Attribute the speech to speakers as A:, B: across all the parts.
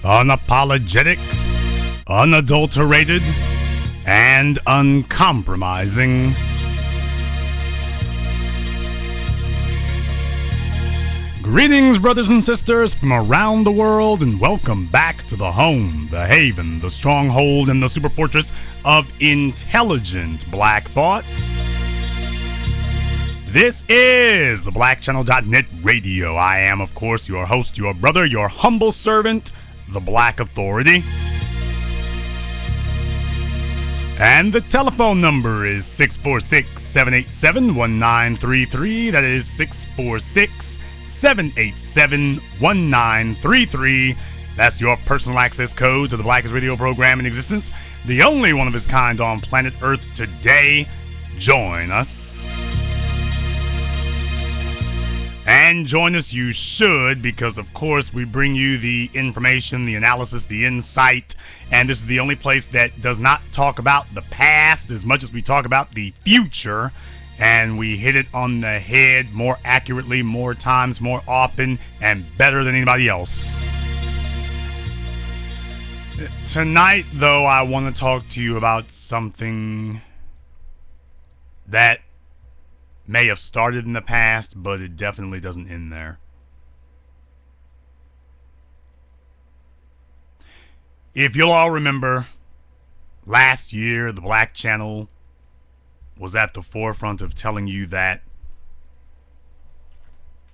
A: unapologetic, unadulterated, and uncompromising. Greetings, brothers and sisters from around the world, and welcome back to the home, the haven, the stronghold, and the super fortress of intelligent Black thought. This is the BlackChannel.net radio. I am, of course, your host, your brother, your humble servant, the Black Authority. And the telephone number is 646-787-1933. That is 646-787-1933. That's your personal access code to the Blackest radio program in existence, the only one of its kind on planet Earth today. Join us. And join us you should, because of course we bring you the information, the analysis, the insight, and this is the only place that does not talk about the past as much as we talk about the future, and we hit it on the head more accurately, more times, more often, and better than anybody else. Tonight, though, I want to talk to you about something that may have started in the past, but it definitely doesn't end there. If you'll all remember, last year, the Black Channel was at the forefront of telling you that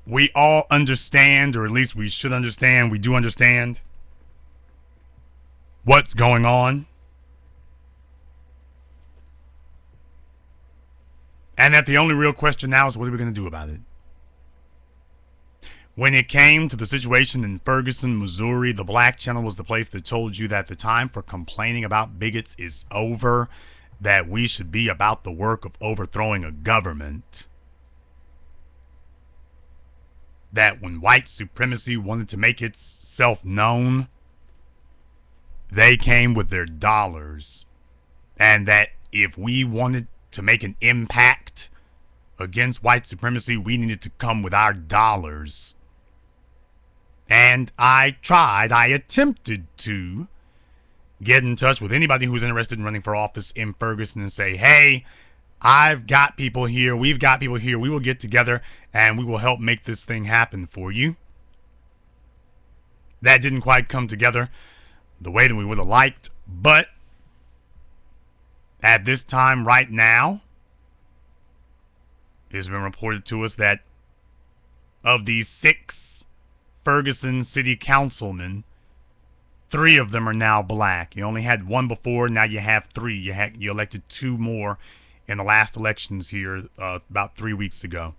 A: we all understand, or at least we should understand, we do understand what's going on. And that the only real question now is, what are we going to do about it? When it came to the situation in Ferguson, Missouri, the Black Channel was the place that told you that the time for complaining about bigots is over, that we should be about the work of overthrowing a government. That when white supremacy wanted to make itself known, they came with their dollars. And that if we wanted to make an impact against white supremacy, we needed to come with our dollars. And I attempted to get in touch with anybody who's interested in running for office in Ferguson and say, hey, I've got people here, we've got people here, we will get together and we will help make this thing happen for you. That didn't quite come together the way that we would have liked, but at this time right now, it has been reported to us that of these 6 Ferguson city councilmen, 3 of them are now black. You only had 1 before, now you have 3. You elected 2 more in the last elections here about 3 weeks ago.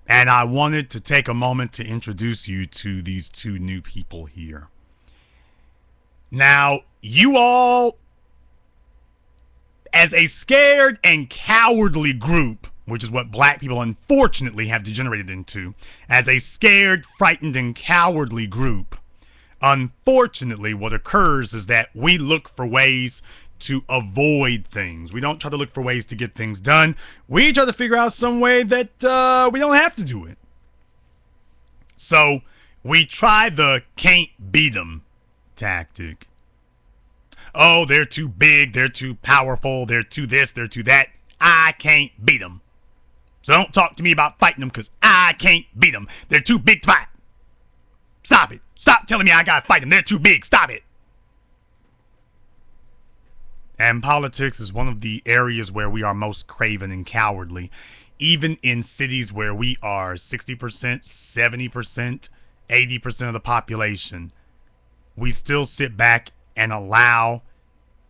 A: And I wanted to take a moment to introduce you to these 2 new people here. Now, you all, as a scared and cowardly group, which is what black people unfortunately have degenerated into, as a scared, frightened, and cowardly group, unfortunately what occurs is that we look for ways to avoid things. We don't try to look for ways to get things done. We try to figure out some way that we don't have to do it. So we try the can't beat 'em tactic. Oh, they're too big, they're too powerful, they're too this, they're too that. I can't beat them. So don't talk to me about fighting them, because I can't beat them. They're too big to fight. Stop it. Stop telling me I gotta fight them. They're too big. Stop it. And politics is one of the areas where we are most craven and cowardly. Even in cities where we are 60%, 70%, 80% of the population, we still sit back and allow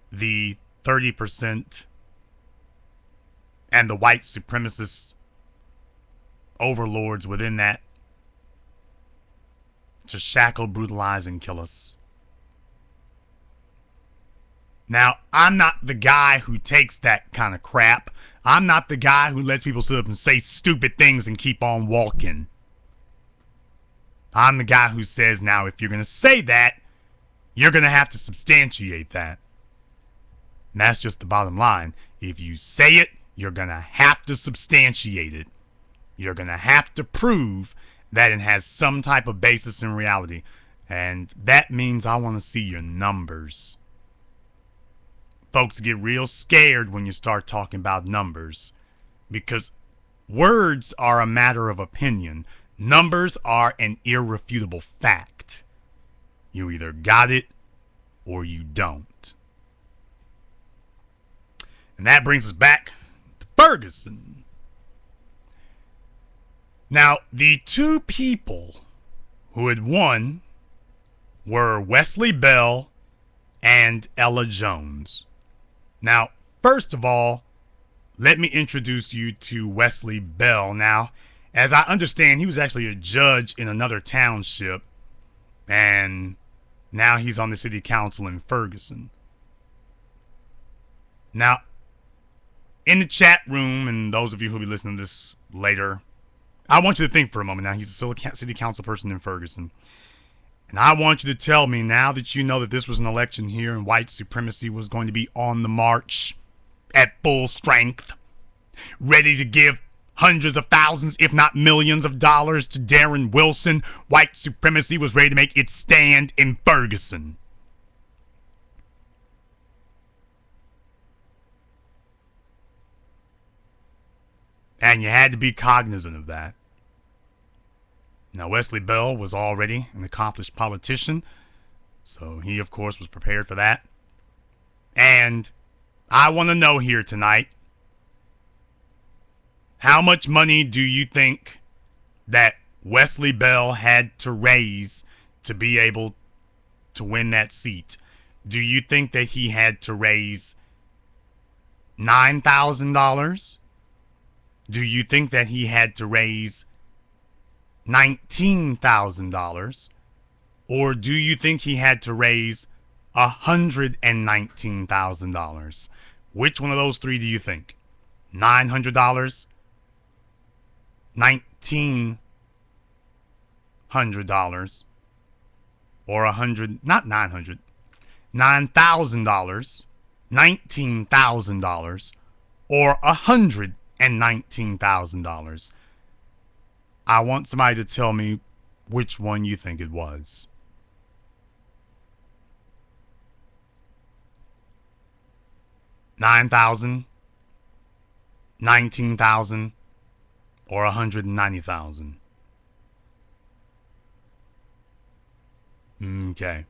A: the 30% and the white supremacist overlords within that to shackle, brutalize, and kill us. Now, I'm not the guy who takes that kind of crap. I'm not the guy who lets people sit up and say stupid things and keep on walking. I'm the guy who says, now, if you're going to say that, you're going to have to substantiate that. And that's just the bottom line. If you say it, you're going to have to substantiate it. You're going to have to prove that it has some type of basis in reality. And that means I want to see your numbers. Folks get real scared when you start talking about numbers because words are a matter of opinion. Numbers are an irrefutable fact. You either got it or you don't. And that brings us back to Ferguson. Now, the two people who had won were Wesley Bell and Ella Jones. Now, first of all, let me introduce you to Wesley Bell. Now, as I understand, he was actually a judge in another township, and now he's on the city council in Ferguson. Now, in the chat room, and those of you who will be listening to this later, I want you to think for a moment now. He's a city council person in Ferguson. And I want you to tell me, now that you know that this was an election here and white supremacy was going to be on the march at full strength, ready to give hundreds of thousands, if not millions of dollars to Darren Wilson, white supremacy was ready to make its stand in Ferguson. And you had to be cognizant of that. Now, Wesley Bell was already an accomplished politician, so he, of course, was prepared for that. And I want to know here tonight, how much money do you think that Wesley Bell had to raise to be able to win that seat? Do you think that he had to raise $9,000? Do you think that he had to raise $19,000? Or do you think he had to raise $119,000? Which one of those three do you think? $900? $1,900? Or $9,000? $19,000? Or $119,000? I want somebody to tell me which one you think it was. $9,000, $19,000, or $190,000? Okay.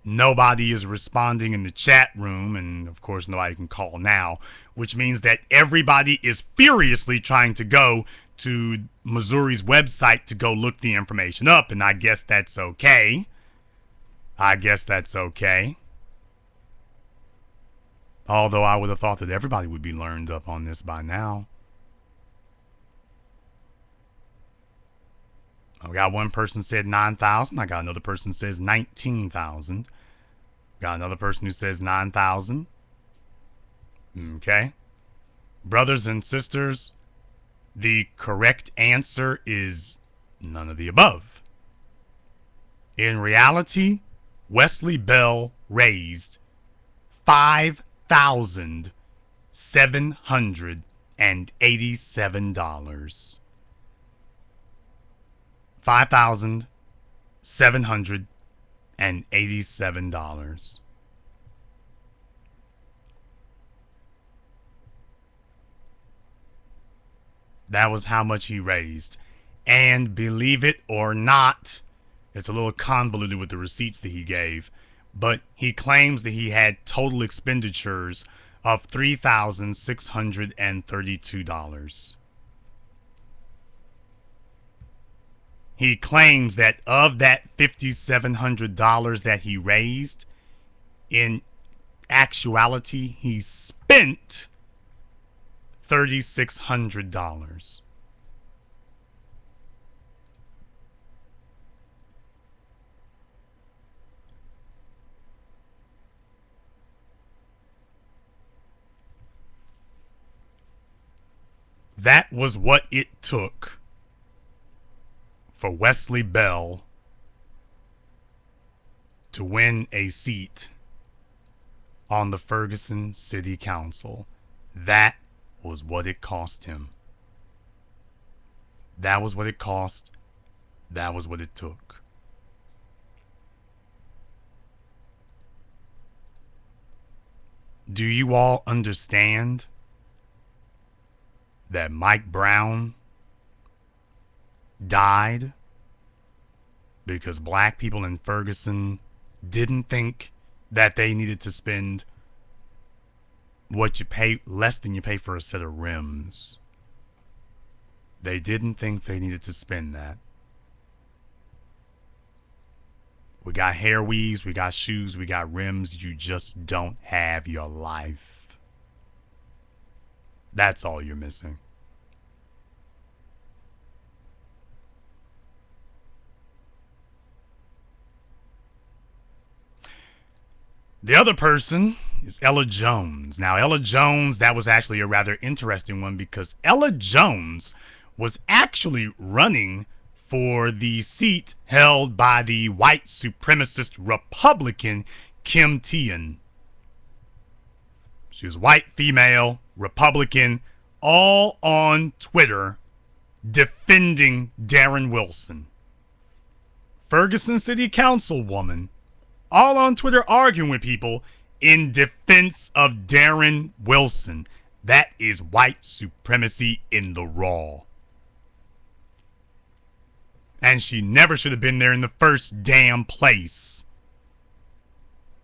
A: Nobody is responding in the chat room, and of course nobody can call now, which means that everybody is furiously trying to go to Missouri's website to go look the information up, and I guess that's okay. Although I would have thought that everybody would be learned up on this by now. I got one person said 9,000. I got another person says 19,000. Got another person who says 9,000. Okay. Brothers and sisters, the correct answer is none of the above. In reality, Wesley Bell raised $5,787. $5,787. That was how much he raised. And believe it or not, it's a little convoluted with the receipts that he gave, but he claims that he had total expenditures of $3,632. He claims that of that $5,700 that he raised, in actuality, he spent $3,600. That was what it took for Wesley Bell to win a seat on the Ferguson City Council. That was what it cost him. That was what it cost. That was what it took. Do you all understand that Mike Brown died because black people in Ferguson didn't think that they needed to spend what you pay, less than you pay for a set of rims? They didn't think they needed to spend that. We got hair weaves, we got shoes, we got rims. You just don't have your life. That's all you're missing. The other person is Ella Jones. Now, Ella Jones, that was actually a rather interesting one because Ella Jones was actually running for the seat held by the white supremacist Republican Kim Tian. She was white, female, Republican, all on Twitter defending Darren Wilson. Ferguson City Councilwoman, all on Twitter arguing with people in defense of Darren Wilson. That is white supremacy in the raw. And she never should have been there in the first damn place.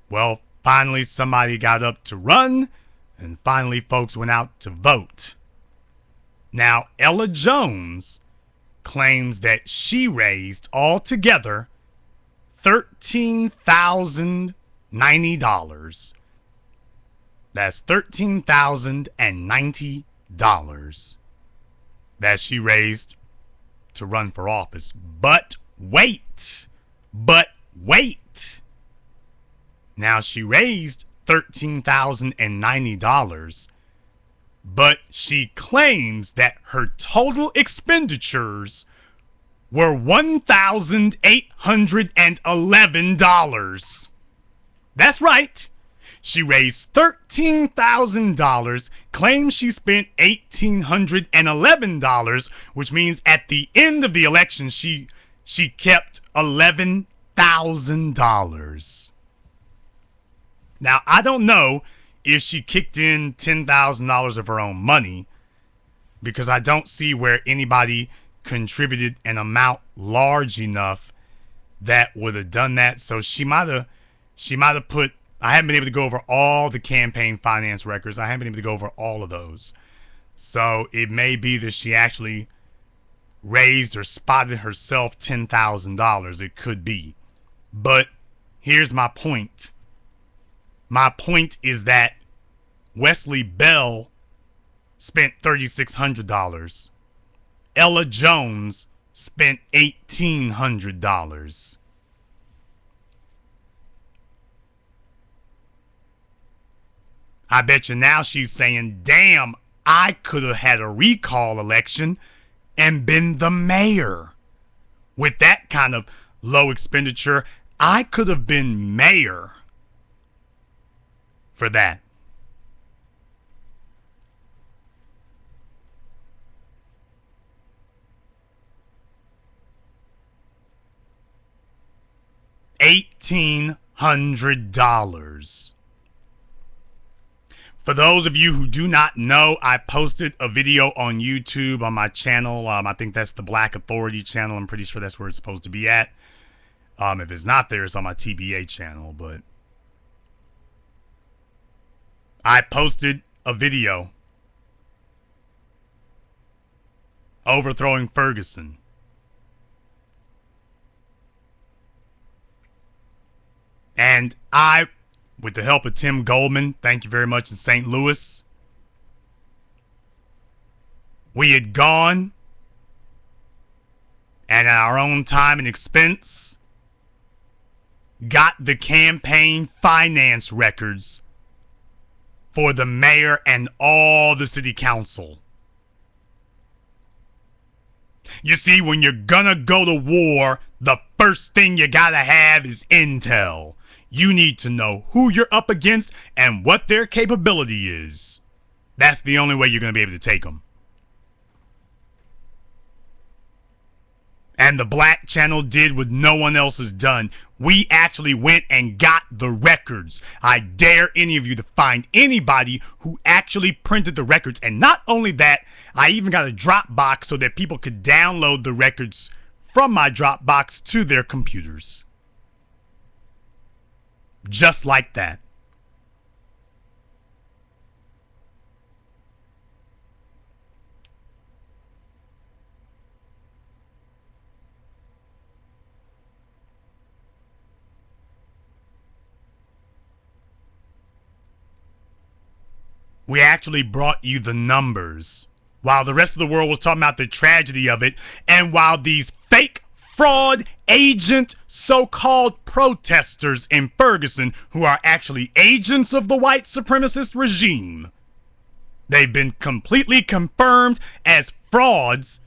A: Well, finally somebody got up to run, and finally folks went out to vote. Now, Ella Jones claims that she raised altogether $13,090. That's $13,090 that she raised to run for office. But wait. Now, she raised $13,090, but she claims that her total expenditures were $1,811. That's right. She raised $13,000, claims she spent $1,811, which means at the end of the election, she kept $11,000. Now, I don't know if she kicked in $10,000 of her own money, because I don't see where anybody contributed an amount large enough that would have done that. So she might have put, I haven't been able to go over all the campaign finance records. I haven't been able to go over all of those. So it may be that she actually raised or spotted herself $10,000. It could be. But here's my point. My point is that Wesley Bell spent $3,600. Ella Jones spent $1,800. I bet you now she's saying, damn, I could have had a recall election and been the mayor. With that kind of low expenditure, I could have been mayor for that. $1,800. For those of you who do not know, I posted a video on YouTube on my channel. I think that's the Black Authority channel. I'm pretty sure that's where it's supposed to be at. If it's not there, it's on my TBA channel. But I posted a video overthrowing Ferguson. And I, with the help of Tim Goldman, thank you very much, in St. Louis, we had gone and at our own time and expense got the campaign finance records for the mayor and all the city council. You see, when you're gonna go to war, the first thing you gotta have is intel. You need to know who you're up against and what their capability is. That's the only way you're going to be able to take them. And the Black Channel did what no one else has done. We actually went and got the records. I dare any of you to find anybody who actually printed the records. And not only that, I even got a Dropbox so that people could download the records from my Dropbox to their computers. Just like that. We actually brought you the numbers while the rest of the world was talking about the tragedy of it, and while these fake fraud agent so-called protesters in Ferguson, who are actually agents of the white supremacist regime, they've been completely confirmed as frauds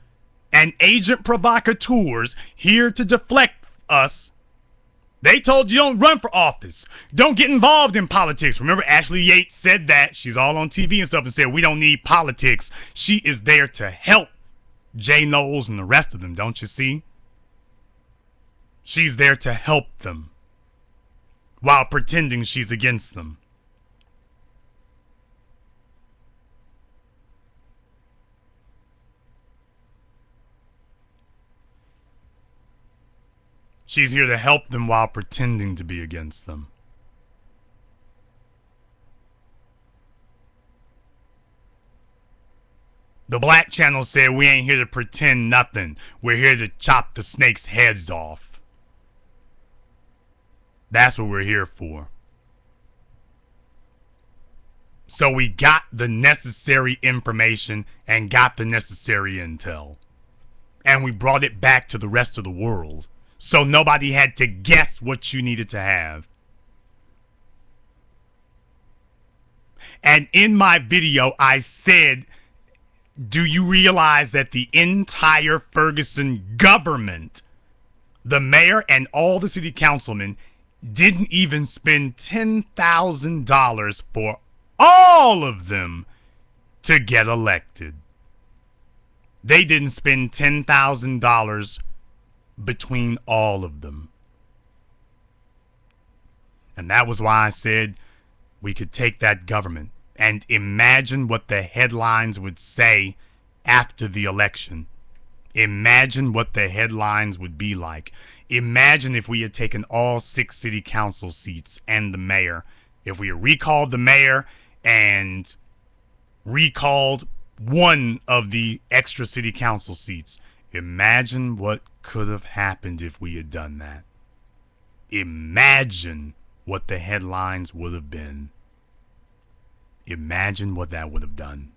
A: and agent provocateurs here to deflect us. They told you don't run for office. Don't get involved in politics. Remember, Ashley Yates said that. She's all on TV and stuff and said, we don't need politics. She is there to help Jay Knowles and the rest of them, don't you see? She's there to help them while pretending she's against them. She's here to help them while pretending to be against them. The Black Channel said we ain't here to pretend nothing. We're here to chop the snakes' heads off. That's what we're here for. So we got the necessary information and got the necessary intel. And we brought it back to the rest of the world. So nobody had to guess what you needed to have. And in my video, I said, do you realize that the entire Ferguson government, the mayor and all the city councilmen, didn't even spend $10,000 for all of them to get elected? They didn't spend $10,000 between all of them. And that was why I said we could take that government and imagine what the headlines would say after the election. Imagine what the headlines would be like. Imagine if we had taken all 6 city council seats and the mayor. If we had recalled the mayor and recalled one of the extra city council seats. Imagine what could have happened if we had done that. Imagine what the headlines would have been. Imagine what that would have done.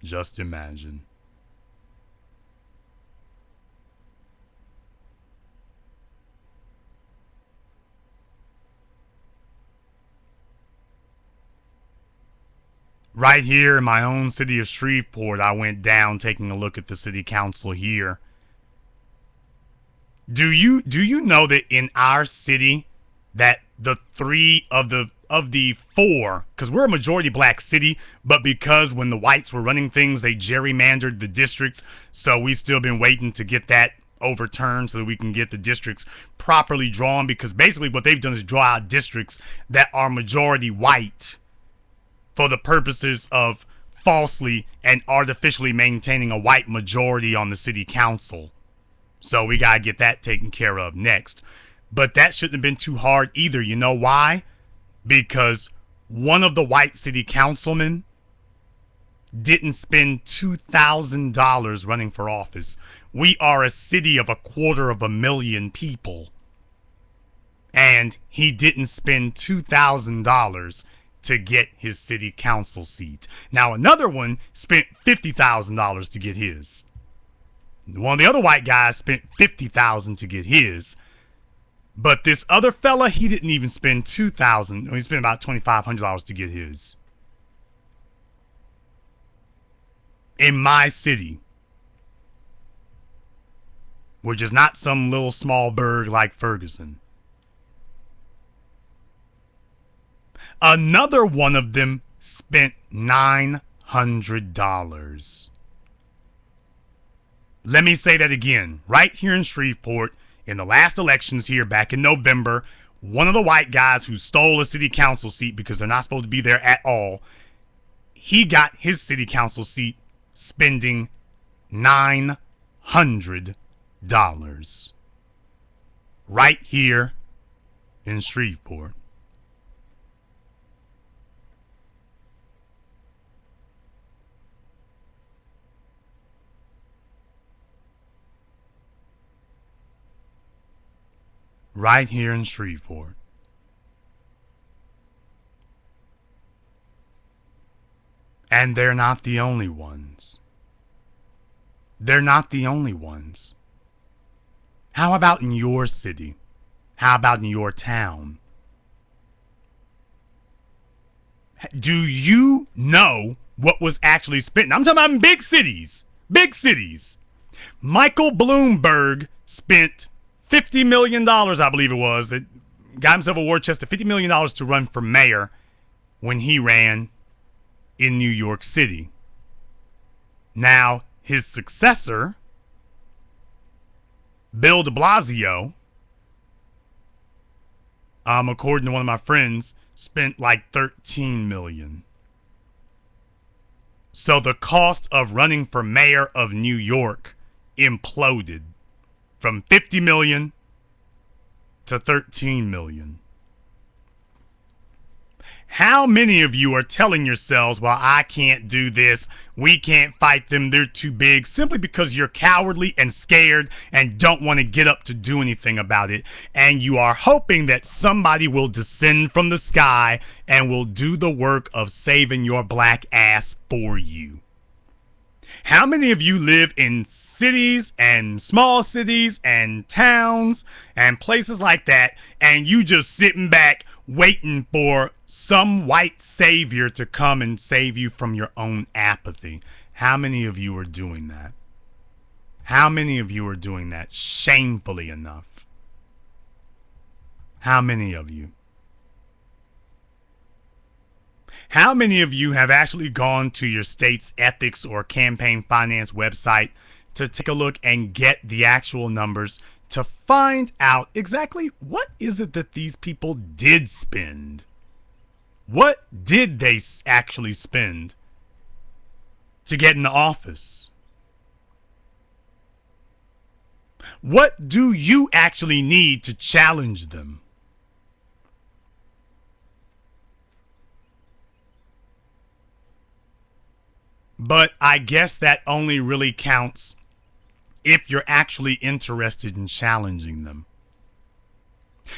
A: Just imagine. Right here in my own city of Shreveport, I went down taking a look at the city council here. Do you know that in our city that the 3 of the 4, because we're a majority black city, but because when the whites were running things, they gerrymandered the districts, so we've still been waiting to get that overturned so that we can get the districts properly drawn, because basically what they've done is draw out districts that are majority white for the purposes of falsely and artificially maintaining a white majority on the city council. So we gotta get that taken care of next. But that shouldn't have been too hard either. You know why? Because one of the white city councilmen didn't spend $2,000 running for office. We are a city of 250,000 people. And he didn't spend $2,000 to get his city council seat. Now another one spent $50,000 to get his. One of the other white guys spent $50,000 to get his. But this other fella, he didn't even spend $2,000. He spent about $2,500 to get his. In my city, which is not some little small burg like Ferguson. Another one of them spent $900 $900. Let me say that again. Right here in Shreveport, in the last elections here back in November, one of the white guys who stole a city council seat because they're not supposed to be there at all, he got his city council seat spending $900. Right here in Shreveport. Right here in Shreveport. And they're not the only ones. They're not the only ones. How about in your city? How about in your town? Do you know what was actually spent? I'm talking about in big cities. Big cities. Michael Bloomberg spent $50 million, I believe it was, that got himself a war chest of $50 million to run for mayor when he ran in New York City. Now, his successor, Bill de Blasio, according to one of my friends, spent like $13 million. So the cost of running for mayor of New York imploded from $50 million to $13 million. How many of you are telling yourselves, well, I can't do this, we can't fight them, they're too big, simply because you're cowardly and scared and don't want to get up to do anything about it, and you are hoping that somebody will descend from the sky and will do the work of saving your black ass for you? How many of you live in cities and small cities and towns and places like that, and you just sitting back waiting for some white savior to come and save you from your own apathy? How many of you are doing that? How many of you are doing that shamefully enough? How many of you? How many of you have actually gone to your state's ethics or campaign finance website to take a look and get the actual numbers to find out exactly what is it that these people did spend? What did they actually spend to get in the office? What do you actually need to challenge them? But I guess that only really counts if you're actually interested in challenging them.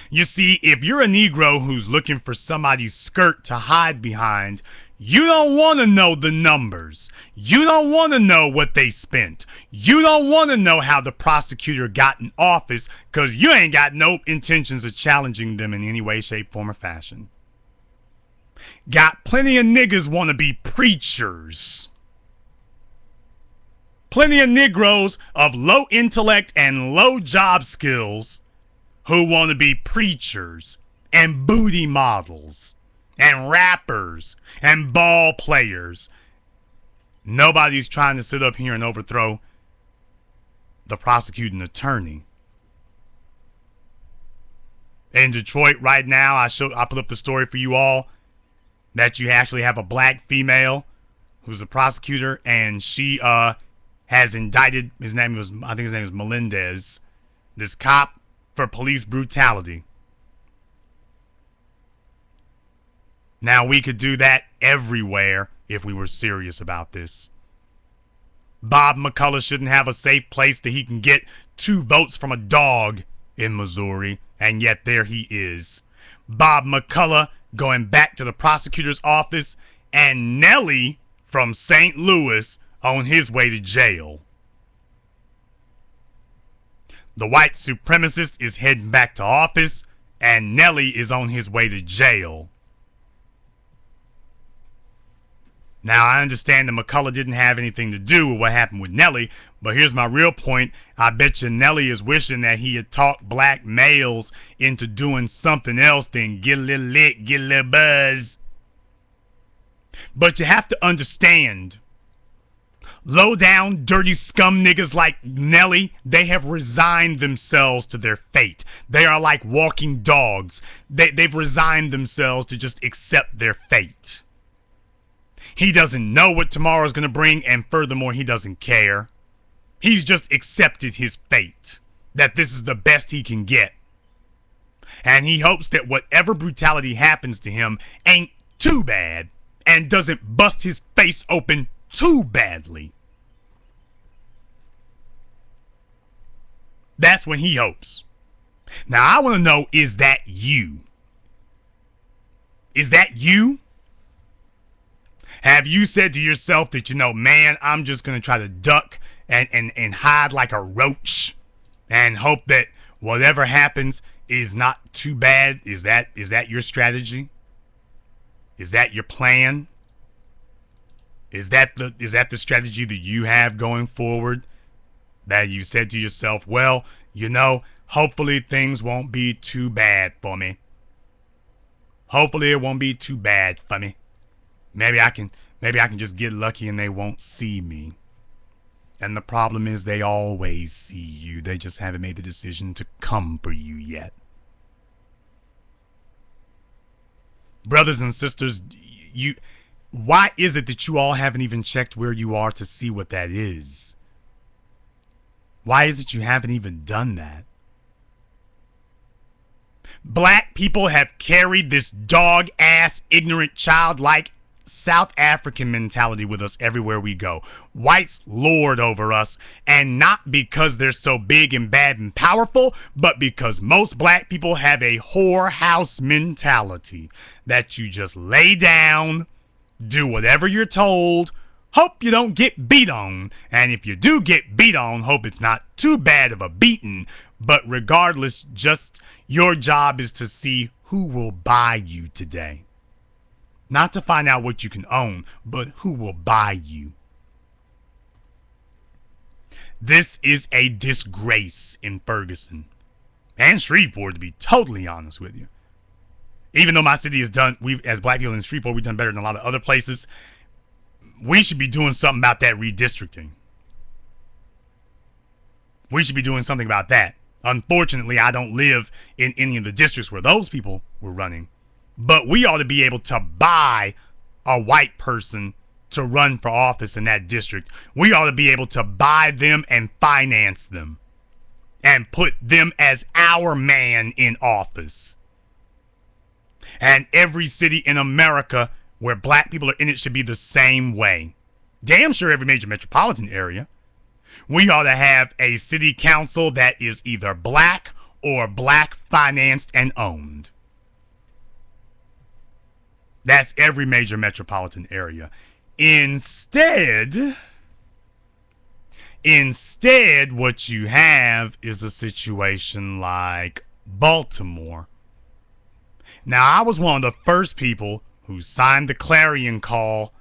A: You see, if you're a Negro who's looking for somebody's skirt to hide behind, you don't want to know the numbers. You don't want to know what they spent. You don't want to know how the prosecutor got in office, because you ain't got no intentions of challenging them in any way, shape, form, or fashion. Got plenty of niggas want to be preachers. Plenty of Negroes of low intellect and low job skills who want to be preachers and booty models and rappers and ball players. Nobody's trying to sit up here and overthrow the prosecuting attorney. In Detroit right now, I put up the story for you all that you actually have a black female who's a prosecutor, and she has indicted, I think his name was Melendez, this cop, for police brutality. Now, we could do that everywhere if we were serious about this. Bob McCullough shouldn't have a safe place that he can get 2 votes from a dog in Missouri, and yet there he is. Bob McCullough going back to the prosecutor's office, and Nelly from St. Louis on his way to jail. The white supremacist is heading back to office, and Nelly is on his way to jail. Now, I understand that McCullough didn't have anything to do with what happened with Nelly, but here's my real point. I bet you Nelly is wishing that he had talked black males into doing something else than get a little lit, get a little buzz. But you have to understand, low down, dirty scum niggas like Nelly, they have resigned themselves to their fate. They are like walking dogs. They've resigned themselves to just accept their fate. He doesn't know what tomorrow's going to bring, and furthermore, he doesn't care. He's just accepted his fate, that this is the best he can get. And he hopes that whatever brutality happens to him ain't too bad and doesn't bust his face open too badly. That's what he hopes. Now, I want to know, is that you? Is that you? Have you said to yourself that, man, I'm just going to try to duck and hide like a roach and hope that whatever happens is not too bad? Is that your strategy? Is that your plan? Is that the strategy that you have going forward? That you said to yourself, well, hopefully things won't be too bad for me. Hopefully it won't be too bad for me. Maybe I can just get lucky and they won't see me. And the problem is they always see you. They just haven't made the decision to come for you yet. Brothers and sisters, why is it that you all haven't even checked where you are to see what that is? Why is it you haven't even done that? Black people have carried this dog-ass, ignorant, childlike South African mentality with us everywhere we go. Whites lord over us, and not because they're so big and bad and powerful, but because most black people have a whorehouse mentality that you just lay down, do whatever you're told, hope you don't get beat on, and if you do get beat on, hope it's not too bad of a beating, but regardless, just your job is to see who will buy you today. Not to find out what you can own, but who will buy you. This is a disgrace in Ferguson and Shreveport, to be totally honest with you. Even though my city has done, as black people in Shreveport, we've done better than a lot of other places. We should be doing something about that redistricting. We should be doing something about that. Unfortunately, I don't live in any of the districts where those people were running. But we ought to be able to buy a white person to run for office in that district. We ought to be able to buy them and finance them and put them as our man in office. And every city in America where black people are in it should be the same way. Damn sure every major metropolitan area. We ought to have a city council that is either black or black financed and owned. That's every major metropolitan area. Instead, what you have is a situation like Baltimore. Now, I was one of the first people who signed the clarion call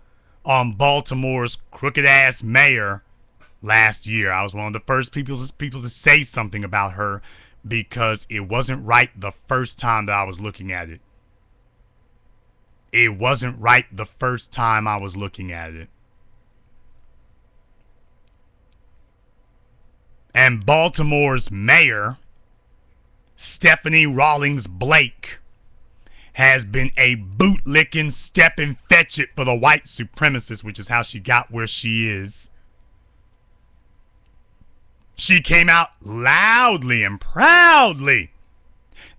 A: on Baltimore's crooked-ass mayor last year. I was one of the first people to say something about her because it wasn't right the first time that I was looking at it. It wasn't right the first time I was looking at it. And Baltimore's mayor, Stephanie Rawlings Blake, has been a bootlicking, step and fetch it for the white supremacists, which is how she got where she is. She came out loudly and proudly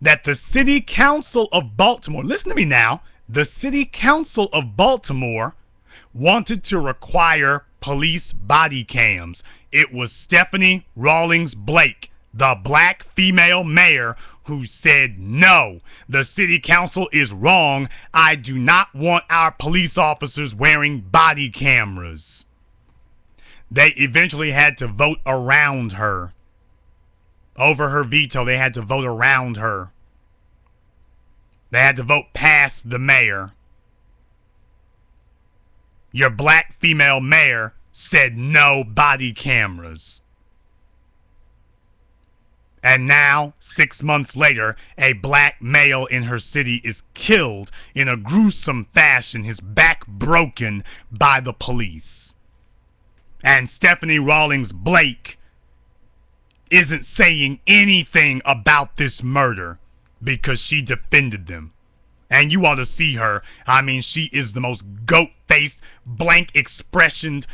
A: that the city council of Baltimore, listen to me now, the city council of Baltimore wanted to require police body cams. It was Stephanie Rawlings Blake, the black female mayor, who said, no, the city council is wrong. I do not want our police officers wearing body cameras. They eventually had to vote around her. Over her veto, they had to vote around her. They had to vote past the mayor. Your black female mayor said no body cameras. And now, 6 months later, a black male in her city is killed in a gruesome fashion, his back broken by the police. And Stephanie Rawlings Blake isn't saying anything about this murder because she defended them. And you ought to see her. I mean, she is the most goat-faced, blank-expressioned,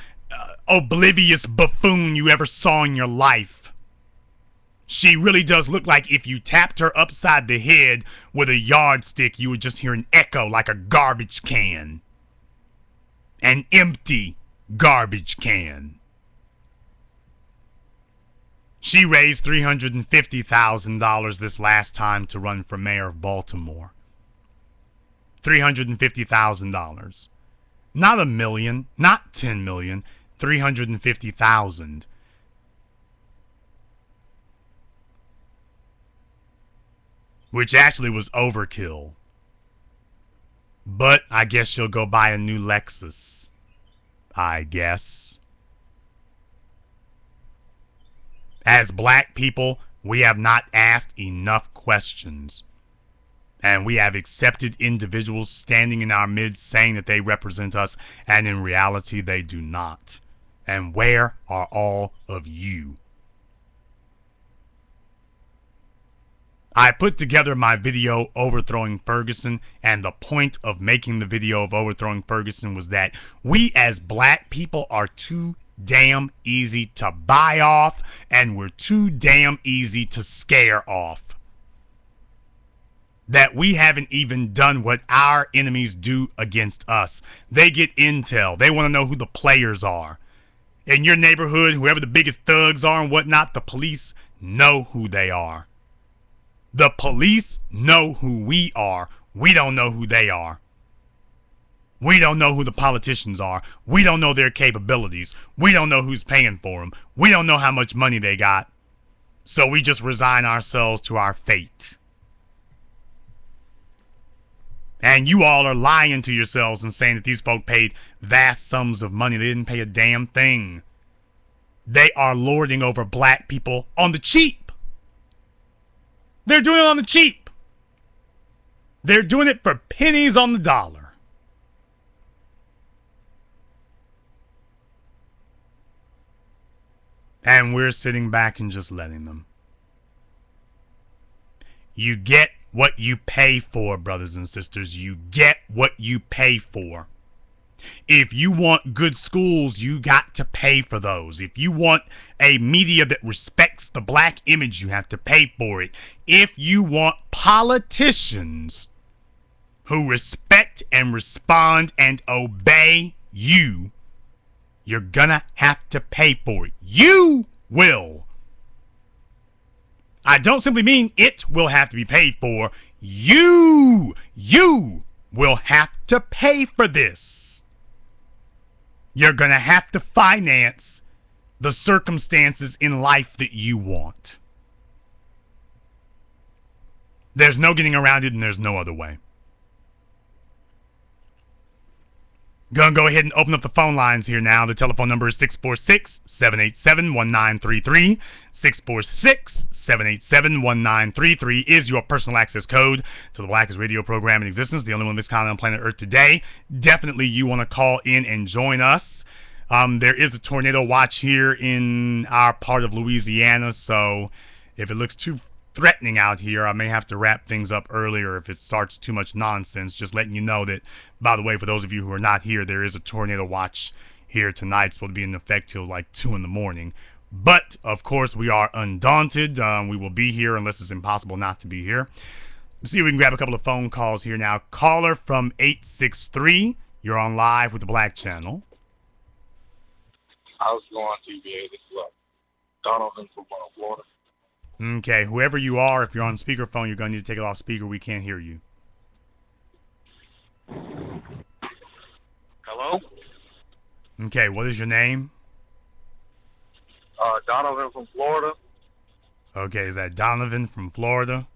A: oblivious buffoon you ever saw in your life. She really does look like if you tapped her upside the head with a yardstick, you would just hear an echo like a garbage can. An empty garbage can. She raised $350,000 this last time to run for mayor of Baltimore. $350,000. Not $1 million, not $10 million, $350,000. Which actually was overkill. But I guess she'll go buy a new Lexus. I guess. As black people, we have not asked enough questions. And we have accepted individuals standing in our midst saying that they represent us, and in reality they do not. And where are all of you? I put together my video overthrowing Ferguson, and the point of making the video of overthrowing Ferguson was that we as black people are too damn easy to buy off, and we're too damn easy to scare off. That we haven't even done what our enemies do against us. They get intel. They want to know who the players are. In your neighborhood, whoever the biggest thugs are and whatnot, the police know who they are. The police know who we are. We don't know who they are. We don't know who the politicians are. We don't know their capabilities. We don't know who's paying for them. We don't know how much money they got. So we just resign ourselves to our fate. And you all are lying to yourselves and saying that these folk paid vast sums of money. They didn't pay a damn thing. They are lording over black people on the cheap. They're doing it on the cheap. They're doing it for pennies on the dollar. And we're sitting back and just letting them. You get what you pay for, brothers and sisters. You get what you pay for. If you want good schools, you got to pay for those. If you want a media that respects the black image, you have to pay for it. If you want politicians who respect and respond and obey you, you're gonna have to pay for it. You will. I don't simply mean it will have to be paid for. You will have to pay for this. You're going to have to finance the circumstances in life that you want. There's no getting around it, and there's no other way. Gonna go ahead and open up the phone lines here now. The telephone number is 646-787-1933. 646-787-1933 is your personal access code to the blackest radio program in existence, the only one of this kind on planet Earth today. Definitely you want to call in and join us. There is a tornado watch here in our part of Louisiana, so if it looks too threatening out here, I may have to wrap things up earlier if it starts too much nonsense. Just letting you know that, by the way, for those of you who are not here, there is a tornado watch here tonight. It's supposed to be in effect till like 2 in the morning. But, of course, we are undaunted. We will be here unless it's impossible not to be here. Let's see if we can grab a couple of phone calls here now. Caller from 863. You're on live with the Black Channel.
B: How's it going, TVA? This is Donovan from Florida.
A: Okay, whoever you are, if you're on speakerphone, you're going to need to take it off speaker. We can't hear you.
B: Hello?
A: Okay, what is your name?
B: Donovan from Florida.
A: Okay, is that Donovan from Florida?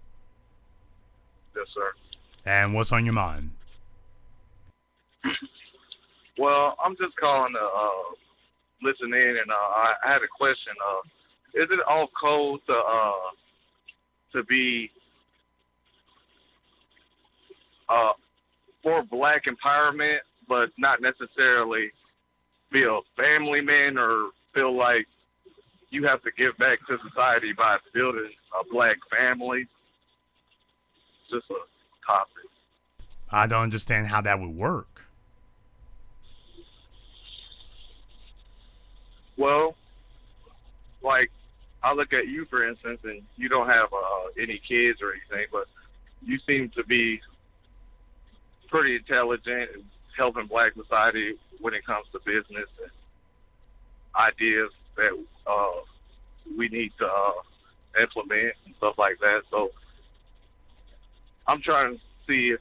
B: Yes, sir.
A: And what's on your mind?
B: Well, I'm just calling to listen in, and I had a question. Is it off code to
C: to be uh, for black empowerment, but not necessarily be a family man or feel like you have to give back to society by building a black family. It's just a topic.
A: I don't understand how that would work.
C: Well, like I look at you, for instance, and you don't have any kids or anything, but you seem to be pretty intelligent and helping black society when it comes to business and ideas that we need to implement and stuff like that. So I'm trying to see if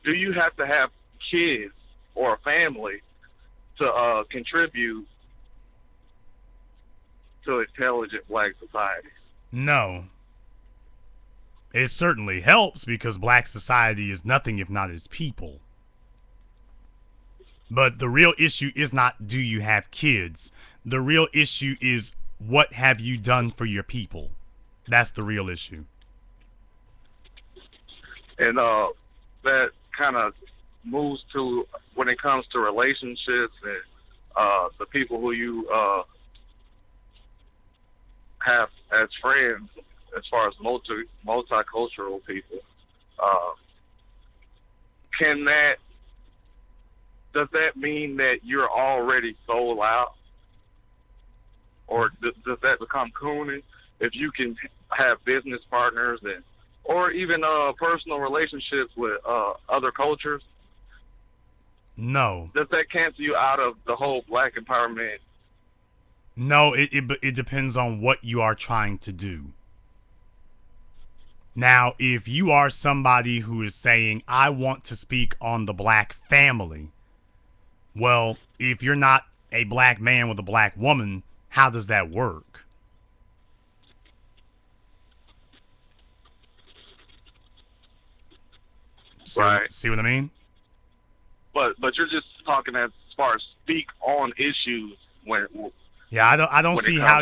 C: do you have to have kids or a family to contribute to intelligent black society?
A: No. It certainly helps because black society is nothing if not its people. But the real issue is not do you have kids. The real issue is what have you done for your people. That's the real issue.
C: And that kind of moves to when it comes to relationships and the people who you have as friends, as far as multicultural people. Does that mean that you're already sold out? Or does that become cooning if you can have business partners and or even personal relationships with other cultures?
A: No.
C: Does that cancel you out of the whole black empowerment?
A: No, it depends on what you are trying to do. Now, if you are somebody who is saying, I want to speak on the black family, well, if you're not a black man with a black woman, how does that work? See what I mean?
C: But you're just talking as far as speak on issues when.
A: Yeah, I don't see how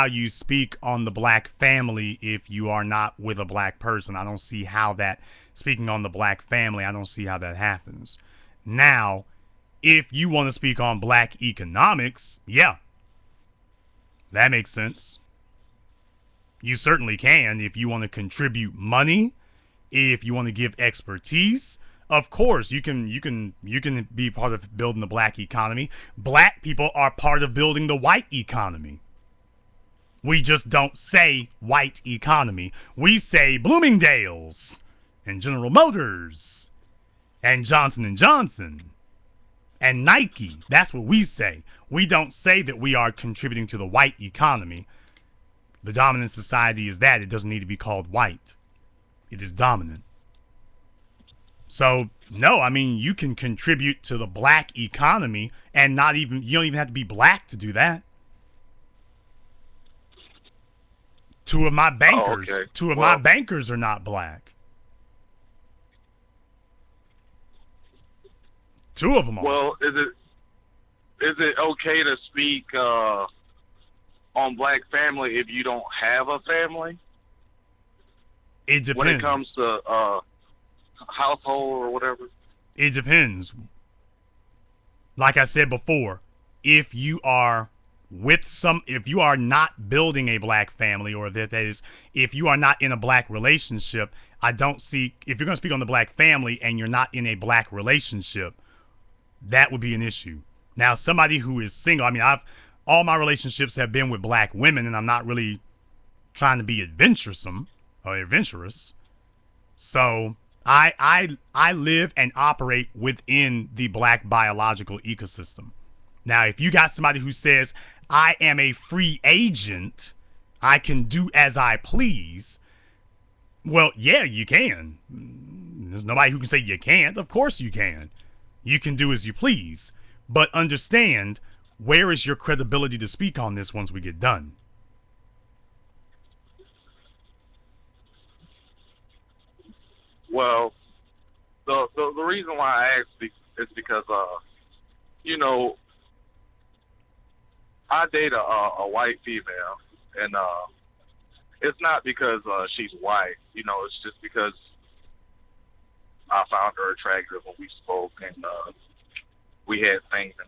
A: you speak on the black family if you are not with a black person. I don't see how that speaking on the black family, I don't see how that happens. Now, if you want to speak on black economics, yeah. That makes sense. You certainly can if you want to contribute money, if you want to give expertise. Of course, you can be part of building the black economy. Black people are part of building the white economy. We just don't say white economy. We say Bloomingdale's and General Motors and Johnson & Johnson and Nike. That's what we say. We don't say that we are contributing to the white economy. The dominant society is that. It doesn't need to be called white. It is dominant. So, no, I mean, you can contribute to the black economy and you don't even have to be black to do that. Two of my bankers are not black. Two of them are.
C: Well, is it okay to speak on black family if you don't have a family?
A: It depends.
C: When it comes to household or whatever?
A: It depends. Like I said before, if you are not building a black family, or that is, if you are not in a black relationship, I don't see, if you're going to speak on the black family and you're not in a black relationship, that would be an issue. Now, somebody who is single, I mean, all my relationships have been with black women, and I'm not really trying to be adventuresome or adventurous. So I live and operate within the black biological ecosystem. Now, if you got somebody who says, I am a free agent, I can do as I please, well, yeah, you can. There's nobody who can say you can't. Of course you can. You can do as you please. But understand, where is your credibility to speak on this once we get done?
C: Well, the reason why I asked is because, I date a white female, and it's not because she's white. You know, it's just because I found her attractive when we spoke, and we had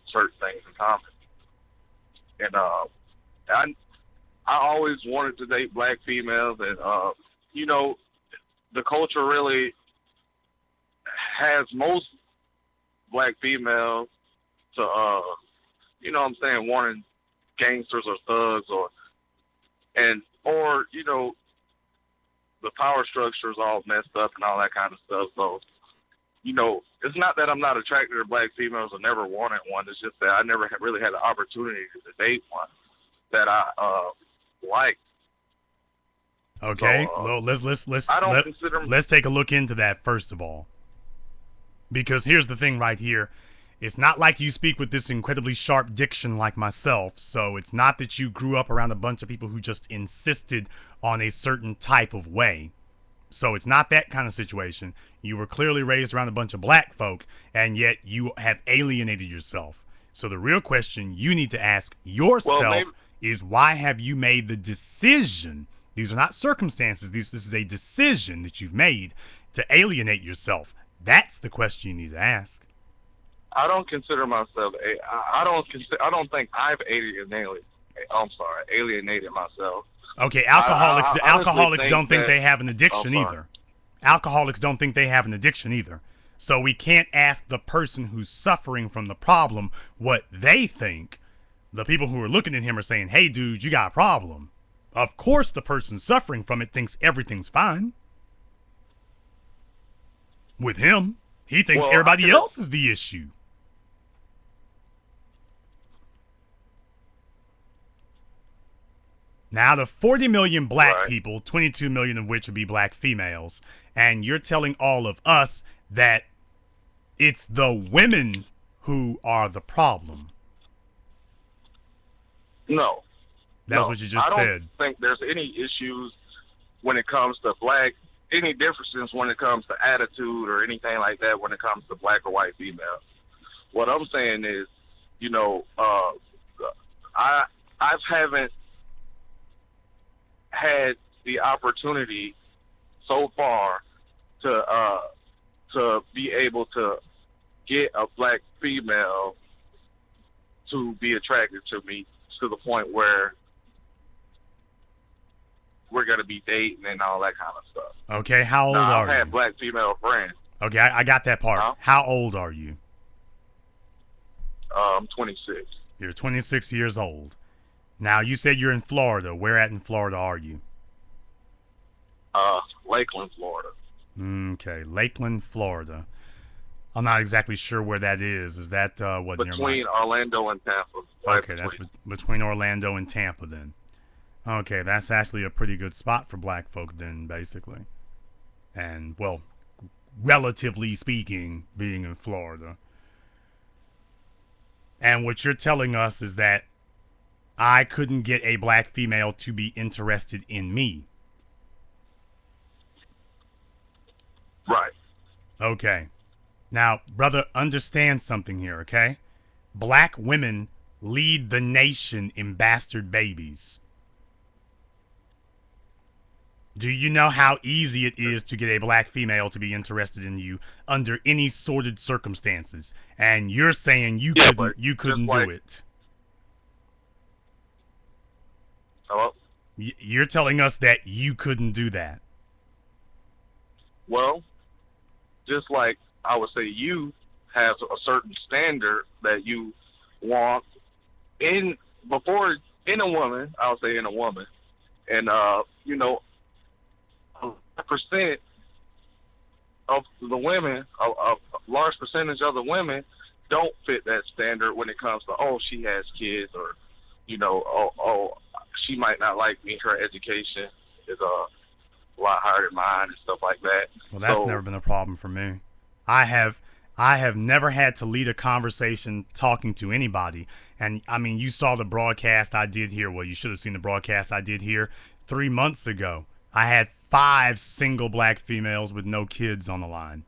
C: certain things in common. And I always wanted to date black females, and you know, the culture really has most black females to you know what I'm saying, wanting gangsters or thugs or you know, the power structure is all messed up and all that kind of stuff. So, you know, it's not that I'm not attracted to black females or never wanted one. It's just that I never really had the opportunity to date one that I like.
A: Okay,
C: So,
A: well,
C: consider.
A: let's take a look into that first of all. Because here's the thing right here. It's not like you speak with this incredibly sharp diction like myself, so it's not that you grew up around a bunch of people who just insisted on a certain type of way. So it's not that kind of situation. You were clearly raised around a bunch of black folk, and yet you have alienated yourself. So the real question you need to ask yourself is, why have you made the decision? These are not circumstances. This is a decision that you've made to alienate yourself. That's the question you need to ask.
C: I don't consider myself. I don't think I've alienated myself.
A: Okay, alcoholics don't think they have an
C: Oh,
A: addiction either. Alcoholics don't think they have an addiction either. So we can't ask the person who's suffering from the problem what they think. The people who are looking at him are saying, "Hey, dude, you got a problem." Of course, the person suffering from it thinks everything's fine. With him, he thinks everybody else is the issue. Now, the 40 million black people, 22 million of which would be black females, and you're telling all of us that it's the women who are the problem.
C: No.
A: That's what you just said.
C: I don't think there's any issues when it comes to any differences when it comes to attitude or anything like that when it comes to black or white females. What I'm saying is, you know, I haven't had the opportunity so far to be able to get a black female to be attracted to me to the point where we're going to be dating and all that kind of stuff.
A: Okay, how old are you?
C: I've had black female friends.
A: Okay, I got that part.
C: Huh?
A: How old are you?
C: I'm 26.
A: You're 26 years old. Now, you said you're in Florida. Where at in Florida are you?
C: Lakeland, Florida.
A: Okay, Lakeland, Florida. I'm not exactly sure where that is. Is that what
C: between Orlando and Tampa?
A: Okay, that's between Orlando and Tampa then. Okay, that's actually a pretty good spot for black folk then, basically. And, well, relatively speaking, being in Florida. And what you're telling us is that I couldn't get a black female to be interested in me.
C: Right.
A: Okay. Now, brother, understand something here, okay? Black women lead the nation in bastard babies. Do you know how easy it is to get a black female to be interested in you under any sordid circumstances? And you're saying you couldn't do it.
C: Hello?
A: You're telling us that you couldn't do that.
C: Well, just like I would say you have a certain standard that you want in a woman, I would say in a woman. And, you know, a percent of the women, a large percentage of the women don't fit that standard when it comes to, oh, she has kids, or, you know, oh, she might not like me. Her education is a lot higher than mine and stuff like that.
A: Well, that's never been a problem for me. I have never had to lead a conversation talking to anybody. And, I mean, you saw the broadcast I did here. Well, you should have seen the broadcast I did here 3 months ago. I had 5 single black females with no kids on the line.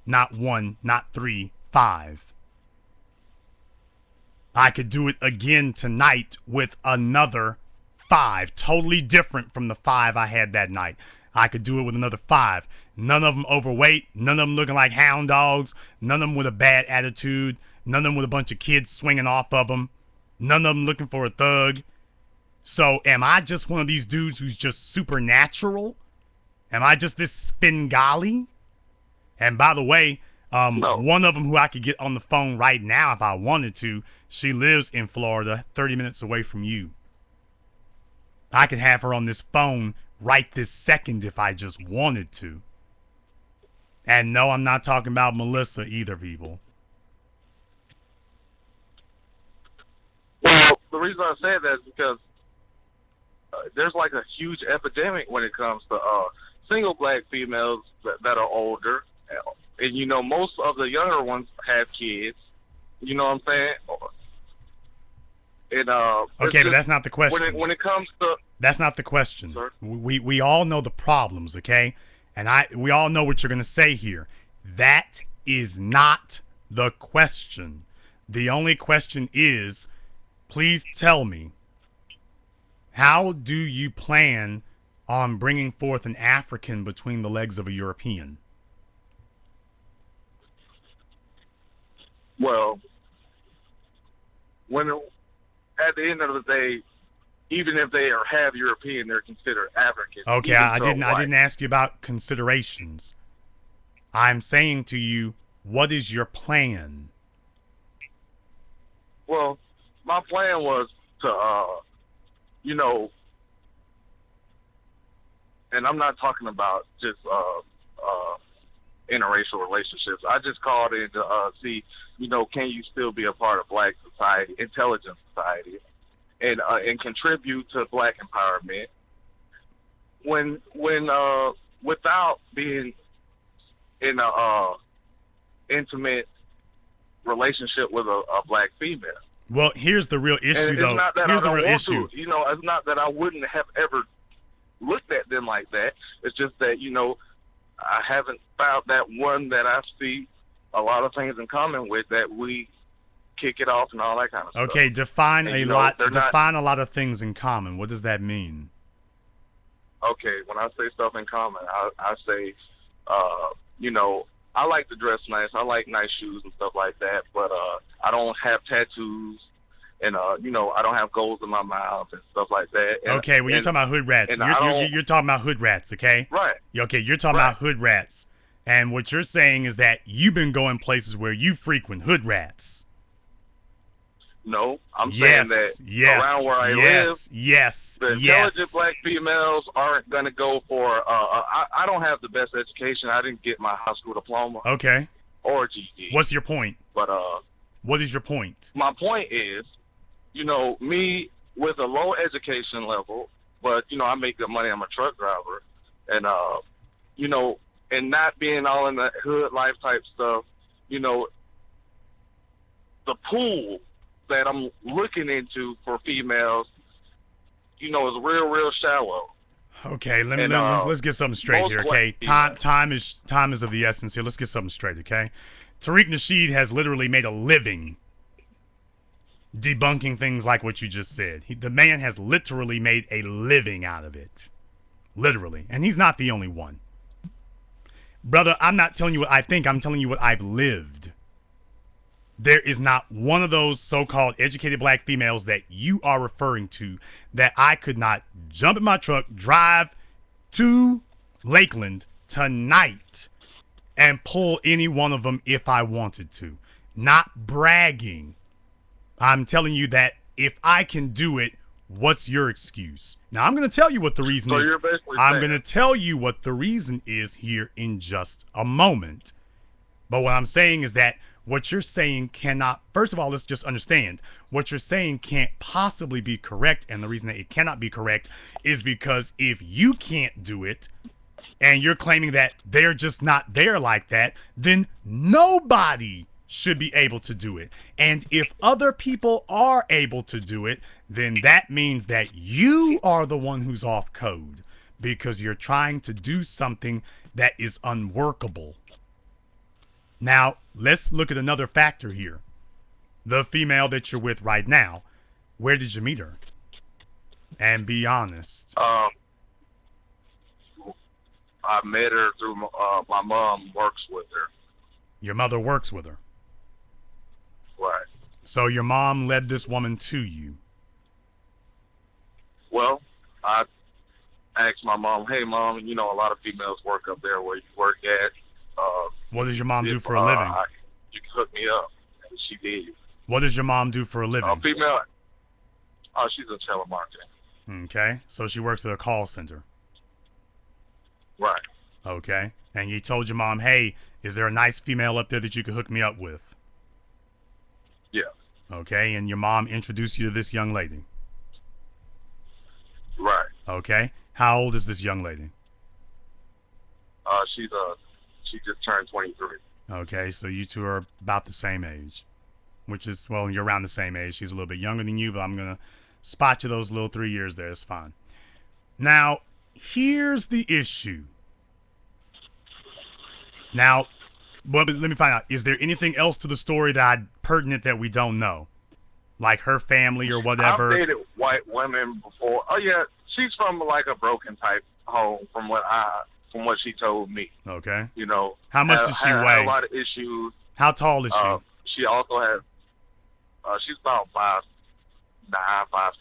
A: Not 1, not 3, 5. I could do it again tonight with another 5, totally different from the 5 I had that night. I could do it with another 5. None of them overweight, none of them looking like hound dogs, none of them with a bad attitude, none of them with a bunch of kids swinging off of them, none of them looking for a thug. So am I just one of these dudes who's just supernatural? Am I just this Svengali? And by the way,
C: No.
A: one of them who I could get on the phone right now if I wanted to, she lives in Florida, 30 minutes away from you. I could have her on this phone right this second if I just wanted to. And no, I'm not talking about Melissa either, people.
C: Well, the reason I say that is because there's like a huge epidemic when it comes to single black females that are older. And, you know, most of the younger ones have kids. You know what I'm saying? And,
A: Okay, but that's not the question.
C: When it comes to...
A: That's not the question.
C: Sir?
A: We all know the problems, okay? And we all know what you're going to say here. That is not the question. The only question is, please tell me, how do you plan on bringing forth an African between the legs of a European?
C: Well, at the end of the day, even if they are half European, they're considered African.
A: Okay, I didn't ask you about considerations. I'm saying to you, what is your plan?
C: Well, my plan was to, you know, and I'm not talking about just interracial relationships. I just called in to see, you know, can you still be a part of black society, intelligent society, and contribute to black empowerment when without being in a intimate relationship with a black female.
A: Well, here's the real issue,
C: And
A: though.
C: it's not that
A: Here's
C: I
A: the
C: don't
A: real
C: want
A: issue.
C: to. You know, it's not that I wouldn't have ever looked at them like that. It's just that, you know, I haven't found that one that I see a lot of things in common with, that we kick it off and all that kind of stuff.
A: Okay, define
C: And,
A: a
C: you know,
A: lot.
C: they're not-
A: Define a lot of things in common. What does that mean?
C: Okay, when I say stuff in common, I say, you know, I like to dress nice. I like nice shoes and stuff like that, but I don't have tattoos, and you know, I don't have goals in my mouth and stuff like that. And,
A: Okay, well, you're talking about hood rats.
C: and I don't-
A: You're talking about hood rats, okay?
C: Right.
A: Okay, you're talking
C: Right.
A: about hood rats. And what you're saying is that you've been going places where you frequent hood rats.
C: No, I'm
A: Yes,
C: saying that
A: yes,
C: around where I live,
A: yes,
C: the
A: yes.
C: intelligent black females aren't going to go for. I don't have the best education. I didn't get my high school diploma
A: Okay,
C: or GED.
A: what's your point?
C: But
A: What is your point?
C: my point is, you know, me with a low education level, but you know, I make good money. I'm a truck driver, and you know, and not being all in the hood life type stuff. You know, the pool that I'm looking into for females, you know, is real shallow.
A: Okay,
C: And,
A: let's get something straight
C: most
A: here, okay?
C: black
A: Time is of the essence here. Let's get something straight, okay? Tariq Nasheed has literally made a living debunking things like what you just said. The man has literally made a living out of it. Literally. And he's not the only one. Brother, I'm not telling you what I think. I'm telling you what I've lived. There is not one of those so-called educated black females that you are referring to that I could not jump in my truck, drive to Lakeland tonight, and pull any one of them if I wanted to. Not bragging. I'm telling you that if I can do it, what's your excuse? Now, I'm going to tell you what the reason
C: So
A: is.
C: you're basically
A: I'm
C: saying-
A: going to tell you what the reason is here in just a moment. But what I'm saying is that what you're saying cannot, first of all, let's just understand, what you're saying can't possibly be correct. And the reason that it cannot be correct is because if you can't do it, and you're claiming that they're just not there like that, then nobody should be able to do it. And if other people are able to do it, then that means that you are the one who's off code because you're trying to do something that is unworkable. Now, let's look at another factor here. The female that you're with right now, where did you meet her? And be honest.
C: I met her through my mom works with her.
A: Your mother works with her.
C: Right.
A: So your mom led this woman to you.
C: Well, I asked my mom, "Hey, mom, you know a lot of females work up there where you work at.
A: What does your mom do
C: if,
A: for a living?
C: You can hook me up." And she did.
A: What does your mom do for a living?
C: Female. She's a telemarketer.
A: Okay. So she works at a call center.
C: Right.
A: Okay. And you told your mom, hey, is there a nice female up there that you could hook me up with?
C: Yeah.
A: Okay. And your mom introduced you to this young lady.
C: Right.
A: Okay. How old is this young lady?
C: She just turned 23.
A: Okay. So you two are about the same age, which is, well, you're around the same age. She's a little bit younger than you, but I'm going to spot you those little 3 years there. It's fine. Now, here's the issue. Now, but let me find out. Is there anything else to the story that pertinent that we don't know? Like her family or whatever?
C: I've dated white women before. Oh, yeah. She's from like a broken type home from what she told me.
A: Okay.
C: You know.
A: How much does she
C: had
A: weigh?
C: a lot of issues.
A: How tall is she?
C: She also has, she's about 5'9", 5'10".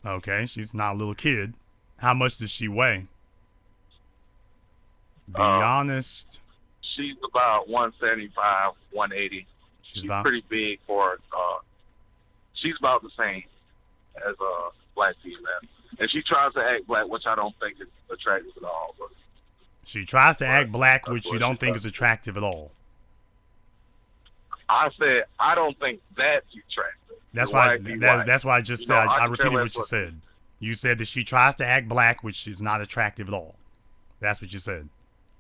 A: Okay, she's not a little kid. How much does she weigh? Be honest.
C: She's about 175, 180. She's
A: about
C: pretty big for. She's about the same as a black female, and she tries to act black, which I don't think is attractive at all. But
A: she tries to act black, which you don't think is attractive at all.
C: I said I don't think that's attractive.
A: That's why. That's why I just said. I repeated what you said. You said that she tries to act black, which is not attractive at all. That's what you said.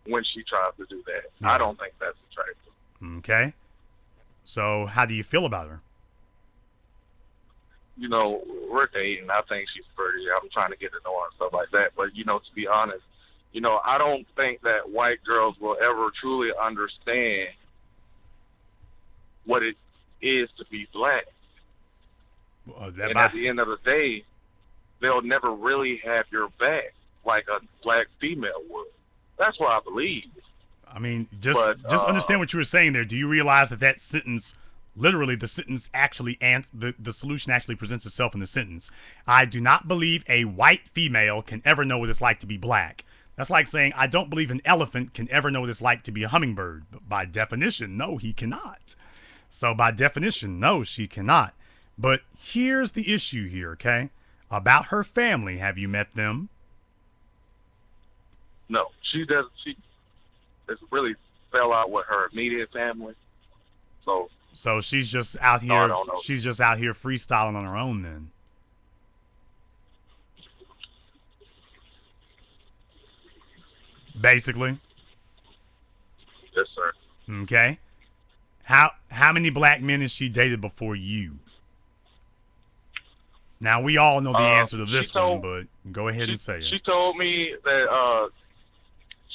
C: When she tries to do that,
A: yeah.
C: I don't think that's attractive.
A: Okay. So how do you feel about her?
C: You know, we're dating. I think she's pretty. I'm trying to get to know her and stuff like that. But, you know, to be honest, you know, I don't think that white girls will ever truly understand what it is to be black. And at the end of the day, they'll never really have your back like a black female would. That's what I believe.
A: I mean, just understand what you were saying there. Do you realize that sentence, literally the sentence actually, the solution actually presents itself in the sentence? I do not believe a white female can ever know what it's like to be black. That's like saying, I don't believe an elephant can ever know what it's like to be a hummingbird. But by definition, no, he cannot. So by definition, no, she cannot. But here's the issue here, okay? About her family, have you met them?
C: No, she doesn't. She just really fell out with her immediate family. So
A: she's just out here.
C: No, I don't know.
A: She's just out here freestyling on her own then. Basically.
C: Yes, sir.
A: Okay. How many black men has she dated before you? Now we all know the answer to this one, but go ahead and say it.
C: She told me that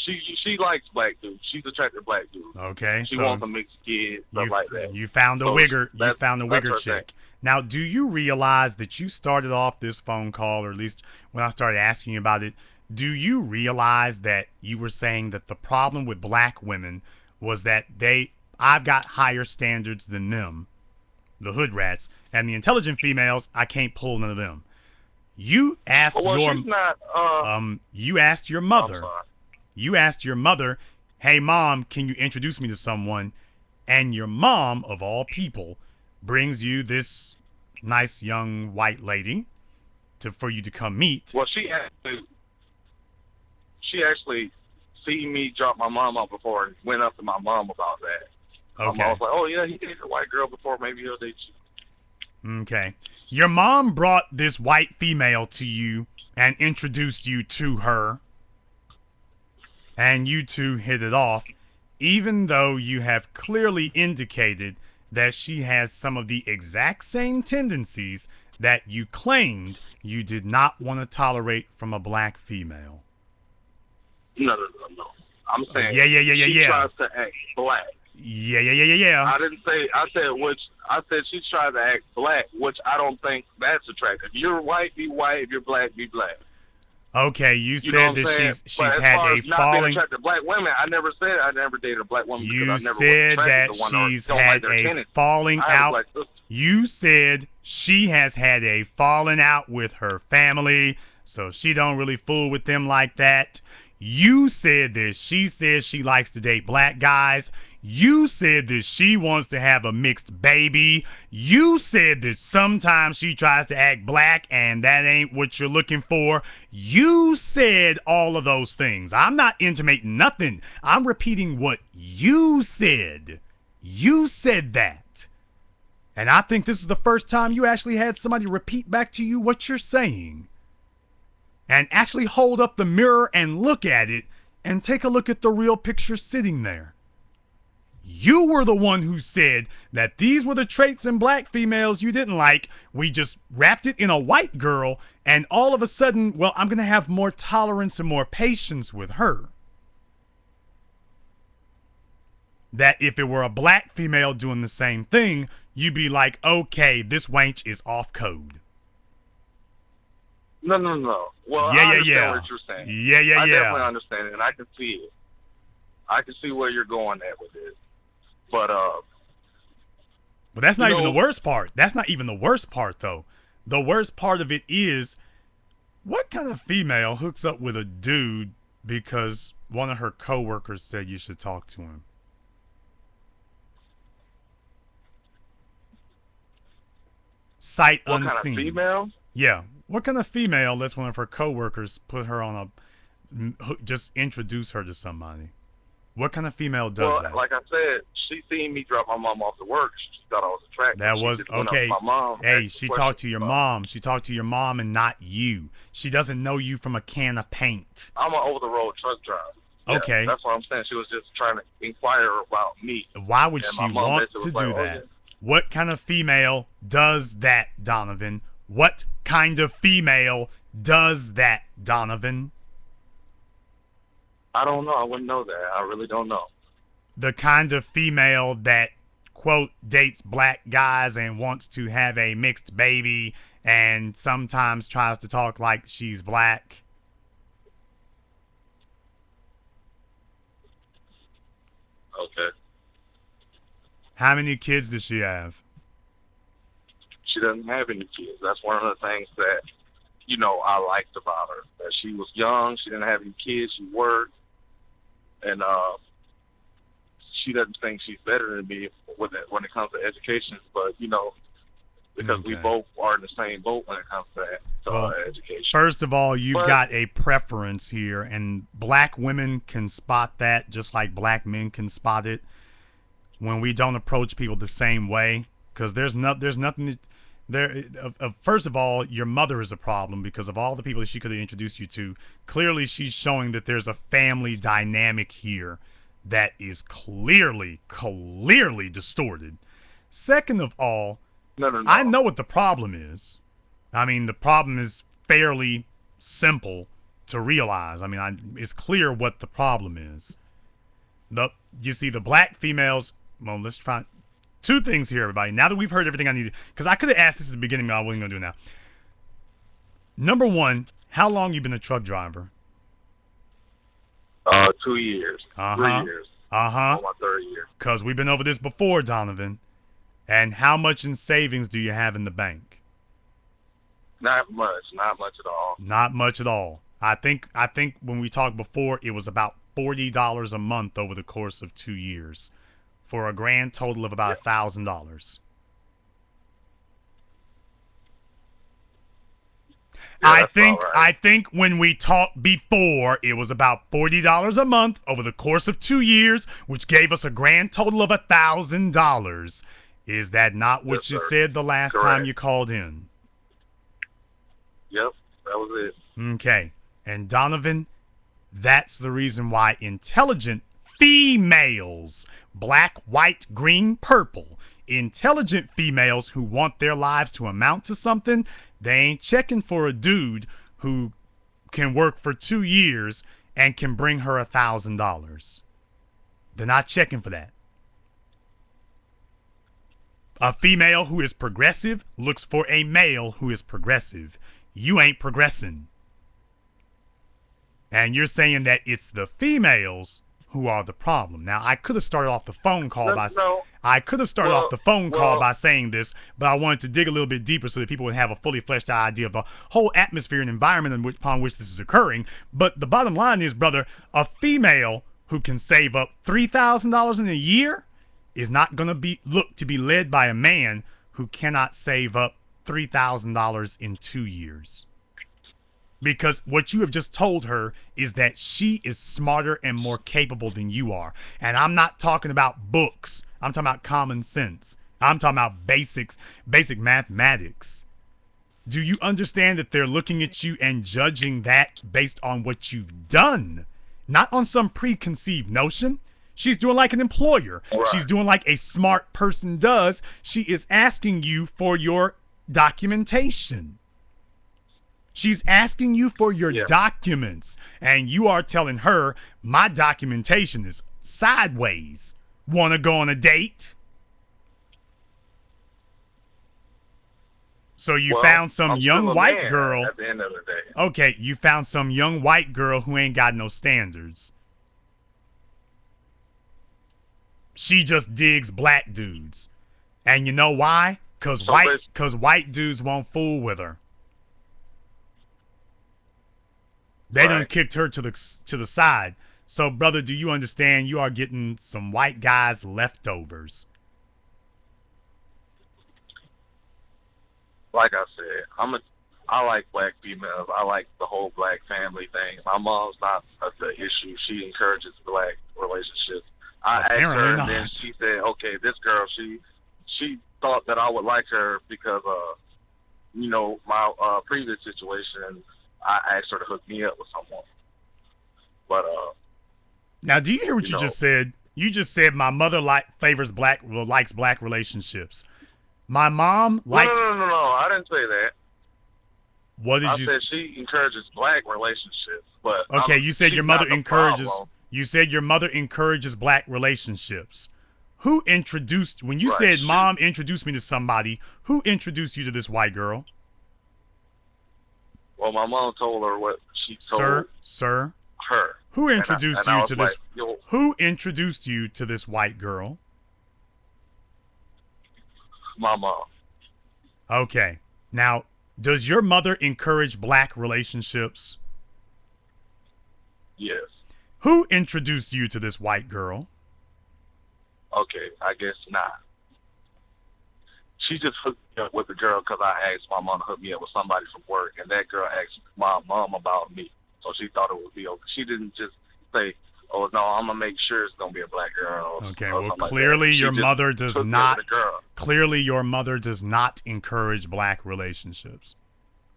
C: she likes black dudes. She's attracted to black dudes.
A: Okay,
C: she wants a mixed kid, stuff like that.
A: You found a wigger. You found a wigger chick. Now, do you realize that you started off this phone call, or at least when I started asking you about it, do you realize that you were saying that the problem with black women was that I've got higher standards than them, the hood rats, and the intelligent females, I can't pull none of them. You asked you asked your mother. You asked your mother, hey, Mom, can you introduce me to someone? And your mom, of all people, brings you this nice young white lady for you to come meet.
C: Well, she actually seen me drop my mom off before and went up to my mom about that.
A: Okay.
C: My mom was like, oh, yeah, he dated a white girl before. Maybe he'll date you.
A: Okay. Your mom brought this white female to you and introduced you to her. And you two hit it off, even though you have clearly indicated that she has some of the exact same tendencies that you claimed you did not want to tolerate from a black female.
C: No. I'm saying
A: she
C: tries to act black.
A: Yeah.
C: I didn't say. I said which. I said she's trying to act black, which I don't think that's attractive. If you're white, be white. If you're black, be black.
A: Okay, you
C: You know
A: said
C: what I'm
A: that
C: saying?
A: she's
C: But as
A: had
C: far
A: a
C: as not being
A: falling.
C: attracted to black women, I never said I never dated a black woman
A: You
C: because I never
A: said
C: was
A: that
C: attracted to one or
A: she's
C: don't like
A: had
C: their
A: a
C: tenants.
A: falling
C: I have a
A: out.
C: black sister.
A: You said she has had a falling out with her family, so she don't really fool with them like that. You said that she says she likes to date black guys. You said that she wants to have a mixed baby. You said that sometimes she tries to act black and that ain't what you're looking for. You said all of those things. I'm not intimating nothing. I'm repeating what you said. You said that. And I think this is the first time you actually had somebody repeat back to you what you're saying. And actually hold up the mirror and look at it and take a look at the real picture sitting there. You were the one who said that these were the traits in black females you didn't like. We just wrapped it in a white girl, and all of a sudden, well, I'm going to have more tolerance and more patience with her. That if it were a black female doing the same thing, you'd be like, okay, this wench is off code.
C: No. Well, I understand what you're saying. I definitely understand it, and I can see it. I can see where you're going at with it. But
A: that's not even the worst part. That's not even the worst part, though. The worst part of it is, what kind of female hooks up with a dude because one of her coworkers said you should talk to him? Sight unseen.
C: What kind of female?
A: Yeah. What kind of female lets one of her coworkers put her on just introduce her to somebody? What kind of female does that?
C: Like I said, she seen me drop my mom off to work. She thought I was attractive.
A: That was okay.
C: My mom,
A: hey, she talked to your mom. She talked to your mom and not you. She doesn't know you from a can of paint.
C: I'm an over-the-road truck driver. Yeah,
A: okay.
C: That's what I'm saying. She was just trying to inquire about me.
A: Why would she want to do that? Yeah. What kind of female does that, Donovan? What kind of female does that, Donovan?
C: I don't know. I wouldn't know that. I really don't know.
A: The kind of female that, quote, dates black guys and wants to have a mixed baby and sometimes tries to talk like she's black.
C: Okay.
A: How many kids does she have?
C: She doesn't have any kids. That's one of the things that, I liked about her. That she was young. She didn't have any kids. She worked. And she doesn't think she's better than me when it comes to education. But, because we both are in the same boat when it comes to education.
A: First of all, you've got a preference here, and black women can spot that just like black men can spot it when we don't approach people the same way. Because there's nothing there. First of all, your mother is a problem because of all the people that she could have introduced you to. Clearly, she's showing that there's a family dynamic here that is clearly distorted. Second of all,
C: no.
A: I know what the problem is. I mean, the problem is fairly simple to realize. I mean, it's clear what the problem is. You see, the black females. Well, let's try. Two things here, everybody. Now that we've heard everything I needed, because I could have asked this at the beginning, but I wasn't going to do it now. Number one, how long you been a truck driver?
C: 2 years. 3 years. On my third year.
A: Because we've been over this before, Donovan. And how much in savings do you have in the bank?
C: Not much. Not much at all.
A: Not much at all. I think when we talked before, it was about $40 a month over the course of 2 years, for a grand total of about $1,000.
C: Yeah,
A: I think when we talked before, it was about $40 a month over the course of 2 years, which gave us a grand total of $1,000. Is that not what you said the last time you called in?
C: Yep, that was it.
A: Okay. And Donovan, that's the reason why intelligent females, black, white, green, purple, intelligent females who want their lives to amount to something, they ain't checking for a dude who can work for 2 years and can bring her $1,000. They're not checking for that. A female who is progressive looks for a male who is progressive. You ain't progressing. And you're saying that it's the females who are the problem. Now, I could have started off the phone call by saying this, but I wanted to dig a little bit deeper so that people would have a fully fleshed out idea of the whole atmosphere and environment upon which this is occurring. But the bottom line is, brother, a female who can save up $3,000 in a year is not going to be led by a man who cannot save up $3,000 in 2 years. Because what you have just told her is that she is smarter and more capable than you are. And I'm not talking about books. I'm talking about common sense. I'm talking about basic mathematics. Do you understand that they're looking at you and judging that based on what you've done? Not on some preconceived notion. She's doing like an employer.
B: Right.
A: She's doing like a smart person does. She is asking you for your documentation. She's asking you for your documents, and you are telling her, my documentation is sideways. Want to go on a date? So you found some young white girl.
C: At the end of the day.
A: Okay, you found some young white girl who ain't got no standards. She just digs black dudes. And you know why? Because white dudes won't fool with her. They done kicked her to the side. So, brother, do you understand you are getting some white guys leftovers?
C: Like I said, I like black females. I like the whole black family thing. My mom's not the issue. She encourages black relationships. I asked her, and then she said, "Okay, this girl, she thought that I would like her because my previous situation, and I asked her to hook me up with someone." But
A: now, do you hear what you just said? You just said my mother likes black relationships. My mom likes.
C: No. I didn't say that.
A: What did you?
C: I said she encourages black relationships, but
A: okay, you said your mother encourages.
C: Problem.
A: You said your mother encourages black relationships. Who introduced? When you said mom introduced me to somebody, who introduced you to this white girl?
C: Well, my mom told her what she told
A: Sir.
C: her.
A: Who introduced you to this?
C: Like,
A: who introduced you to this white girl?
C: My mom.
A: Okay. Now, does your mother encourage black relationships?
C: Yes.
A: Who introduced you to this white girl?
C: Okay, I guess not. She just hooked me up with the girl because I asked my mom to hook me up with somebody from work, and that girl asked my mom about me, so she thought it would be okay. She didn't just say, "Oh no, I'm gonna make sure it's gonna be a black girl."
A: Okay, well clearly your mother does not. Clearly your mother does not encourage black relationships.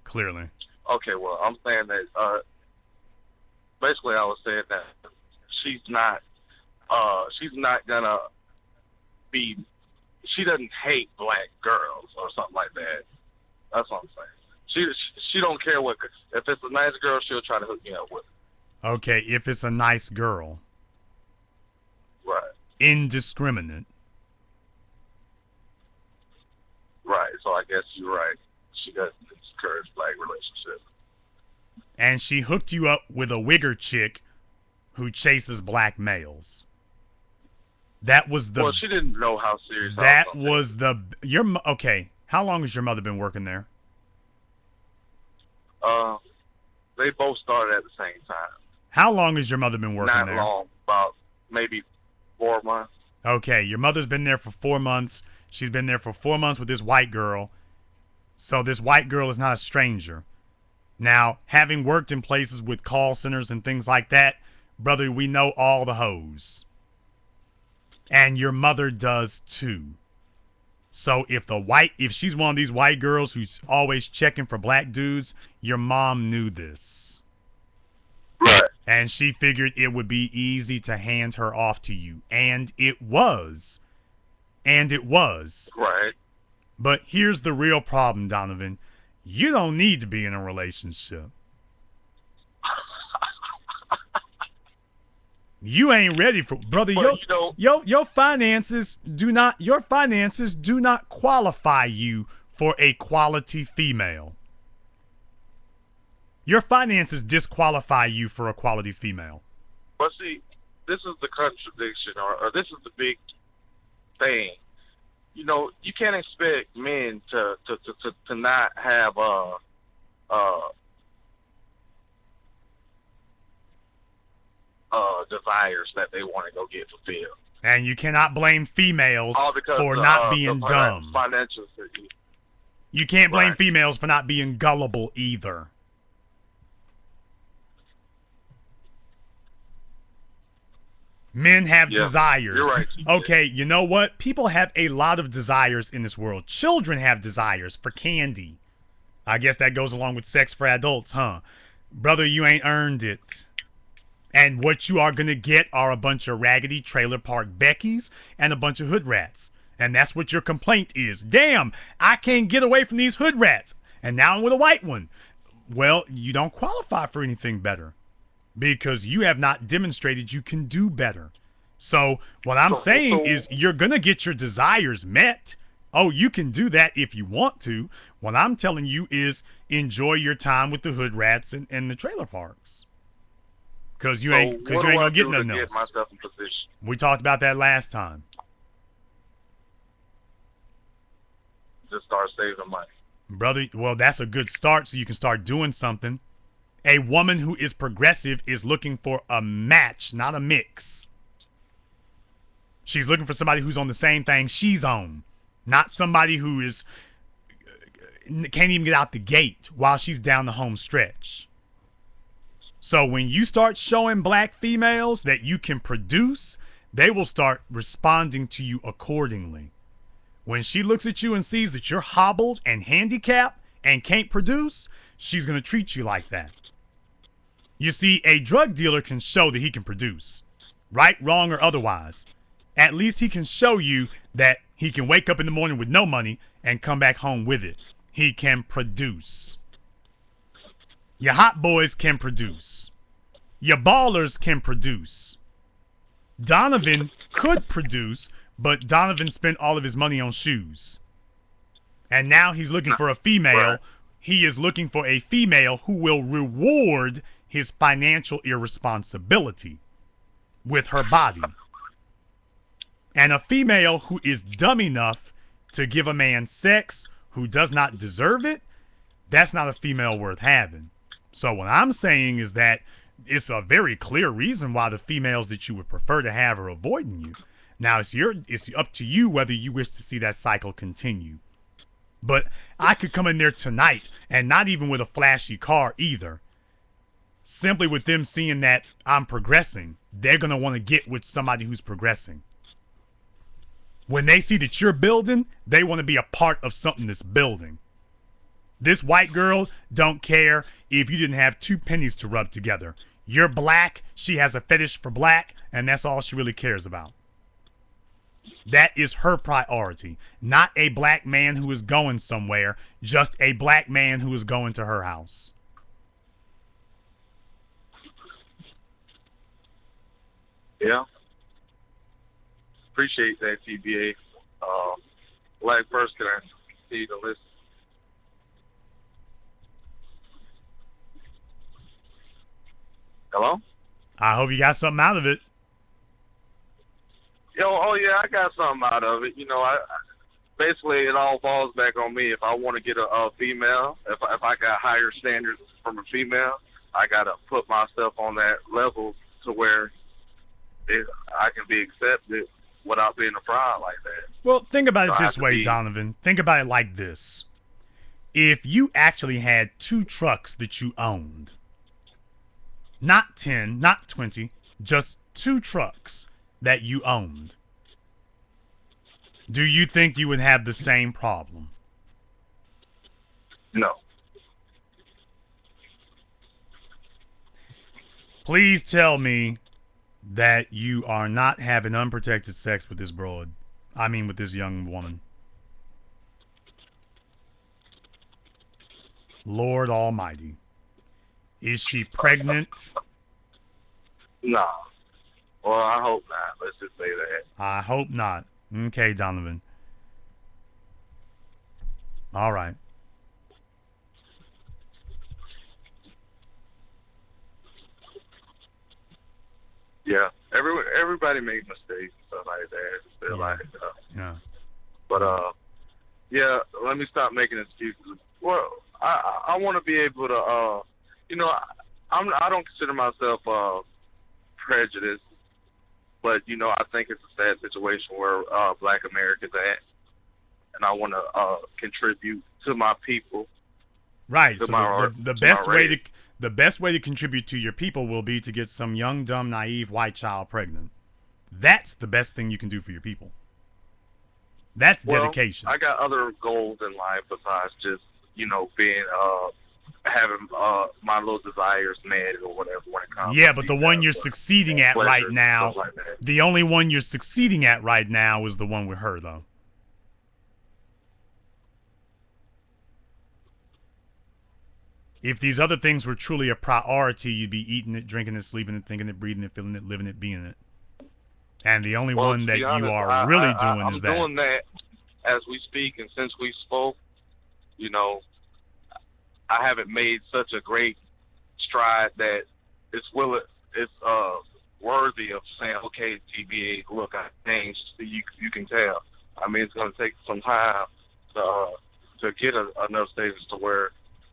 A: Clearly.
C: Okay, well I'm saying that. Basically, I was saying that she's not gonna be. She doesn't hate black girls or something like that. That's what I'm saying. She don't care what. If it's a nice girl, she'll try to hook me up with her.
A: Okay, if it's a nice girl.
C: Right.
A: Indiscriminate.
C: Right. So I guess you're right. She doesn't encourage black relationships.
A: And she hooked you up with a wigger chick who chases black males. That was the.
C: Well, she didn't know how serious.
A: That was the. Okay. How long has your mother been working there?
C: They both started at the same time.
A: How long has your mother been working there?
C: Not long, about maybe 4 months.
A: Okay, your mother's been there for 4 months. She's been there for 4 months with this white girl. So this white girl is not a stranger. Now, having worked in places with call centers and things like that, brother, we know all the hoes. And your mother does too. So if she's one of these white girls who's always checking for black dudes, your mom knew this.
C: Right.
A: And she figured it would be easy to hand her off to you. And it was.
C: Right.
A: But here's the real problem, Donovan. You don't need to be in a relationship. You ain't ready for brother.
B: But
A: Your finances do not qualify you for a quality female. Your finances disqualify you for a quality female.
B: but see, this is the contradiction, or this is the big thing. You can't expect men to not have desires that they want to go get fulfilled.
A: And you cannot blame females
B: All because
A: for
B: of,
A: not being
B: the
A: dumb.
B: financial.
A: You can't blame
B: Right.
A: females for not being gullible either. Men have
B: Yeah,
A: desires.
B: you're right.
A: Okay, you know what? People have a lot of desires in this world. Children have desires for candy. I guess that goes along with sex for adults, huh? Brother, you ain't earned it. And what you are going to get are a bunch of raggedy trailer park Beckys and a bunch of hood rats. And that's what your complaint is. Damn, I can't get away from these hood rats. And now I'm with a white one. Well, you don't qualify for anything better because you have not demonstrated you can do better. So what I'm saying is you're going to get your desires met. Oh, you can do that if you want to. What I'm telling you is enjoy your time with the hood rats and the trailer parks. Because you ain't gonna get nothing else.
B: Get myself in position?
A: We talked about that last time.
B: Just start saving money.
A: Brother, well, that's a good start so you can start doing something. A woman who is progressive is looking for a match, not a mix. She's looking for somebody who's on the same thing she's on, not somebody who can't even get out the gate while she's down the home stretch. So when you start showing black females that you can produce, they will start responding to you accordingly. When she looks at you and sees that you're hobbled and handicapped and can't produce, she's going to treat you like that. You see, a drug dealer can show that he can produce, right, wrong, or otherwise. At least he can show you that he can wake up in the morning with no money and come back home with it. He can produce. Your hot boys can produce. Your ballers can produce. Donovan could produce, but Donovan spent all of his money on shoes. And now he's looking for a female.
B: Right.
A: He is looking for a female who will reward his financial irresponsibility with her body. And a female who is dumb enough to give a man sex who does not deserve it, that's not a female worth having. So what I'm saying is that it's a very clear reason why the females that you would prefer to have are avoiding you. Now, it's up to you whether you wish to see that cycle continue. But I could come in there tonight and not even with a flashy car either. Simply with them seeing that I'm progressing, they're going to want to get with somebody who's progressing. When they see that you're building, they want to be a part of something that's building. This white girl don't care if you didn't have 2 pennies to rub together. You're black, she has a fetish for black, and that's all she really cares about. That is her priority. Not a black man who is going somewhere, just a black man who is going to her house.
B: Yeah. Appreciate that, TBA. Black first, can I see the list? Hello?
A: I hope you got something out of it.
B: Oh yeah, I got something out of it. Basically it all falls back on me. If I want to get a female, if I got higher standards from a female, I gotta put myself on that level to where I can be accepted without being a fraud like that.
A: Well, think about
B: So
A: it
B: I
A: this
B: have to
A: way,
B: be-
A: Donovan. Think about it like this. If you actually had 2 trucks that you owned, not 10, not 20, just 2 trucks that you owned, do you think you would have the same problem?
B: No.
A: Please tell me that you are not having unprotected sex with this broad. I mean, with this young woman. Lord Almighty. Is she pregnant?
B: Nah. Well, I hope not. Let's just say that.
A: I hope not. Okay, Donovan. All right.
B: Yeah, everybody makes mistakes and stuff like that. Feel like,
A: Yeah.
B: but yeah. Let me stop making excuses. Well, I want to be able to, I don't consider myself prejudiced, but I think it's a sad situation where Black America's at, and I want to contribute to my people.
A: Right.
B: To
A: So
B: my,
A: the
B: to
A: best
B: my
A: way
B: race.
A: to the best way to contribute to your people will be to get some young, dumb, naive white child pregnant. That's the best thing you can do for your people. That's dedication.
B: I got other goals in life besides just being having my little desires met or whatever when it comes.
A: Yeah,
B: to
A: but the one you're succeeding at right
B: pleasures,
A: now,
B: stuff like that.
A: the only one you're succeeding at right now is the one with her, though. If these other things were truly a priority, you'd be eating it, drinking it, sleeping it, thinking it, breathing it, feeling it, living it, being it. And the only
B: Well,
A: one
B: to
A: that
B: be honest,
A: you are really doing
B: I'm
A: is that.
B: doing that as we speak, and since we spoke, I haven't made such a great stride that it's worthy of saying, okay, TBA, look, I changed. You can tell. I mean, it's going to take some time to get enough stages to where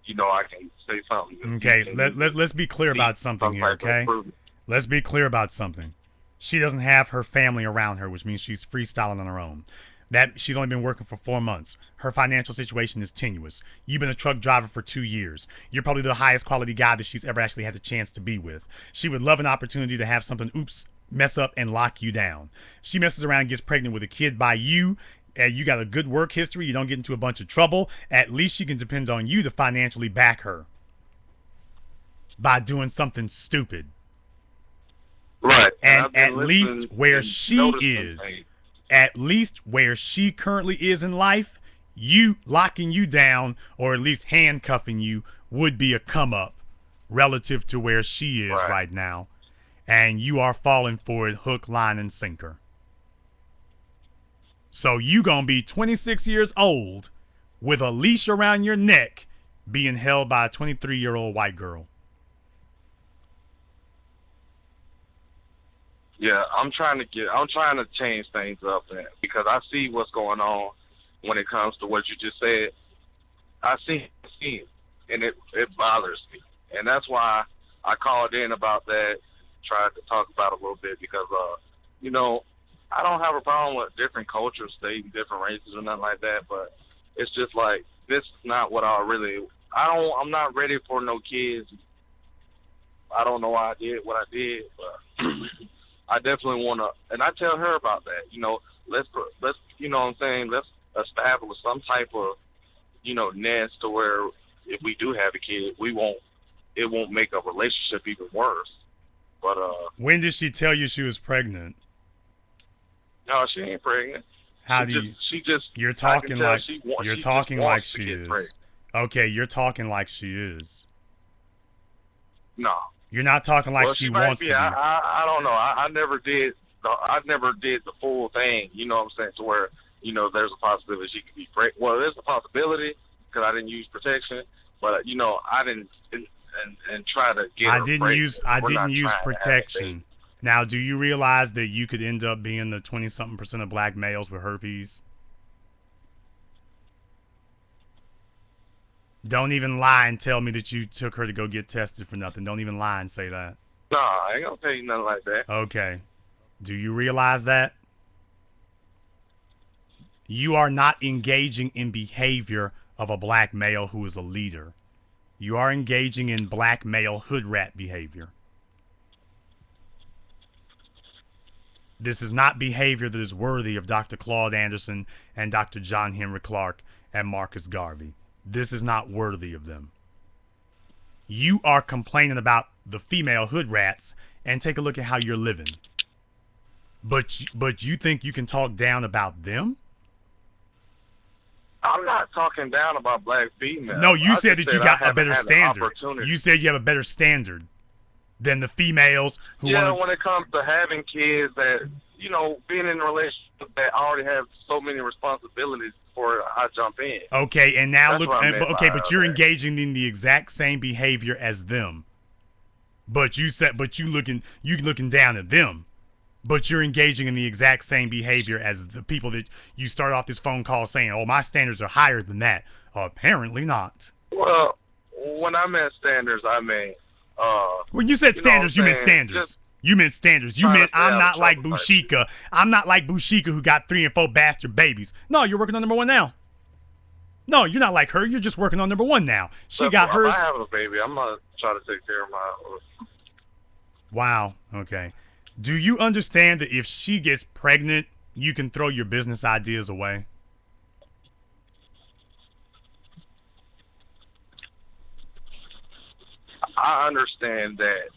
B: I can say something.
A: Okay, let's be clear about something here, okay? Let's be clear about something. She doesn't have her family around her, which means she's freestyling on her own. That she's only been working for 4 months. Her financial situation is tenuous. You've been a truck driver for 2 years. You're probably the highest quality guy that she's ever actually had the chance to be with. She would love an opportunity to have something, mess up and lock you down. She messes around and gets pregnant with a kid by you. You got a good work history. You don't get into a bunch of trouble. At least she can depend on you to financially back her by doing something stupid.
B: Right.
A: And at least where she is, at least where she currently is in life, you locking you down or at least handcuffing you would be a come up relative to where she is right now. And you are falling for it hook, line, and sinker. So you gonna be 26 years old with a leash around your neck being held by a 23-year-old white girl.
B: Yeah, I'm trying to change things up there because I see what's going on when it comes to what you just said. I see it, and it bothers me, and that's why I called in about that, tried to talk about it a little bit because I don't have a problem with different cultures, stating different races or nothing like that, but it's just like this is not what I'm not ready for no kids. I don't know why I did what I did, but I definitely want to, and I tell her about that. Let's what I'm saying, let's establish some type of, nest to where if we do have a kid, it won't make a relationship even worse. But
A: when did she tell you she was pregnant?
B: No, she ain't pregnant.
A: You're talking like she is.
B: Pregnant.
A: Okay, you're talking like she is.
B: No.
A: You're not talking like she wants to be.
B: I don't know. I never did the full thing. You know what I'm saying? To where there's a possibility she could be pregnant. Well, there's a possibility because I didn't use protection, but I didn't and try to get. I
A: didn't use protection. Now, do you realize that you could end up being the 20-something% of black males with herpes? Don't even lie and tell me that you took her to go get tested for nothing. Don't even lie and say that.
B: No, I ain't gonna tell you nothing like that.
A: Okay. Do you realize that? You are not engaging in behavior of a black male who is a leader. You are engaging in black male hood rat behavior. This is not behavior that is worthy of Dr. Claude Anderson and Dr. John Henry Clark and Marcus Garvey. This is not worthy of them. You are complaining about the female hood rats, and take a look at how you're living. But you think you can talk down about them?
B: I'm not talking down about black females.
A: No, you said that you got a better standard. You said you have a better standard than the females who
B: Yeah,
A: want
B: when it comes to having kids, that being in a relationship that already have so many responsibilities before I jump in.
A: Okay, and now
B: That's
A: look.
B: what I meant
A: Okay,
B: by
A: but you're
B: that.
A: engaging in the exact same behavior as them. But you looking down at them. But you're engaging in the exact same behavior as the people that you start off this phone call saying, "Oh, my standards are higher than that." Apparently not.
B: Well, when I meant standards, I mean,
A: When you said
B: you know what I'm
A: standards, you meant
B: saying?
A: standards.
B: Just
A: You meant standards. You
B: trying to
A: meant
B: stay
A: I'm
B: out
A: not
B: of
A: like
B: trouble type
A: Bushika. I'm not like Bushika who got 3 and 4 bastard babies. No, you're working on number 1 now. No, you're not like her. You're just working on number 1 now. She got
B: if
A: hers.
B: I have a baby, I'm gonna try to take care of my.
A: Wow. Okay. Do you understand that if she gets pregnant, you can throw your business ideas away?
B: I understand that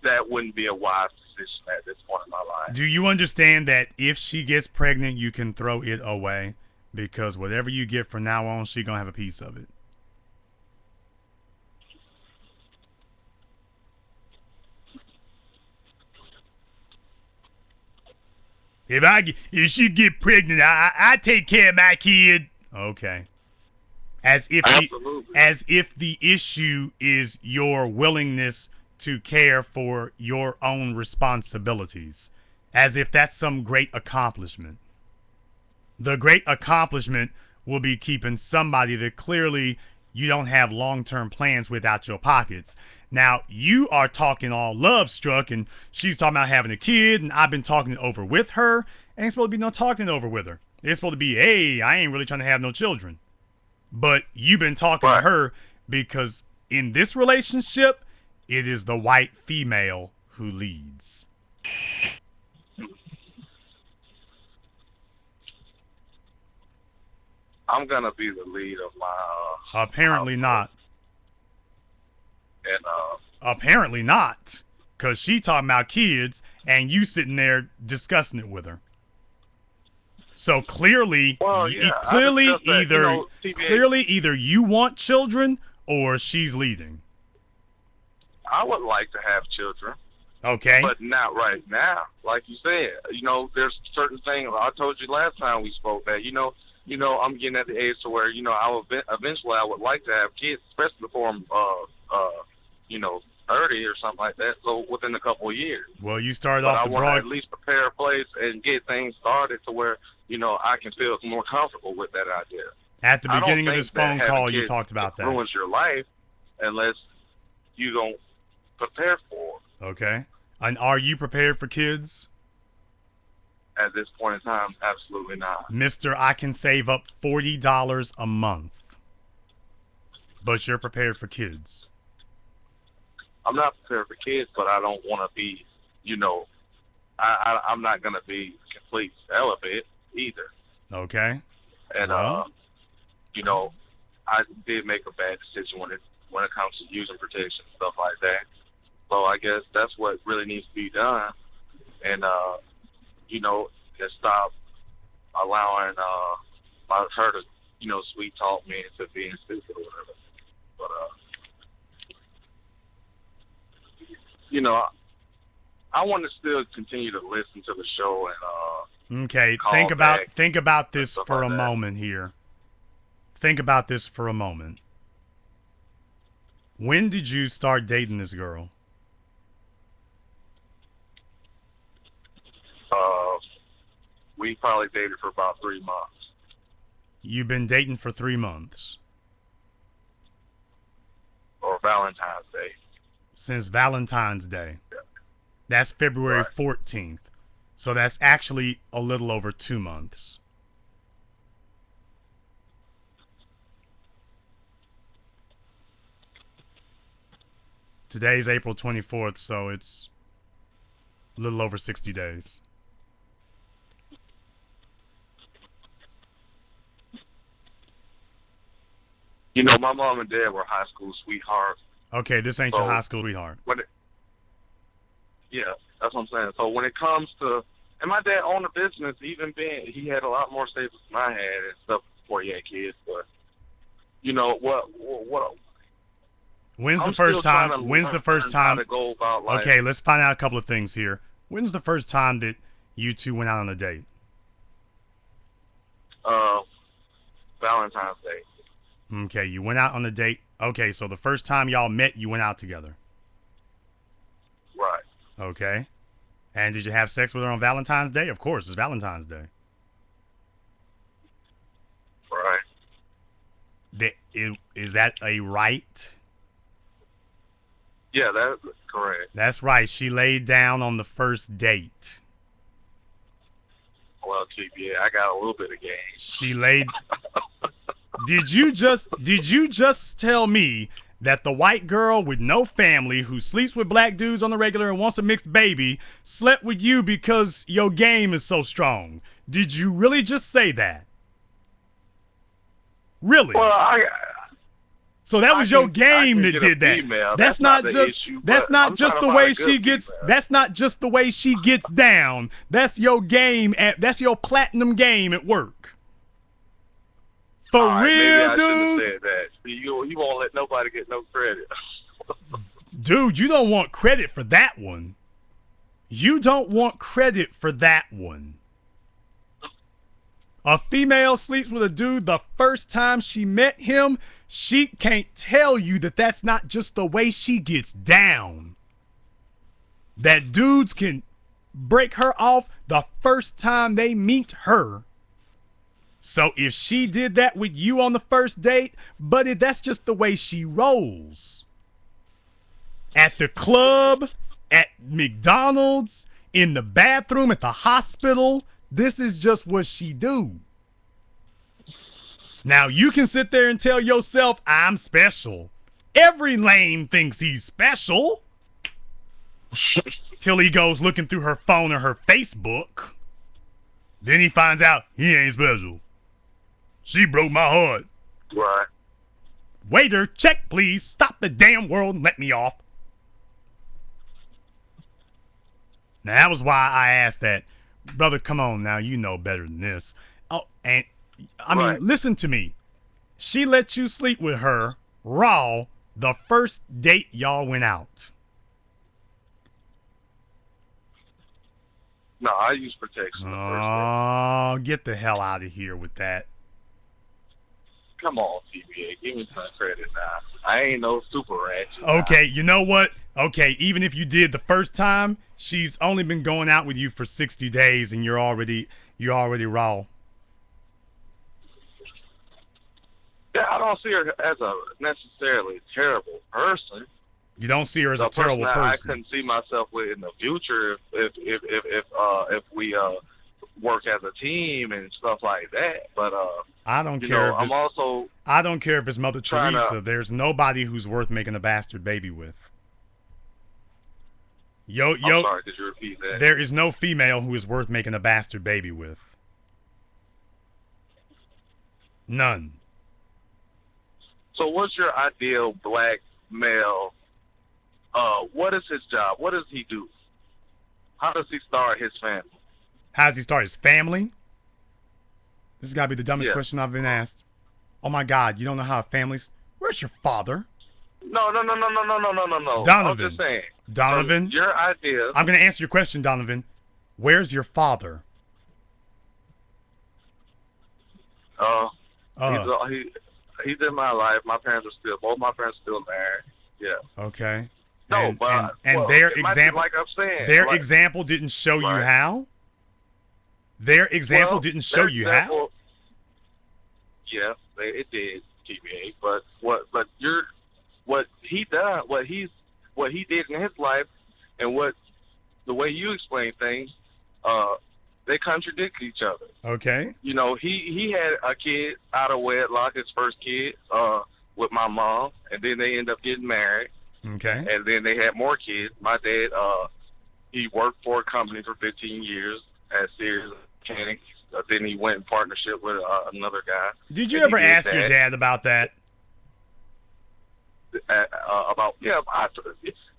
B: that wouldn't be a wise decision at this point in my life.
A: Do you understand that if she gets pregnant, you can throw it away? Because whatever you get from now on, she gonna have a piece of it. If she get pregnant, I take care of my kid. Okay. As if the issue is your willingness to care for your own responsibilities, as if that's some great accomplishment. The great accomplishment will be keeping somebody that clearly you don't have long-term plans with out your pockets. Now, you are talking all love-struck, and she's talking about having a kid, and I've been talking it over with her. Ain't supposed to be no talking over with her. It's supposed to be, hey, I ain't really trying to have no children. But you've been talking to her because in this relationship, it is the white female who leads.
B: I'm gonna be the lead of my.
A: Apparently not.
B: And
A: Apparently not. Because she talking about kids and you sitting there discussing it with her. So clearly,
B: Well, yeah,
A: clearly
B: I discussed that,
A: either
B: TBA.
A: clearly either you want children or she's leading.
B: I would like to have children,
A: Okay.
B: but not right now. Like you said, there's certain things. I told you last time we spoke that I'm getting at the age to where I will eventually I would like to have kids, especially before I'm 30 or something like that. So within a couple of years.
A: Well, you started
B: But
A: off
B: I
A: the
B: want to
A: broad.
B: at least prepare a place and get things started to where I can feel more comfortable with that idea.
A: At the
B: I don't
A: beginning of
B: think
A: this
B: that
A: phone
B: having
A: call, you
B: kids
A: talked about that.
B: ruins your life unless you don't prepare for it.
A: Okay. And are you prepared for kids?
B: At this point in time, absolutely not.
A: Mister, I can save up $40 a month. But you're prepared for kids.
B: I'm not prepared for kids, but I don't want to be, I'm not going to be complete celibate either.
A: Okay.
B: And,
A: Well.
B: I did make a bad decision when it comes to using protection and stuff like that. So I guess that's what really needs to be done. And, and stop allowing her to, sweet talk me into being stupid or whatever. But, I want to still continue to listen to the show and
A: Okay,
B: call
A: think
B: back
A: about this
B: stuff
A: for
B: like
A: a
B: that.
A: moment here. Think about this for a moment. When did you start dating this girl?
B: we probably dated for about 3 months.
A: You've been dating for 3 months.
B: Or Valentine's Day.
A: Since Valentine's Day.
B: Yeah.
A: That's February
B: Right.
A: 14th. So that's actually a little over 2 months. Today's April 24th, so it's a little over 60 days.
B: My mom and dad were high school sweethearts.
A: Okay, this ain't your
B: So-
A: high school sweetheart.
B: Yeah, that's what I'm saying. So when it comes to, and my dad owned a business, even being, he had a lot more savings than I had and stuff before he had kids. But, what
A: When's the
B: I'm
A: first
B: still trying
A: time?
B: to
A: When's the
B: learn
A: first
B: how
A: time?
B: to go about life.
A: Okay, let's find out a couple of things here. When's the first time that you two went out on a date?
B: Valentine's Day.
A: Okay, you went out on a date. Okay, so the first time y'all met, you went out together.
B: Right.
A: Okay. And did you have sex with her on Valentine's Day? Of course, it's Valentine's Day.
B: Right.
A: Is that a right?
B: Yeah, that's correct.
A: That's right. She laid down on the first date.
B: Well, TBA, I got a little bit of game.
A: She laid. Did you just tell me that the white girl with no family who sleeps with black dudes on the regular and wants a mixed baby slept with you because your game is so strong? Did you really just say that? Really?
B: Well,
A: So that was your game that did that.
B: Female.
A: That's not
B: the
A: just
B: issue,
A: that's
B: but
A: not
B: I'm
A: just
B: trying
A: the
B: to
A: way
B: find a
A: she
B: good
A: gets
B: female.
A: that's not just the way she gets down. That's your game that's your platinum game at work. For
B: All right, maybe
A: real,
B: I shouldn't have
A: dude.
B: said that. You won't let nobody get no credit.
A: Dude, you don't want credit for that one. You don't want credit for that one. A female sleeps with a dude the first time she met him. She can't tell you that that's not just the way she gets down. That dudes can break her off the first time they meet her. So if she did that with you on the first date, buddy, that's just the way she rolls. At the club, at McDonald's, in the bathroom, at the hospital, this is just what she do. Now, you can sit there and tell yourself, I'm special. Every lame thinks he's special. Till he goes looking through her phone or her Facebook. Then he finds out he ain't special. She broke my heart.
B: Right.
A: Waiter, check please. Stop the damn world and let me off. Now, that was why I asked that. Brother, come on now. You know better than this. Oh, and I mean,
B: Right.
A: listen to me. She let you sleep with her raw the first date y'all went out.
B: No, I use protection the first
A: Oh, get the hell out of here with that.
B: day. Come on, TBA. Give me some credit now. I ain't no super ratchet. now.
A: Okay, you know what? Okay, even if you did the first time, she's only been going out with you for 60 days and you're already raw.
B: Yeah, I don't see her as a necessarily terrible person.
A: You don't see her as
B: The
A: a terrible
B: person that I
A: person.
B: couldn't see myself with in the future if we work as a team and stuff like that. But
A: I don't
B: you
A: care
B: know,
A: if
B: I'm
A: it's,
B: also
A: I don't care if it's Mother
B: trying to-
A: Teresa. There's nobody who's worth making a bastard baby with.
B: I'm sorry, could you repeat that?
A: There is no female who is worth making a bastard baby with. None.
B: So what's your ideal black male? What is his job? What does he do? How does he start his family?
A: How does he start his family? This has got to be the dumbest
B: Yeah.
A: question I've been asked. Oh my God, you don't know how a family's... Where's your father?
B: No.
A: Donovan.
B: I'm just saying.
A: Donovan?
B: Your idea.
A: I'm going to answer your question, Donovan. Where's your father?
B: He's in my life. My parents are both my parents are still married. Yeah.
A: Okay.
B: No,
A: and,
B: but
A: and
B: well,
A: their
B: it might be
A: example,
B: like I'm saying,
A: their
B: like,
A: example didn't show you
B: Right.
A: how. Their example
B: well,
A: didn't show
B: their
A: you how.
B: example- Yeah, it did, TBA. But what he done, what he did in his life, and the way you explain things, they contradict each other.
A: Okay.
B: You know, he had a kid out of wedlock, his first kid, with my mom, and then they end up getting married.
A: Okay.
B: And then they had more kids. My dad, he worked for a company for 15 years as serious mechanic. Then he went in partnership with another guy.
A: Did you
B: And
A: ever
B: he did
A: ask your
B: that.
A: dad about that?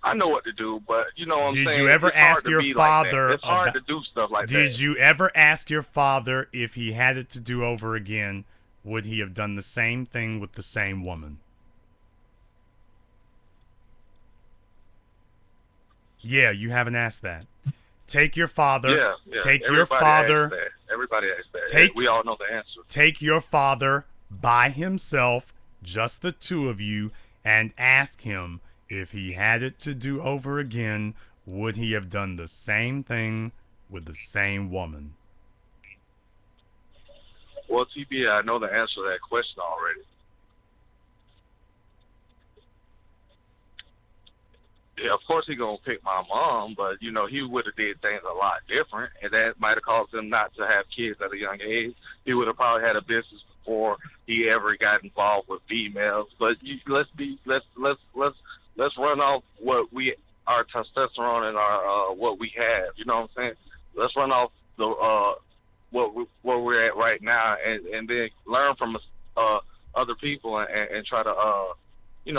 B: I know what to do, but you know what I'm
A: Did
B: saying?
A: you ever
B: It's hard
A: ask
B: to
A: your
B: be like that.
A: father
B: It's hard
A: about-
B: to do stuff like that.
A: Did you ever ask your father if he had it to do over again, would he have done the same thing with the same woman? Yeah, you haven't asked that. Take your father.
B: Yeah.
A: Take your
B: Everybody
A: father.
B: asks that. Everybody asks that.
A: Take-
B: We all know the answer.
A: Take your father by himself, just the two of you, and ask him if he had it to do over again, would he have done the same thing with the same woman?
B: Well, TB, I know the answer to that question already. Yeah, of course he gonna pick my mom, but you know he would have did things a lot different, and that might have caused him not to have kids at a young age. He would have probably had a business before he ever got involved with females. But let's run off our testosterone and our what we have. You know what I'm saying? Let's run off the where we're at right now, and then learn from other people and try to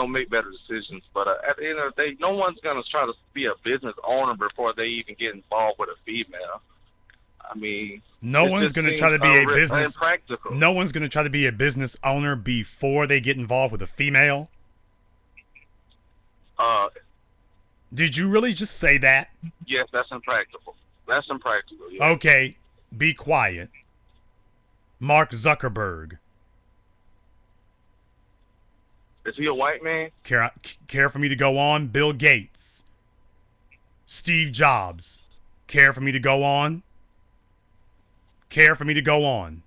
B: make better decisions. But at the end of the day, no one's going to try to be a business owner before they even get involved with a female. I mean,
A: no one's going to try to be a business.
B: Impractical.
A: No one's going to try to be a business owner before they get involved with a female. Did you really just say that?
B: Yes, that's impractical. That's impractical. Yeah.
A: Okay, be quiet. Mark Zuckerberg.
B: Is he a white man?
A: Care for me to go on? Bill Gates. Steve Jobs. Care for me to go on? Care for me to go on?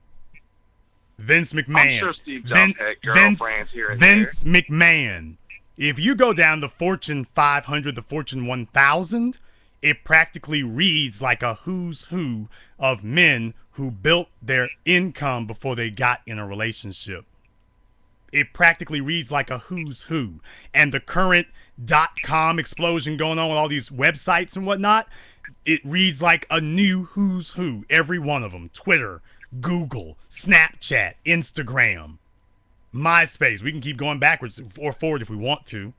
A: Vince McMahon.
B: I'm sure Steve Jobs had girlfriends here and
A: Vince McMahon. If you go down the Fortune 500, the Fortune 1000, it practically reads like a who's who of men who built their income before they got in a relationship. It practically reads like a who's who. And the current .com explosion going on with all these websites and whatnot, it reads like a new who's who. Every one of them. Twitter, Google, Snapchat, Instagram, MySpace. We can keep going backwards or forward if we want to.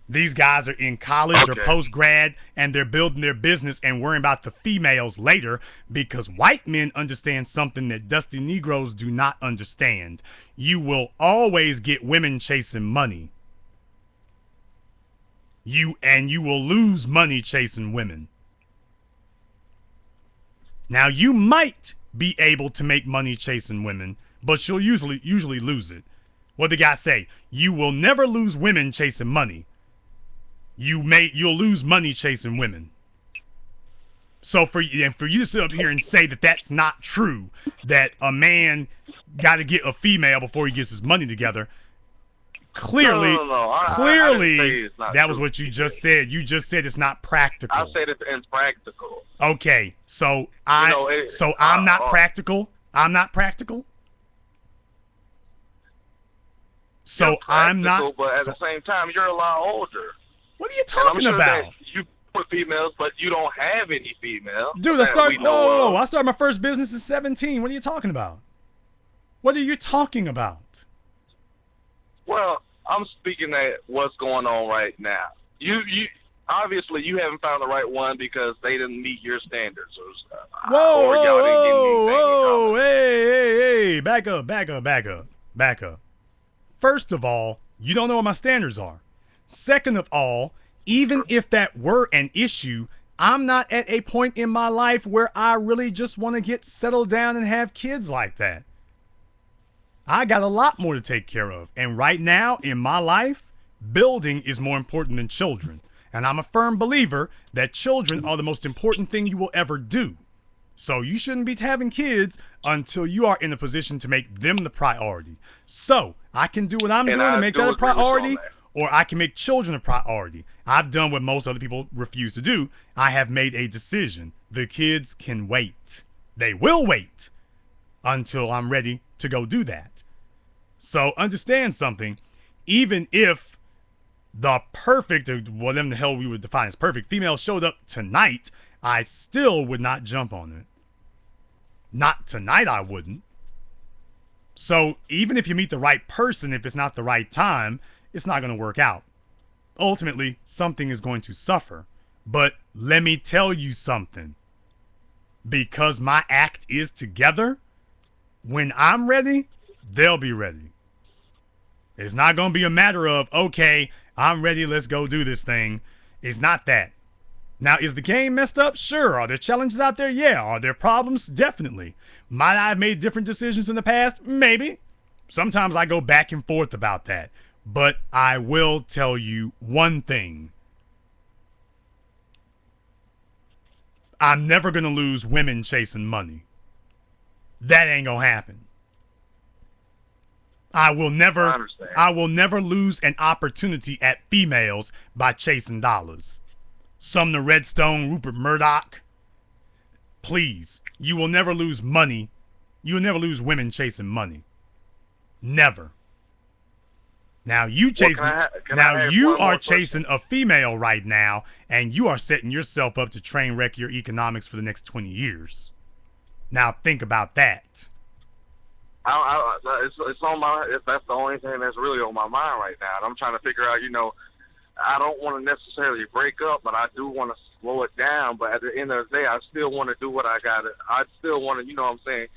A: These guys are in college or post-grad, and they're building their business and worrying about the females later because white men understand something that dusty Negroes do not understand. You will always get women chasing money. You will lose money chasing women. Now, you might be able to make money chasing women, but you'll usually lose it. What the guy say? You will never lose women chasing money. You'll lose money chasing women. So for you to sit up here and say that that's not true, that a man got to get a female before he gets his money together, clearly,
B: clearly,
A: that was what you just said. You just said it's not practical.
B: I said it's impractical.
A: Okay, so I'm not practical. I'm not practical. So I'm not.
B: But at the same time, you're a lot older.
A: What are you talking about?
B: You with females, but you don't have any females.
A: Dude, I started my first business at 17. What are you talking about? What are you talking about?
B: Well, I'm speaking at what's going on right now. You obviously you haven't found the right one because they didn't meet your standards.
A: Whoa, hey, back up. First of all, you don't know what my standards are. Second of all, even if that were an issue, I'm not at a point in my life where I really just want to get settled down and have kids like that. I got a lot more to take care of. And right now in my life, building is more important than children. And I'm a firm believer that children are the most important thing you will ever do. So you shouldn't be having kids until you are in a position to make them the priority. So I can do what I'm doing to make that a priority, or I can make children a priority. I've done what most other people refuse to do. I have made a decision. The kids can wait. They will wait until I'm ready to go do that. So understand something. Even if the perfect, whatever the hell we would define as perfect, female showed up tonight, I still would not jump on it. Not tonight, I wouldn't. So even if you meet the right person, if it's not the right time, it's not going to work out. Ultimately, something is going to suffer. But let me tell you something. Because my act is together, when I'm ready, they'll be ready. It's not going to be a matter of, okay, I'm ready, let's go do this thing. It's not that. Now, is the game messed up? Sure. Are there challenges out there? Yeah. Are there problems? Definitely. Might I have made different decisions in the past? Maybe. Sometimes I go back and forth about that. But I will tell you one thing. I'm never going to lose women chasing money. That ain't going to happen. I will never lose an opportunity at females by chasing dollars. Sumner Redstone, Rupert Murdoch. Please, you will never lose money. You will never lose women chasing money. Never. Now you chasing. You are chasing a female right now, and you are setting yourself up to train wreck your economics for the next 20 years. Now think about that.
B: It's on my. That's the only thing that's really on my mind right now. And I'm trying to figure out. I don't want to necessarily break up, but I do want to slow it down. But at the end of the day, I still want to do what I got. I still want to. You know what I'm saying?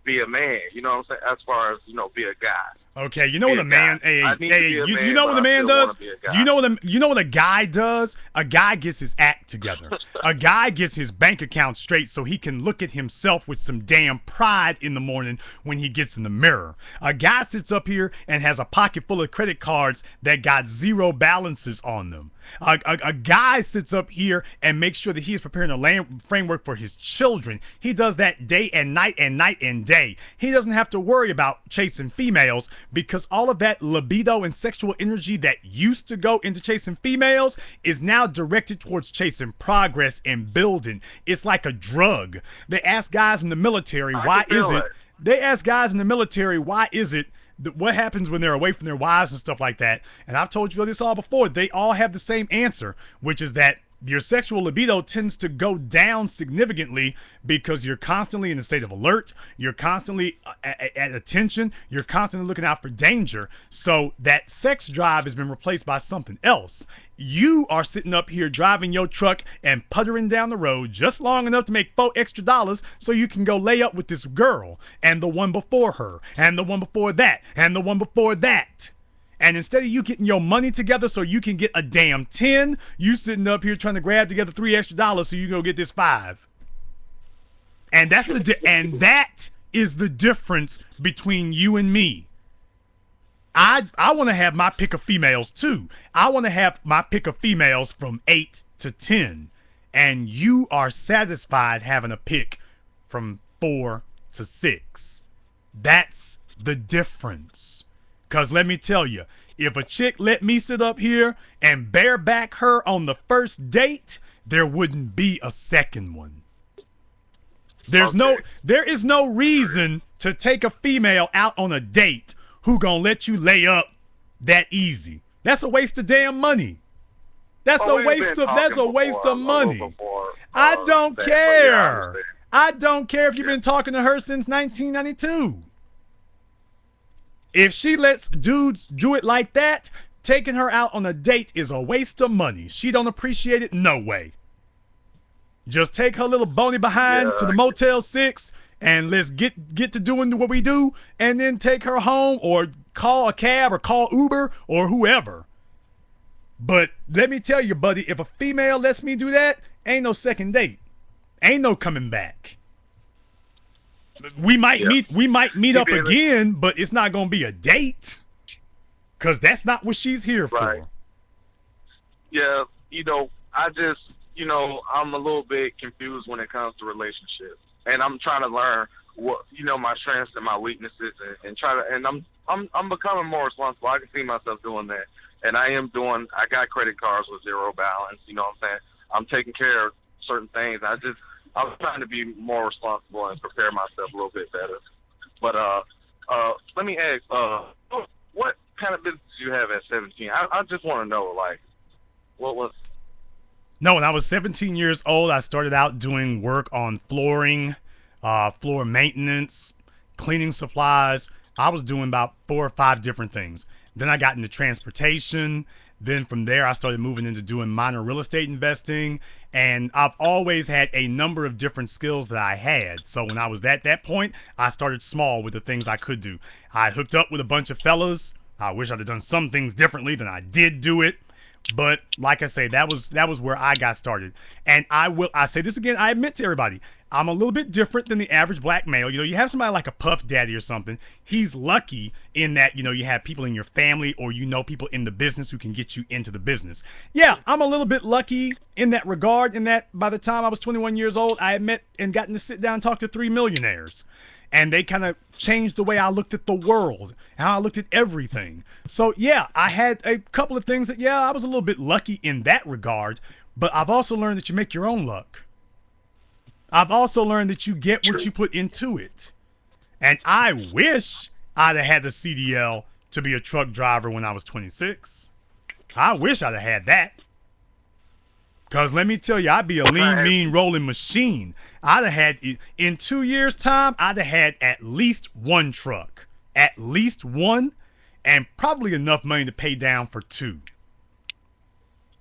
B: Be a man. You know what I'm saying? As far as be a guy.
A: Okay, you know what a man? You know what a man does? Do you know what a guy does? A guy gets his act together. A guy gets his bank account straight so he can look at himself with some damn pride in the morning when he gets in the mirror. A guy sits up here and has a pocket full of credit cards that got zero balances on them. A guy sits up here and makes sure that he is preparing a framework for his children. He does that day and night and night and day. He doesn't have to worry about chasing females because all of that libido and sexual energy that used to go into chasing females is now directed towards chasing progress and building. It's like a drug. They ask guys in the military, why is it what happens when they're away from their wives and stuff like that? And I've told you this all before. They all have the same answer, which is that your sexual libido tends to go down significantly because you're constantly in a state of alert. You're constantly at attention. You're constantly looking out for danger. So that sex drive has been replaced by something else. You are sitting up here driving your truck and puttering down the road just long enough to make $4 extra so you can go lay up with this girl and the one before her and the one before that and the one before that. And instead of you getting your money together so you can get a damn 10, you sitting up here trying to grab together $3 extra so you can go get this 5. And that is the difference between you and me. I want to have my pick of females too. I want to have my pick of females from 8 to 10. And you are satisfied having a pick from 4 to 6. That's the difference. Because let me tell you, if a chick let me sit up here and bareback her on the first date, there wouldn't be a second one. There is no reason to take a female out on a date who gonna let you lay up that easy. That's a waste of damn money. That's a waste of money. I don't care. I don't care if you've been talking to her since 1992. If she lets dudes do it like that, taking her out on a date is a waste of money. She don't appreciate it, no way. Just take her little bony behind to the Motel 6 and let's get to doing what we do and then take her home or call a cab or call Uber or whoever. But let me tell you, buddy, if a female lets me do that, ain't no second date. Ain't no coming back. We might meet up again, but it's not gonna be a date, cause that's not what she's here for.
B: Yeah, I'm a little bit confused when it comes to relationships, and I'm trying to learn what my strengths and my weaknesses, and I'm becoming more responsible. I can see myself doing that, and I got credit cards with zero balance. You know what I'm saying? I'm taking care of certain things. I'm trying to be more responsible and prepare myself a little bit better. But let me ask, what kind of business did you have at 17? I just want to know, what was...
A: No, when I was 17 years old, I started out doing work on flooring, floor maintenance, cleaning supplies. I was doing about 4 or 5 different things. Then I got into transportation. Then from there, I started moving into doing minor real estate investing. And I've always had a number of different skills that I had. So when I was at that point, I started small with the things I could do. I hooked up with a bunch of fellas. I wish I'd have done some things differently than I did do it. But like I say, that was where I got started. And I say this again, I admit to everybody, I'm a little bit different than the average black male. You know, you have somebody like a Puff Daddy or something. He's lucky in that, you know, you have people in your family or you know people in the business who can get you into the business. Yeah, I'm a little bit lucky in that regard, in that by the time I was 21 years old, I had met and gotten to sit down and talk to 3 millionaires. And they kind of changed the way I looked at the world, how I looked at everything. So, yeah, I had a couple of things that, yeah, I was a little bit lucky in that regard. But I've also learned that you make your own luck. I've also learned that you get what you put into it. And I wish I'd have had the CDL to be a truck driver when I was 26. I wish I'd have had that. Because let me tell you, I'd be a lean, mean, rolling machine. I'd have had, in 2 years' time, I'd have had at least one truck. At least one, and probably enough money to pay down for 2.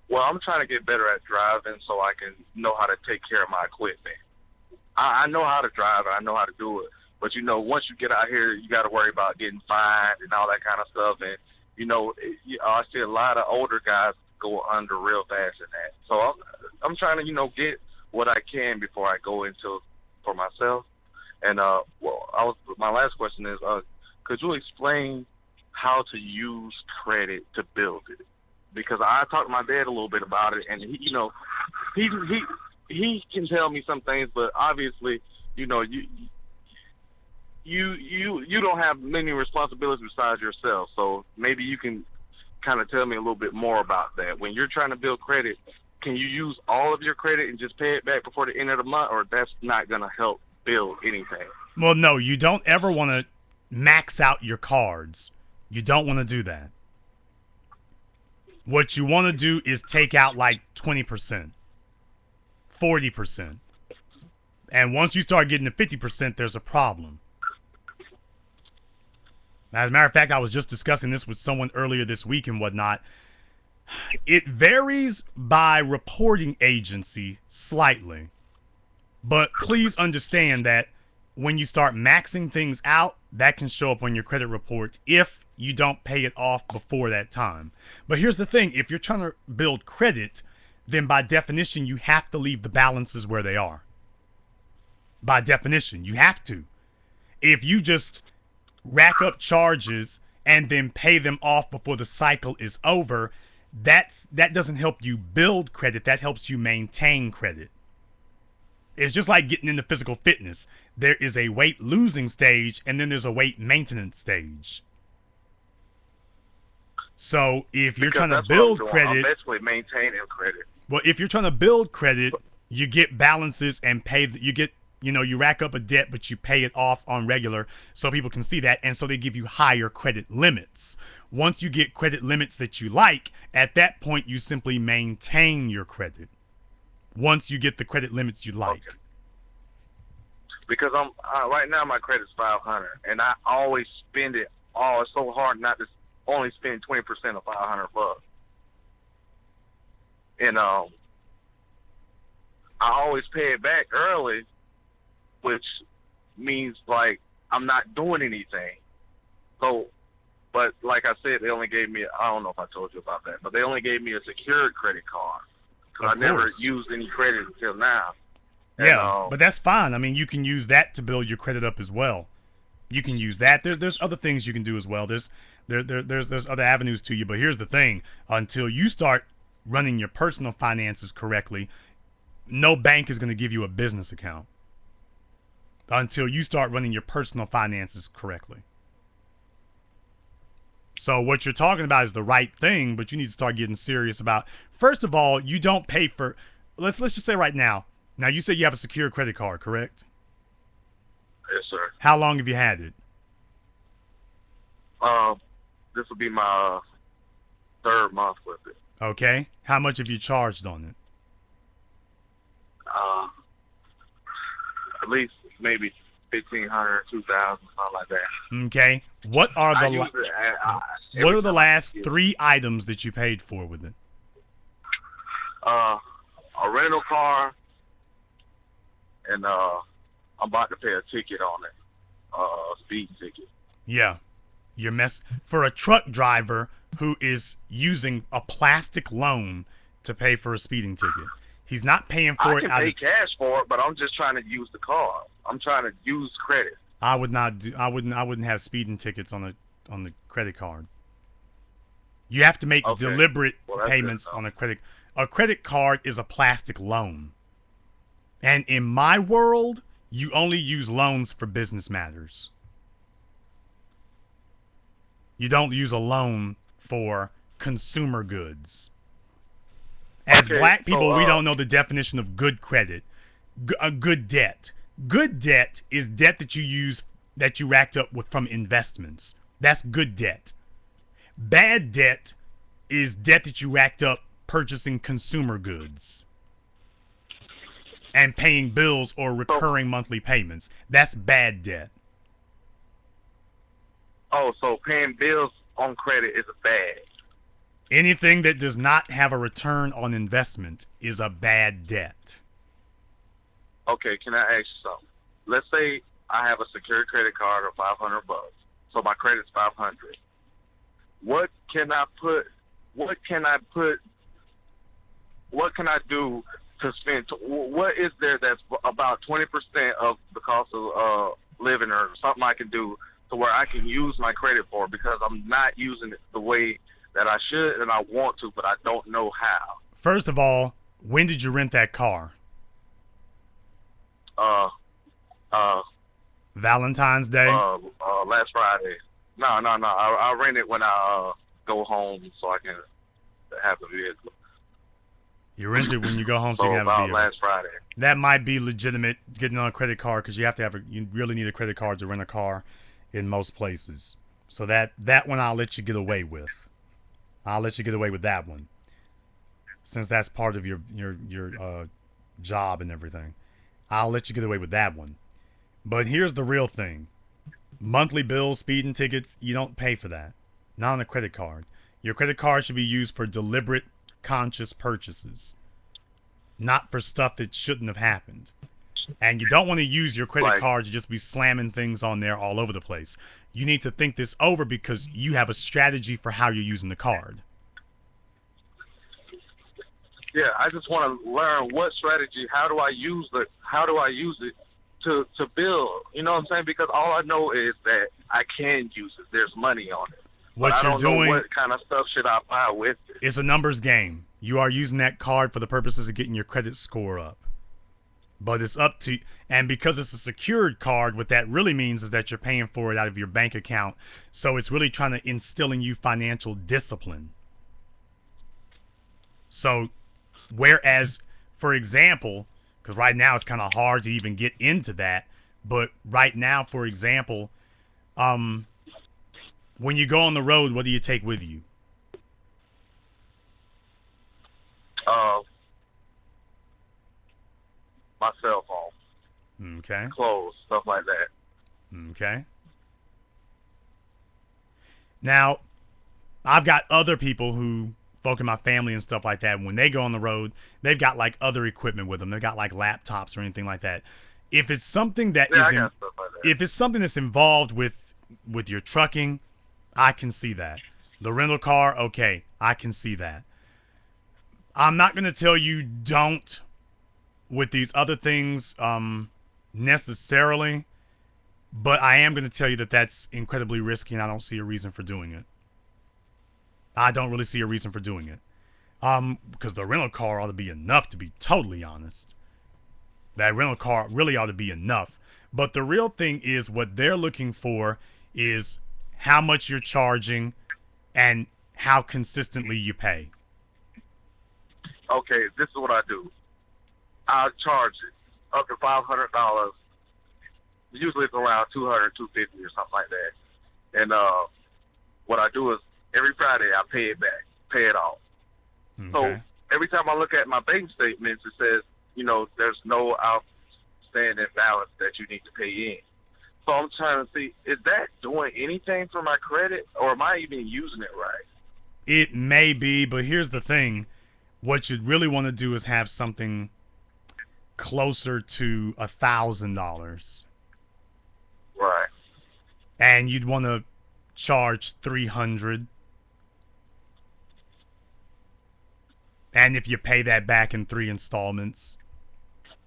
B: Well, I'm trying to get better at driving so I can know how to take care of my equipment. I know how to drive, and I know how to do it. But, you know, once you get out here, you got to worry about getting fined and all that kind of stuff. And, you know, I see a lot of older guys go under real fast in that. So I'm trying to, you know, get what I can before I go into for myself. And my last question is, could you explain how to use credit to build it? Because I talked to my dad a little bit about it, and he, you know, he can tell me some things, but obviously, you know, you don't have many responsibilities besides yourself. So maybe you can kind of tell me a little bit more about that. When you're trying to build credit, can you use all of your credit and just pay it back before the end of the month, or that's not going to help build anything?
A: Well, no, you don't ever want to max out your cards. You don't want to do that. What you want to do is take out like 20%, 40%. And once you start getting to 50%, there's a problem. As a matter of fact, I was just discussing this with someone earlier this week and whatnot. It varies by reporting agency slightly. But please understand that when you start maxing things out, that can show up on your credit report if you don't pay it off before that time. But here's the thing. If you're trying to build credit, then by definition, you have to leave the balances where they are. By definition, you have to. If you just rack up charges and then pay them off before the cycle is over, that doesn't help you build credit. That helps you maintain credit. It's just like getting into physical fitness. There is a weight losing stage and then there's a weight maintenance stage. So if you're trying to build credit,
B: I'm basically maintaining credit.
A: Well, if you're trying to build credit, you get balances and you rack up a debt, but you pay it off on regular so people can see that. And so they give you higher credit limits. Once you get credit limits that you like, at that point, you simply maintain your credit. Once you get the credit limits you like.
B: Okay. Because right now my credit's 500, and I always spend it all. It's so hard not to only spend 20% of $500. And I always pay it back early, which means like I'm not doing anything. So, but like I said, they only gave me, I don't know if I told you about that, but they only gave me a secured credit card. Because I never used any credit until now.
A: Yeah, but that's fine. I mean, you can use that to build your credit up as well. You can use that. There's other things you can do as well. There's other avenues to you. But here's the thing: until you start running your personal finances correctly, no bank is going to give you a business account. Until you start running your personal finances correctly. So what you're talking about is the right thing, but you need to start getting serious about. First of all, you don't pay for. Let's just say right now. Now you said you have a secure credit card, correct?
B: Yes, sir.
A: How long have you had it?
B: This will be my 3rd month with it.
A: Okay. How much have you charged on it?
B: At least maybe $1,500, $2,000, something like that.
A: Okay. What are the last 3 items that you paid for with it?
B: A rental car, and I'm about to pay a ticket on it, a speeding ticket.
A: Yeah. For a truck driver, who is using a plastic loan to pay for a speeding ticket. He's not paying for
B: I
A: it
B: can
A: out
B: pay
A: of.
B: cash for it, but I'm just trying to use the card. I'm trying to use credit.
A: I would not do. I wouldn't have speeding tickets on the credit card. You have to make
B: Okay.
A: deliberate
B: Well, that's
A: payments
B: good, though.
A: on a credit. A credit card is a plastic loan, and in my world, you only use loans for business matters. You don't use a loan for consumer goods. As
B: Okay,
A: black people,
B: so,
A: we don't know the definition of good credit, a good debt. Good debt is debt that you use that you racked up with from investments. That's good debt. Bad debt is debt that you racked up purchasing consumer goods and paying bills or recurring monthly payments. That's bad debt.
B: Oh, so paying bills on credit is bad.
A: Anything that does not have a return on investment is a bad debt.
B: Okay, can I ask you something? Let's say I have a secured credit card of $500, so my credit's 500. What can I put? What can I put? What can I do to spend? What is there that's about 20% of the cost of living, or something I can do to where I can use my credit for? Because I'm not using it the way that I should and I want to, but I don't know how.
A: First of all, when did you rent that car? Valentine's Day?
B: Last Friday. No. I rent it when I go home so I can have the vehicle.
A: You rent it when you go home so you can have a
B: about
A: vehicle.
B: last Friday.
A: That might be legitimate getting on a credit card because you have to have you really need a credit card to rent a car in most places. So that one I'll let you get away with. I'll let you get away with that one, since that's part of your job and everything. I'll let you get away with that one. But here's the real thing: monthly bills, speeding tickets, you don't pay for that. Not on a credit card. Your credit card should be used for deliberate, conscious purchases, not for stuff that shouldn't have happened. And you don't want to use your credit card to just be slamming things on there all over the place. You need to think this over because you have a strategy for how you're using the card.
B: Yeah, I just want to learn what strategy. How do I use it to build? You know what I'm saying? Because all I know is that I can use it. There's money on it.
A: What
B: but
A: you're
B: I don't
A: doing
B: know what kind of stuff should I buy with it.
A: is a numbers game. You are using that card for the purposes of getting your credit score up. But it's up to, and because it's a secured card, what that really means is that you're paying for it out of your bank account. So it's really trying to instill in you financial discipline. So, whereas, for example, because right now it's kind of hard to even get into that, but right now, for example, when you go on the road, what do you take with you?
B: My cell phone.
A: Okay.
B: Clothes, stuff like that.
A: Okay. Now, I've got other people who, folk in my family and stuff like that, when they go on the road, they've got like other equipment with them. They've got like laptops or anything like that. If it's something that
B: Yeah, I
A: isn't,
B: got stuff like that.
A: if it's something that's involved with your trucking, I can see that. The rental car, okay, I can see that. I'm not going to tell you don't with these other things necessarily, but I am going to tell you that that's incredibly risky and I don't see a reason for doing it. I don't really see a reason for doing it. Because the rental car ought to be enough, to be totally honest. That rental car really ought to be enough. But the real thing is what they're looking for is how much you're charging and how consistently you pay.
B: Okay, this is what I do. I'll charge it up to $500. Usually it's around $200, $250 or something like that. And what I do is every Friday I pay it back, pay it off.
A: Okay.
B: So every time I look at my bank statements, it says, there's no outstanding balance that you need to pay in. So I'm trying to see, is that doing anything for my credit, or am I even using it right?
A: It may be, but here's the thing. What you'd really want to do is have something closer to $1,000.
B: Right.
A: And you'd want to charge $300 And if you pay that back in 3 installments,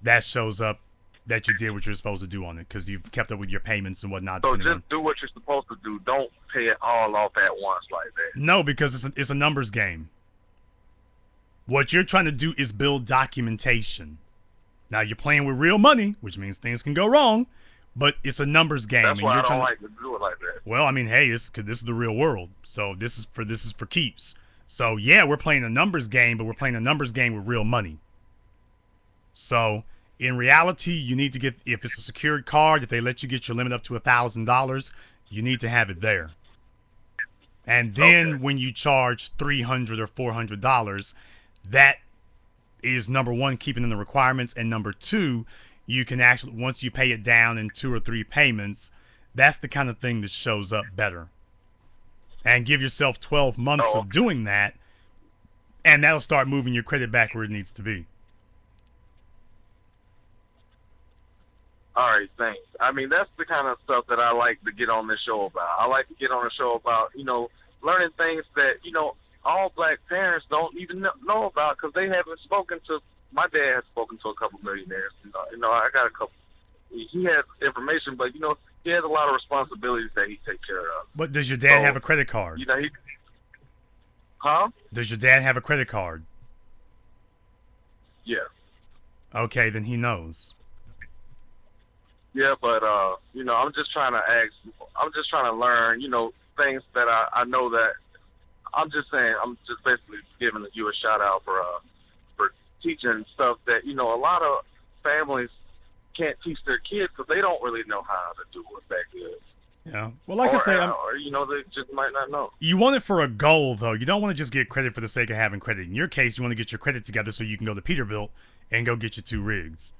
A: that shows up that you did what you're supposed to do on it because you've kept up with your payments and whatnot.
B: So just do what you're supposed to do. Don't pay it all off at once like that.
A: No, because it's a numbers game. What you're trying to do is build documentation. Now you're playing with real money, which means things can go wrong, but it's a numbers game.
B: That's why
A: you're
B: I don't
A: trying
B: like to do it like that.
A: Well, I mean, hey, this is the real world, so this is for keeps. So yeah, we're playing a numbers game, but we're playing a numbers game with real money. So in reality, you need to get, if it's a secured card, if they let you get your limit up to $1,000, you need to have it there. And then when you charge $300 or $400, that is number one, keeping in the requirements, and number two, you can actually, once you pay it down in 2 or 3 payments, that's the kind of thing that shows up better. And give yourself 12 months of doing that, and that'll start moving your credit back where it needs to be.
B: All right, thanks. I mean, that's the kind of stuff that I like to get on this show about. I like to get on a show about, learning things that, all black parents don't even know about because they haven't spoken to. My dad has spoken to a couple millionaires. I got a couple. He has information, but he has a lot of responsibilities that he takes care of.
A: But does your dad have a credit card?
B: Huh?
A: Does your dad have a credit card?
B: Yeah.
A: Okay, then he knows.
B: Yeah, but I'm just trying to ask. I'm just trying to learn. Things that I know that. I'm just saying. I'm just basically giving you a shout out for teaching stuff that a lot of families can't teach their kids because they don't really know how to do it back then.
A: Yeah. Well, like I say,
B: they just might not know.
A: You want it for a goal, though. You don't want to just get credit for the sake of having credit. In your case, you want to get your credit together so you can go to Peterbilt and go get your 2 rigs,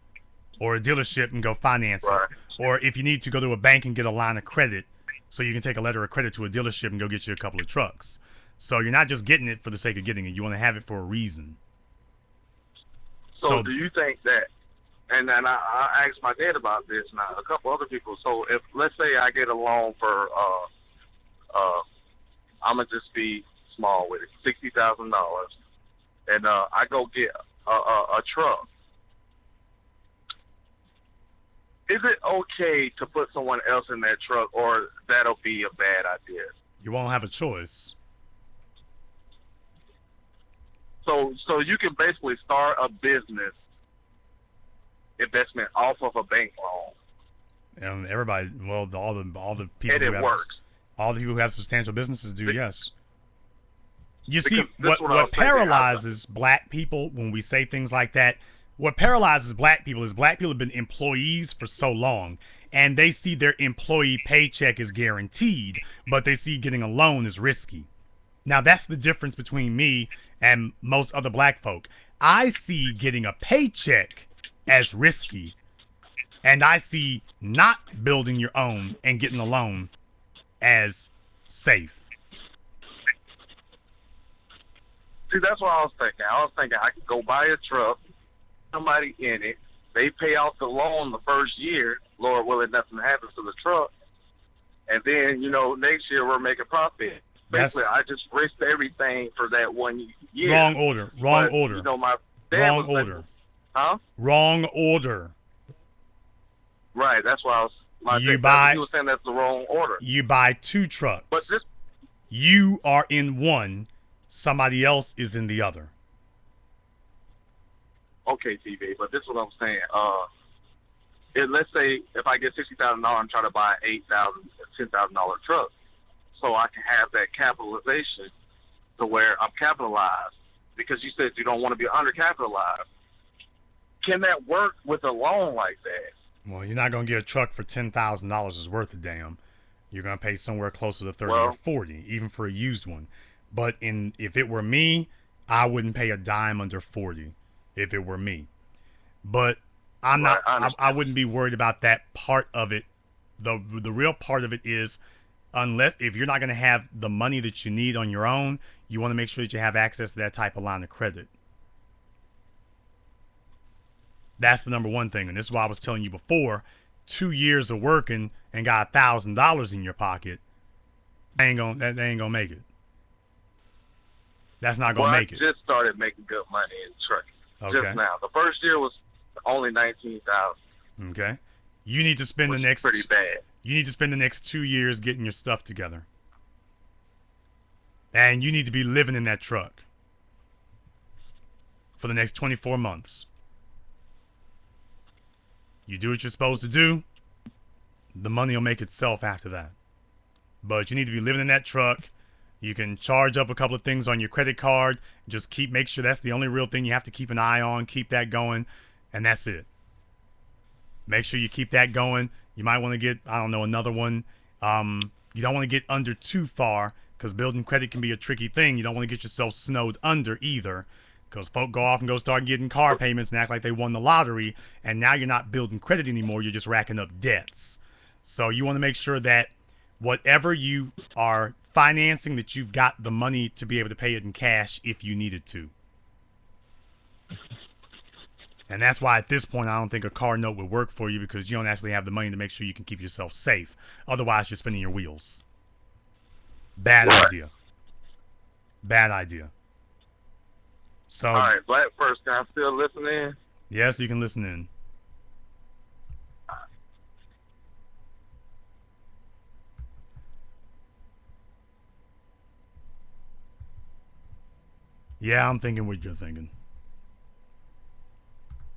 A: or a dealership and go finance it, or if you need to go to a bank and get a line of credit so you can take a letter of credit to a dealership and go get you a couple of trucks. So you're not just getting it for the sake of getting it. You want to have it for a reason.
B: So do you think that, and then I asked my dad about this and a couple other people, so if, let's say I get a loan for, I'm going to just be small with it, $60,000, and I go get a truck, is it okay to put someone else in that truck, or that'll be a bad idea?
A: You won't have a choice.
B: So you can basically start a business investment off of a bank loan.
A: And everybody, well, all the people
B: and it works.
A: All the people who have substantial businesses do, yes. You
B: Because
A: see, what paralyzes black people when we say things like that, what paralyzes black people is black people have been employees for so long, and they see their employee paycheck is guaranteed, but they see getting a loan is risky. Now, that's the difference between me and most other black folk. I see getting a paycheck as risky, and I see not building your own and getting a loan as safe.
B: See, that's what I was thinking. I was thinking I could go buy a truck, somebody in it, they pay off the loan the first year, Lord willing, nothing happens to the truck, and then, next year we're making profit. Basically, I just risked everything for that 1 year.
A: Wrong order. Wrong order.
B: My dad
A: Wrong order.
B: Huh?
A: Wrong order.
B: Right. That's why I was. He was saying that's the wrong order.
A: You buy 2 trucks.
B: But
A: you are in one. Somebody else is in the other.
B: Okay, TV. But this is what I'm saying. Let's say if I get $60,000 and try to buy an $8,000, $10,000 truck. So I can have that capitalization to where I'm capitalized, because you said you don't want to be undercapitalized. Can that work with a loan like that?
A: Well, you're not going to get a truck for $10,000 is worth a damn. You're going to pay somewhere closer to 30 or 40, even for a used one. But if it were me, I wouldn't pay a dime under 40 if it were me. But I wouldn't be worried about that part of it. The real part of it is, if you're not going to have the money that you need on your own, you want to make sure that you have access to that type of line of credit. That's the number one thing. And this is why I was telling you before, 2 years of working and got $1,000 in your pocket, they ain't gonna make it. That's not
B: Well,
A: gonna
B: I
A: make it.
B: just started making good money in trucking.
A: Okay.
B: Just now. The first year was only 19,000.
A: Okay. You need to spend
B: Which
A: the next
B: is pretty bad.
A: You need to spend the next 2 years getting your stuff together. And you need to be living in that truck for the next 24 months. You do what you're supposed to do, the money will make itself after that. But you need to be living in that truck. You can charge up a couple of things on your credit card. Just make sure that's the only real thing you have to keep an eye on. Keep that going, and that's it. Make sure you keep that going. You might want to get, I don't know, another one. You don't want to get under too far, because building credit can be a tricky thing. You don't want to get yourself snowed under either, because folk go off and go start getting car payments and act like they won the lottery, and now you're not building credit anymore. You're just racking up debts. So you want to make sure that whatever you are financing, that you've got the money to be able to pay it in cash if you needed to. And that's why at this point I don't think a car note would work for you, because you don't actually have the money to make sure you can keep yourself safe. Otherwise, you're spinning your wheels. Bad idea. Bad idea. So,
B: All right, Black First, can I still listen in?
A: yes, you can listen in. Yeah, I'm thinking what you're thinking.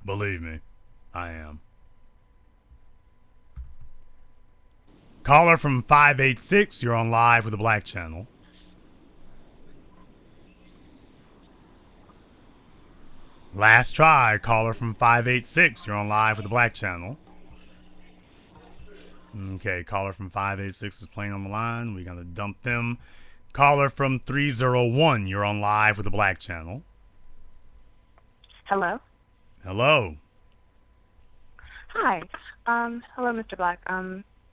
A: Believe me, I am. Caller from 586, you're on live with the Black Channel. Last try, caller from 586, you're on live with the Black Channel. Okay, caller from 586 is playing on the line. We're going to dump them. Caller from 301, you're on live with the Black Channel.
D: Hello.
A: Hello.
D: Hi. Hello, Mr. Black.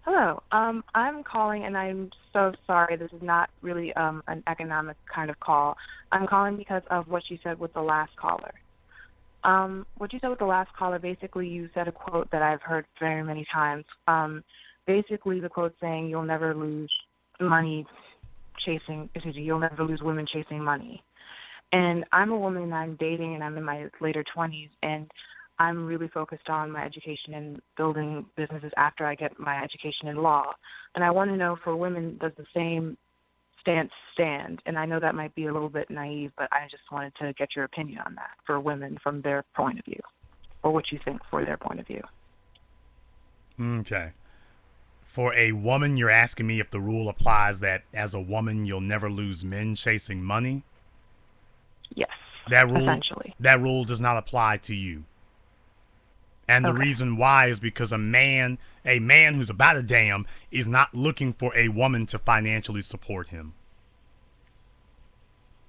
D: Hello. I'm calling, and I'm so sorry. This is not really an economic kind of call. I'm calling because of what you said with the last caller. What you said with the last caller, basically you said a quote that I've heard very many times. Basically the quote saying, you'll never lose money you'll never lose women chasing money. And I'm a woman, and I'm dating, and I'm in my later 20s, and I'm really focused on my education and building businesses after I get my education in law. And I want to know, for women, does the same stance stand? And I know that might be a little bit naive, but I just wanted to get your opinion on that for women from their point of view, or what you think for their point of view.
A: Okay. For a woman, you're asking me if the rule applies that as a woman, you'll never lose men chasing money?
D: Yes,
A: essentially. That rule does not apply to you. And the reason why is because a man who's about a damn is not looking for a woman to financially support him.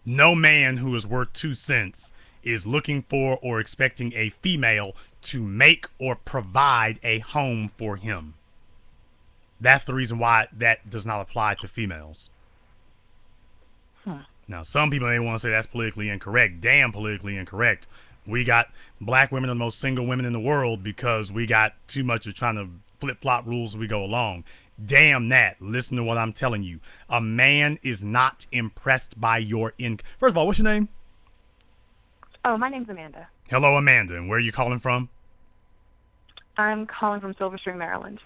A: No man who is worth 2 cents is looking for or expecting a female to make or provide a home for him. That's the reason why that does not apply to females. Now, some people may want to say that's politically incorrect. Damn politically incorrect. We got black women are the most single women in the world because we got too much of trying to flip-flop rules as we go along. Damn that. Listen to what I'm telling you. A man is not impressed by your income. First of all, what's your name?
D: Oh, my name's Amanda.
A: Hello, Amanda. And where are you calling from?
D: I'm calling from Silver Spring, Maryland.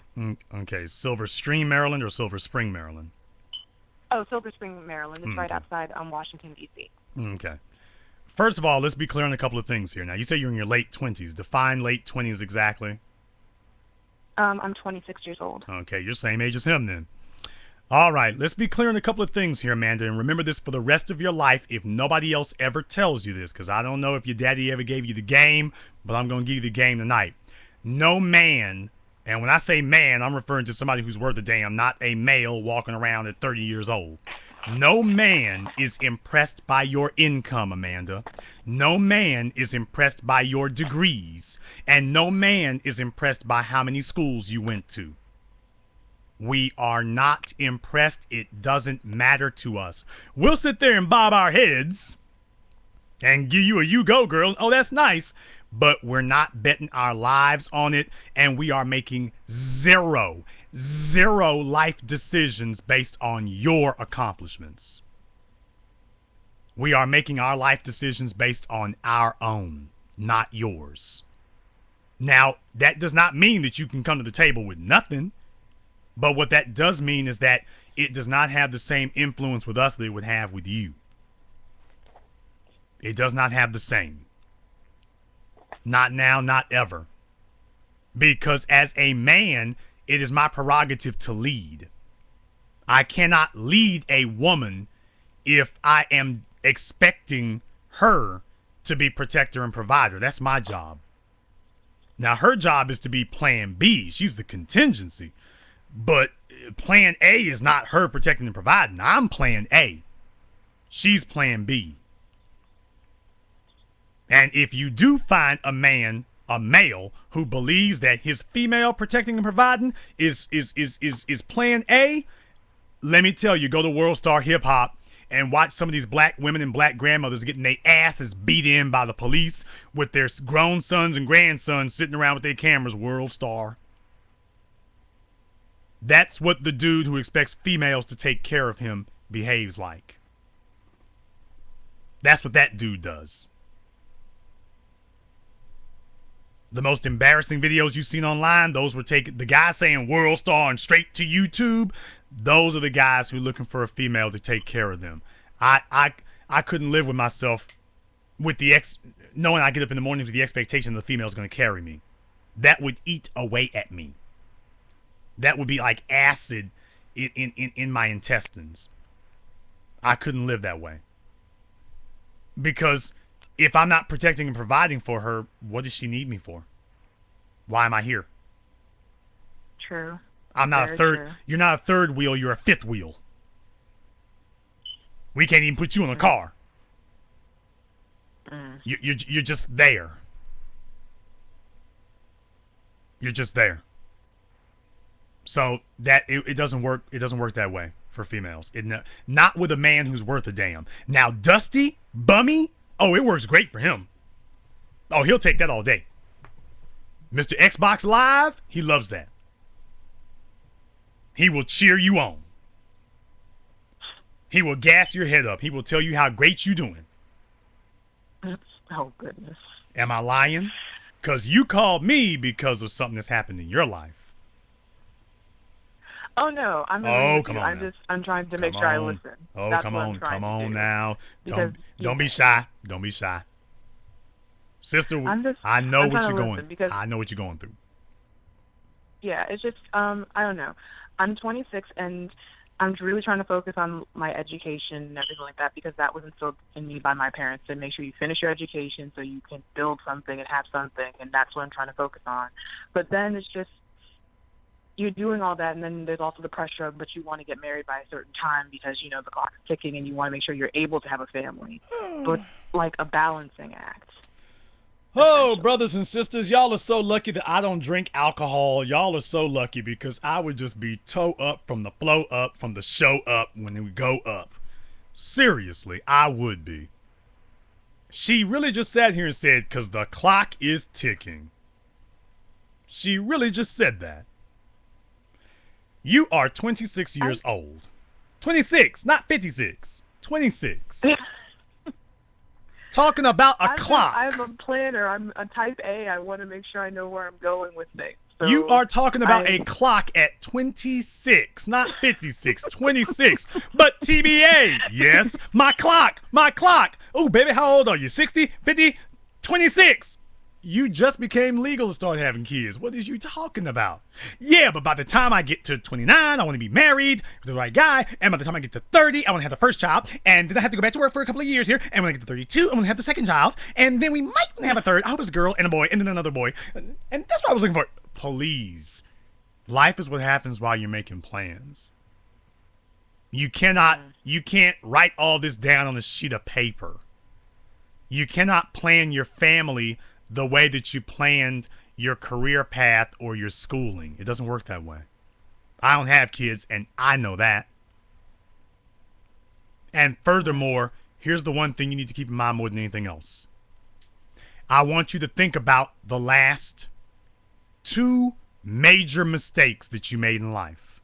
A: Okay, Silver Stream, Maryland, or Silver Spring, Maryland?
D: Oh, Silver Spring, Maryland. It's right outside Washington, D.C.
A: Okay. First of all, let's be clear on a couple of things here. Now, you say you're in your late 20s. Define late 20s exactly.
D: I'm 26 years old.
A: Okay, you're same age as him then. All right, let's be clear on a couple of things here, Amanda, and remember this for the rest of your life if nobody else ever tells you this, because I don't know if your daddy ever gave you the game, but I'm going to give you the game tonight. No man, and when I say man, I'm referring to somebody who's worth a damn, not a male walking around at 30 years old. No man is impressed by your income, Amanda. No man is impressed by your degrees. And no man is impressed by how many schools you went to. We are not impressed. It doesn't matter to us. We'll sit there and bob our heads and give you a you go, girl. Oh, that's nice. But we're not betting our lives on it, and we are making zero life decisions based on your accomplishments. We are making our life decisions based on our own, not yours. Now, that does not mean that you can come to the table with nothing, but what that does mean is that it does not have the same influence with us that it would have with you. It does not have the same. Not now, not ever. Because as a man, it is my prerogative to lead. I cannot lead a woman if I am expecting her to be protector and provider. That's my job. Now, her job is to be plan B. She's the contingency. But plan A is not her protecting and providing. I'm plan A. She's plan B. And if you do find a male who believes that his female protecting and providing is plan A, let me tell you, go to World Star Hip Hop and watch some of these black women and black grandmothers getting their asses beat in by the police with their grown sons and grandsons sitting around with their cameras. World Star. That's what the dude who expects females to take care of him behaves like. That's what that dude does. The most embarrassing videos you've seen online, those were taken, the guy saying World Star and straight to YouTube, those are the guys who are looking for a female to take care of them. I couldn't live with myself with knowing I get up in the morning with the expectation the female's going to carry me. That would eat away at me. That would be like acid in my intestines. I couldn't live that way. Because if I'm not protecting and providing for her, what does she need me for? Why am I here?
D: True.
A: I'm not a third.
D: True.
A: You're not a third wheel. You're a fifth wheel. We can't even put you in a car. You're just there. You're just there. So that it doesn't work. It doesn't work that way for females. Not with a man who's worth a damn. Now Dusty, Bummy, oh, it works great for him. Oh, he'll take that all day. Mr. Xbox Live, he loves that. He will cheer you on. He will gas your head up. He will tell you how great you're doing.
D: Oh, goodness.
A: Am I lying? Because you called me because of something that's happened in your life.
D: Oh, no. I'm
A: come on now.
D: I'm trying to make sure I listen.
A: Oh,
D: That's
A: come
D: what I'm
A: on.
D: trying
A: Come
D: to
A: on
D: do.
A: now.
D: Because,
A: Don't be shy. Don't be shy. Sister, I know
D: I'm
A: what
D: trying
A: you're
D: to listen because,
A: I know what you're going through.
D: yeah, it's just, I don't know. I'm 26 and I'm really trying to focus on my education and everything like that because that was instilled in me by my parents to make sure you finish your education so you can build something and have something, and that's what I'm trying to focus on. But then it's just, you're doing all that, and then there's also the pressure of, but you want to get married by a certain time because, you know, the clock's ticking and you want to make sure you're able to have a family. So it's like a balancing act.
A: Oh, brothers and sisters, y'all are so lucky that I don't drink alcohol. Y'all are so lucky because I would just be toe up from the flow up, from the show up when we go up. Seriously, I would be. She really just sat here and said, because the clock is ticking. She really just said that. You are 26 years old. 26, not 56. 26. Talking about a clock.
D: I'm a planner. I'm a type A. I want to make sure I know where I'm going with things. So
A: you are talking about a clock at 26, not 56, 26. But TBA, yes, my clock. Oh, baby, how old are you? 60, 50, 26. You just became legal to start having kids. What is you talking about? Yeah, but by the time I get to 29, I want to be married with the right guy. And by the time I get to 30, I want to have the first child. And then I have to go back to work for a couple of years here. And when I get to 32, I want to have the second child. And then we might have a third. I hope it's a girl and a boy and then another boy. And that's what I was looking for. Please. Life is what happens while you're making plans. You can't write all this down on a sheet of paper. You cannot plan your family the way that you planned your career path or your schooling. It doesn't work that way. I don't have kids, and I know that. And furthermore, here's the one thing you need to keep in mind more than anything else. I want you to think about the last 2 major mistakes that you made in life.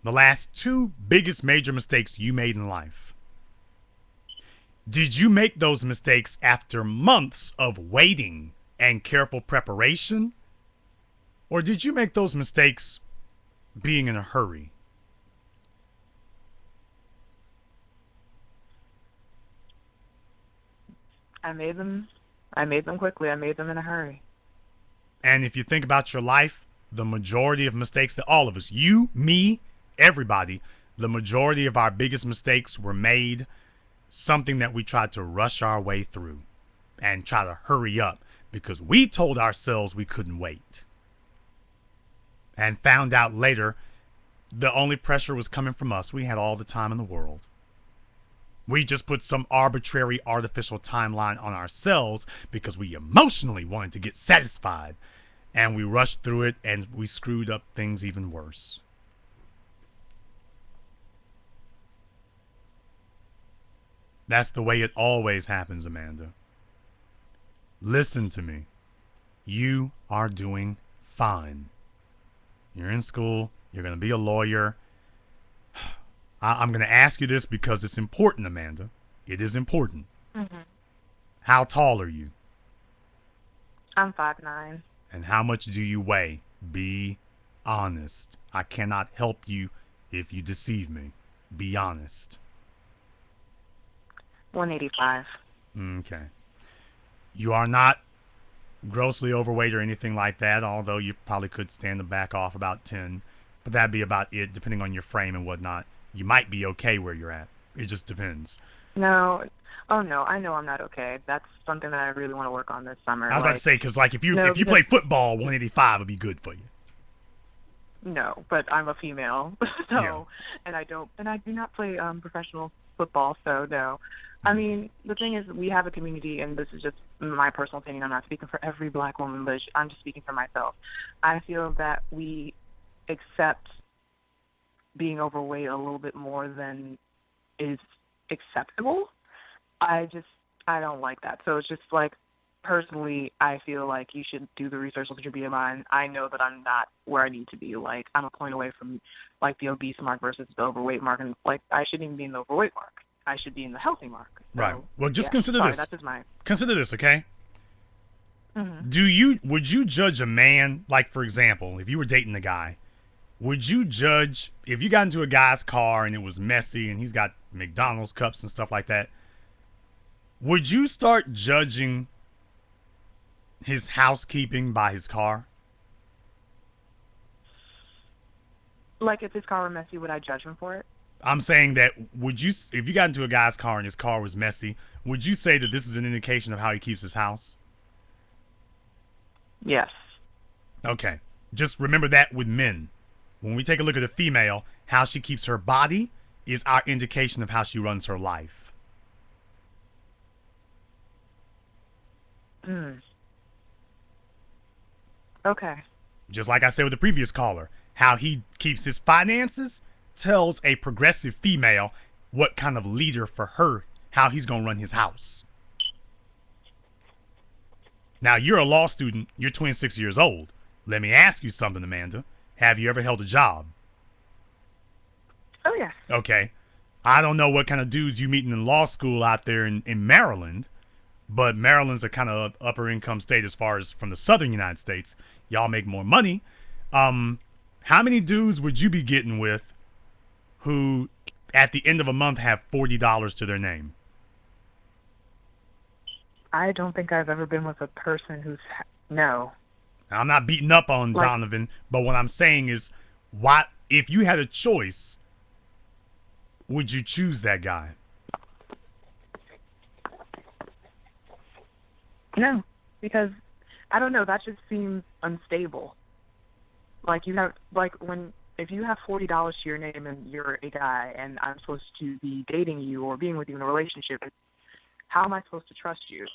A: The last 2 biggest major mistakes you made in life. Did you make those mistakes after months of waiting and careful preparation? Or did you make those mistakes being in a hurry?
D: I made them quickly. I made them in a hurry.
A: And if you think about your life, the majority of mistakes that all of us, you, me, everybody, the majority of our biggest mistakes were made something that we tried to rush our way through and try to hurry up because we told ourselves we couldn't wait. And found out later the only pressure was coming from us. We had all the time in the world. We just put some arbitrary artificial timeline on ourselves because we emotionally wanted to get satisfied. And we rushed through it and we screwed up things even worse. That's the way it always happens, Amanda. Listen to me. You are doing fine. You're in school. You're going to be a lawyer. I'm going to ask you this because it's important, Amanda. It is important.
D: Mm-hmm.
A: How tall are you?
D: I'm 5'9".
A: And how much do you weigh? Be honest. I cannot help you if you deceive me. Be honest.
D: 185.
A: Okay. You are not grossly overweight or anything like that, although you probably could stand to back off about 10. But that'd be about it, depending on your frame and whatnot. You might be okay where you're at. It just depends.
D: No. Oh, no. I know I'm not okay. That's something that I really want to work on this summer.
A: I was about to say, because if you play football, 185 would be good for you.
D: No, but I'm a female, so
A: Yeah.
D: and I do not play professional football, so no. I mean, the thing is, we have a community, and this is just my personal opinion. I'm not speaking for every black woman, but I'm just speaking for myself. I feel that we accept being overweight a little bit more than is acceptable. I don't like that. So it's just like, personally, I feel like you should do the research, look at your BMI. I know that I'm not where I need to be. Like, I'm a point away from, like, the obese mark versus the overweight mark, and, like, I shouldn't even be in the overweight mark. I should be in the healthy mark. So,
A: Right. Well, just
D: yeah,
A: consider
D: sorry,
A: this.
D: That's just my...
A: Consider this, okay?
D: Mm-hmm.
A: Would you judge a man, like, for example, if you were dating a guy, would you judge, if you got into a guy's car and it was messy and he's got McDonald's cups and stuff like that, would you start judging his housekeeping by his car?
D: Like, if his car were messy, would I judge him for it?
A: I'm saying that if you got into a guy's car and his car was messy, would you say that this is an indication of how he keeps his house?
D: Yes.
A: Okay. Just remember that with men. When we take a look at a female, how she keeps her body is our indication of how she runs her life.
D: Okay.
A: Just like I said with the previous caller, how he keeps his finances tells a progressive female what kind of leader for her, how he's going to run his house. Now, you're a law student. You're 26 years old. Let me ask you something, Amanda. Have you ever held a job?
D: Oh, yeah.
A: Okay. I don't know what kind of dudes you meeting in law school out there in Maryland, but Maryland's a kind of upper income state as far as from the southern United States. Y'all make more money. How many dudes would you be getting with who at the end of a month have $40 to their name?
D: I don't think I've ever been with a person who's... No.
A: Now, I'm not beating up on Donovan, but what I'm saying is, why, if you had a choice, would you choose that guy?
D: No, because I don't know. That just seems unstable. Like, you have, like, if you have $40 to your name and you're a guy and I'm supposed to be dating you or being with you in a relationship, how am I supposed to trust you?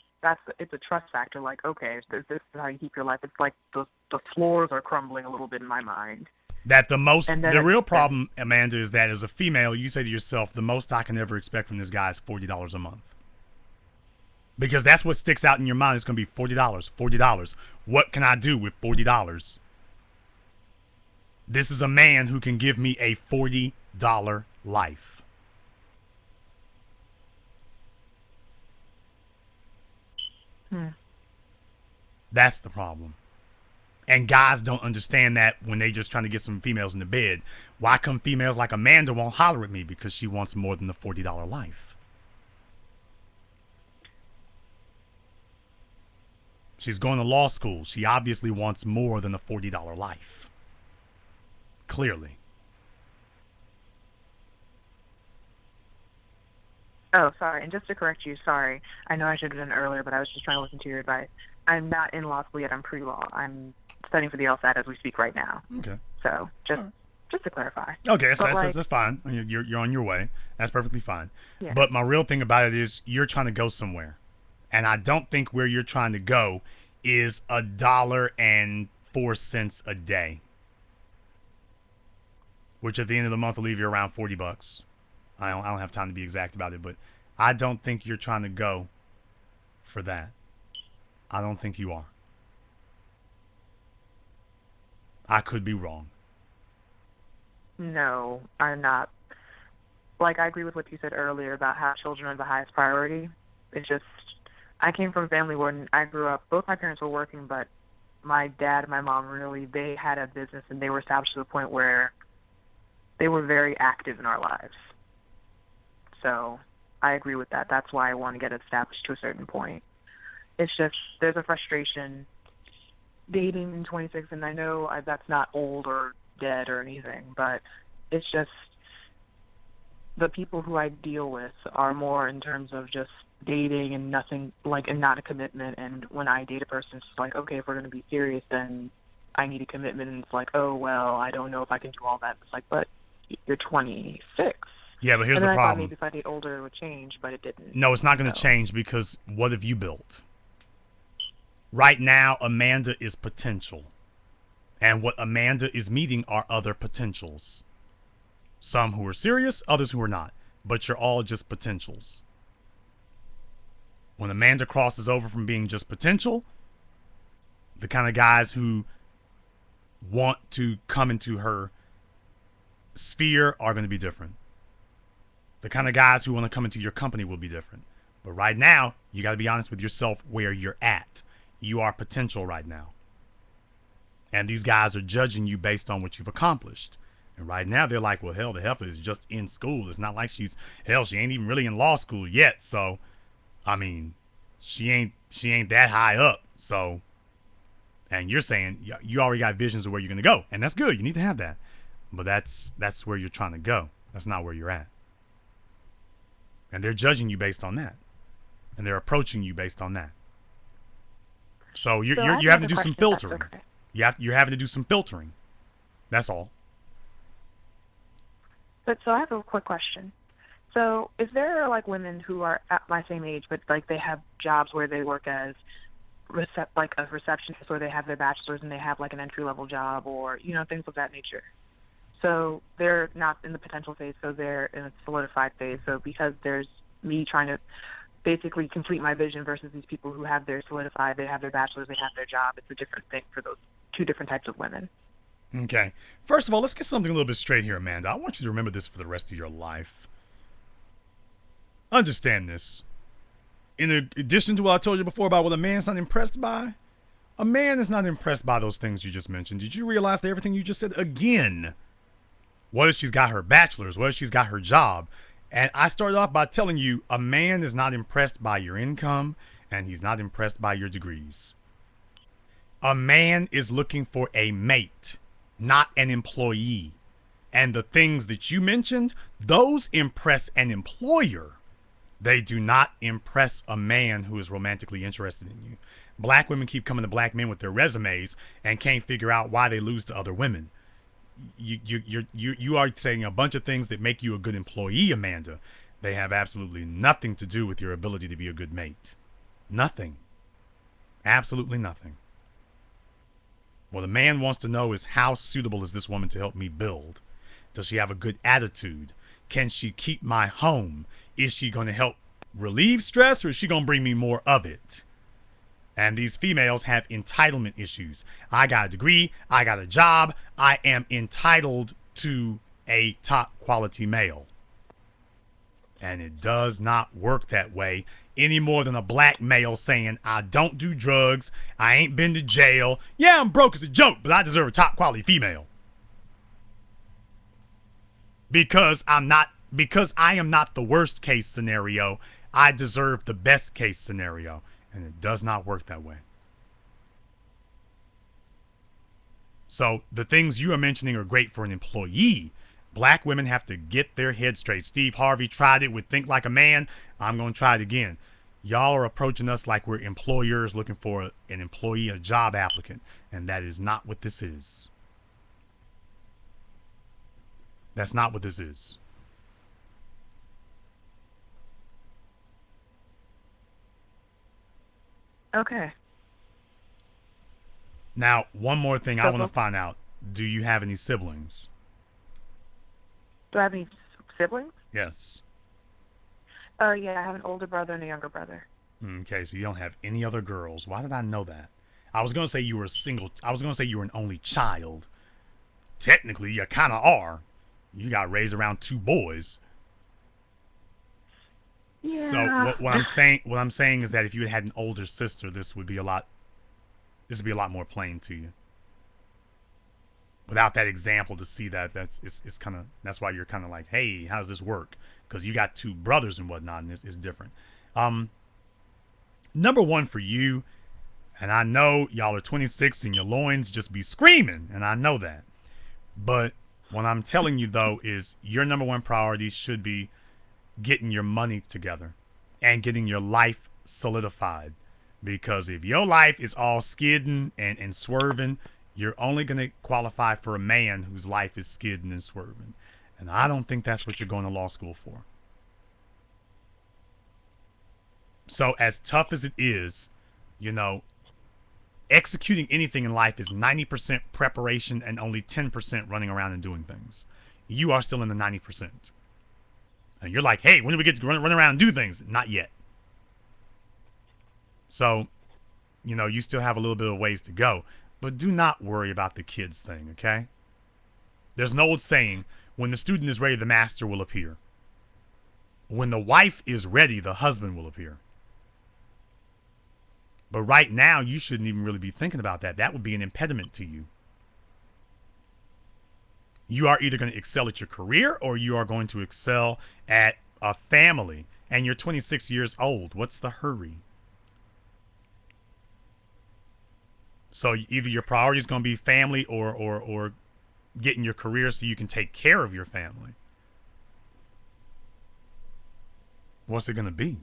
D: It's a trust factor. Like, okay, this is how you keep your life. It's like the floors are crumbling a little bit in my mind.
A: The real problem, Amanda, is that as a female, you say to yourself, the most I can ever expect from this guy is $40 a month. Because that's what sticks out in your mind. It's going to be $40, $40. What can I do with $40? This is a man who can give me a $40 life. That's the problem. And guys don't understand that when they just trying to get some females in the bed. Why come females like Amanda won't holler at me? Because she wants more than the $40 life. She's going to law school. She obviously wants more than the $40 life. Clearly.
D: Oh, sorry. And just to correct you, sorry. I know I should have done it earlier, but I was just trying to listen to your advice. I'm not in law school yet. I'm pre-law. I'm studying for the LSAT as we speak right now.
A: Okay.
D: So just to clarify.
A: Okay, that's fine. You're on your way. That's perfectly fine.
D: Yeah.
A: But my real thing about it is you're trying to go somewhere. And I don't think where you're trying to go is $1.04 a day. Which at the end of the month will leave you around $40. I don't have time to be exact about it, but I don't think you're trying to go for that. I don't think you are. I could be wrong.
D: No, I'm not. Like, I agree with what you said earlier about how children are the highest priority. It's just, I came from a family where I grew up, both my parents were working, but my dad and my mom really, they had a business and they were established to the point where they were very active in our lives. So I agree with that. That's why I want to get it established to a certain point. It's just, there's a frustration dating in 26, and I know that's not old or dead or anything, but it's just the people who I deal with are more in terms of just dating and nothing, like, and not a commitment. And when I date a person, it's like, okay, if we're going to be serious, then I need a commitment. And it's like, oh, well, I don't know if I can do all that. It's like, but you're 26.
A: Yeah, but here's
D: and
A: the
D: then I thought
A: problem.
D: maybe if I date older, it would change, but it didn't.
A: No, it's not going to change because what have you built? Right now, Amanda is potential. And what Amanda is meeting are other potentials. Some who are serious, others who are not. But you're all just potentials. When Amanda crosses over from being just potential, the kind of guys who want to come into her sphere are going to be different. The kind of guys who want to come into your company will be different. But right now, you got to be honest with yourself where you're at. You are potential right now. And these guys are judging you based on what you've accomplished. And right now, they're like, well, hell, the heifer is just in school. It's not like she ain't even really in law school yet. So, I mean, she ain't that high up. So, and you're saying you already got visions of where you're going to go. And that's good. You need to have that. But that's where you're trying to go. That's not where you're at. And they're judging you based on that. And they're approaching you based on that. So you have to do some filtering.
D: Okay.
A: You're having to do some filtering. That's all.
D: But so I have a quick question. So is there like women who are at my same age, but like they have jobs where they work as like a receptionist, or they have their bachelor's and they have like an entry level job, or things of that nature? So they're not in the potential phase, so they're in a solidified phase. So because there's me trying to basically complete my vision versus these people who have their solidified, they have their bachelor's, they have their job, it's a different thing for those two different types of women.
A: Okay. First of all, let's get something a little bit straight here, Amanda. I want you to remember this for the rest of your life. Understand this. In addition to what I told you before about what a man's not impressed by, a man is not impressed by those things you just mentioned. Did you realize that everything you just said again? What if she's got her bachelor's? What if she's got her job? And I started off by telling you a man is not impressed by your income and he's not impressed by your degrees. A man is looking for a mate, not an employee. And the things that you mentioned, those impress an employer. They do not impress a man who is romantically interested in you. Black women keep coming to black men with their resumes and can't figure out why they lose to other women. You are saying a bunch of things that make you a good employee, Amanda. They have absolutely nothing to do with your ability to be a good mate. Nothing. Absolutely nothing. What a man wants to know is, how suitable is this woman to help me build? Does she have a good attitude? Can she keep my home? Is she going to help relieve stress, or is she going to bring me more of it? And these females have entitlement issues. I got a degree. I got a job. I am entitled to a top quality male. And it does not work that way any more than a black male saying, I don't do drugs, I ain't been to jail. Yeah, I'm broke as a joke, but I deserve a top quality female. Because I am not the worst case scenario, I deserve the best case scenario. And it does not work that way. So the things you are mentioning are great for an employee. Black women have to get their head straight. Steve Harvey tried it with Think Like a Man. I'm going to try it again. Y'all are approaching us like we're employers looking for an employee, a job applicant. And that is not what this is. That's not what this is.
D: Okay.
A: Now, one more thing I want to find out. Do you have any siblings?
D: Do I have any siblings?
A: Yes.
D: Yeah, I have an older brother and a younger brother.
A: Okay, so you don't have any other girls. Why did I know that? I was going to say you were single. I was going to say you were an only child. Technically, you kind of are. You got raised around 2 boys.
D: Yeah.
A: So what I'm saying is that if you had an older sister, this would be a lot more plain to you. Without that example to see that, that's why you're kind of like, hey, how does this work? Because you got 2 brothers and whatnot, and it's different. Number one for you, and I know y'all are 26 and your loins just be screaming, and I know that. But what I'm telling you though is your number one priority should be getting your money together and getting your life solidified. Because if your life is all skidding and swerving, you're only going to qualify for a man whose life is skidding and swerving. And I don't think that's what you're going to law school for. So as tough as it is, executing anything in life is 90% preparation and only 10% running around and doing things. You are still in the 90%. And you're like, hey, when do we get to run around and do things? Not yet. So, you still have a little bit of ways to go. But do not worry about the kids thing, okay? There's an old saying, when the student is ready, the master will appear. When the wife is ready, the husband will appear. But right now, you shouldn't even really be thinking about that. That would be an impediment to you. You are either going to excel at your career or you are going to excel at a family. And you're 26 years old. What's the hurry? So either your priority is going to be family or getting your career so you can take care of your family. What's it going to be?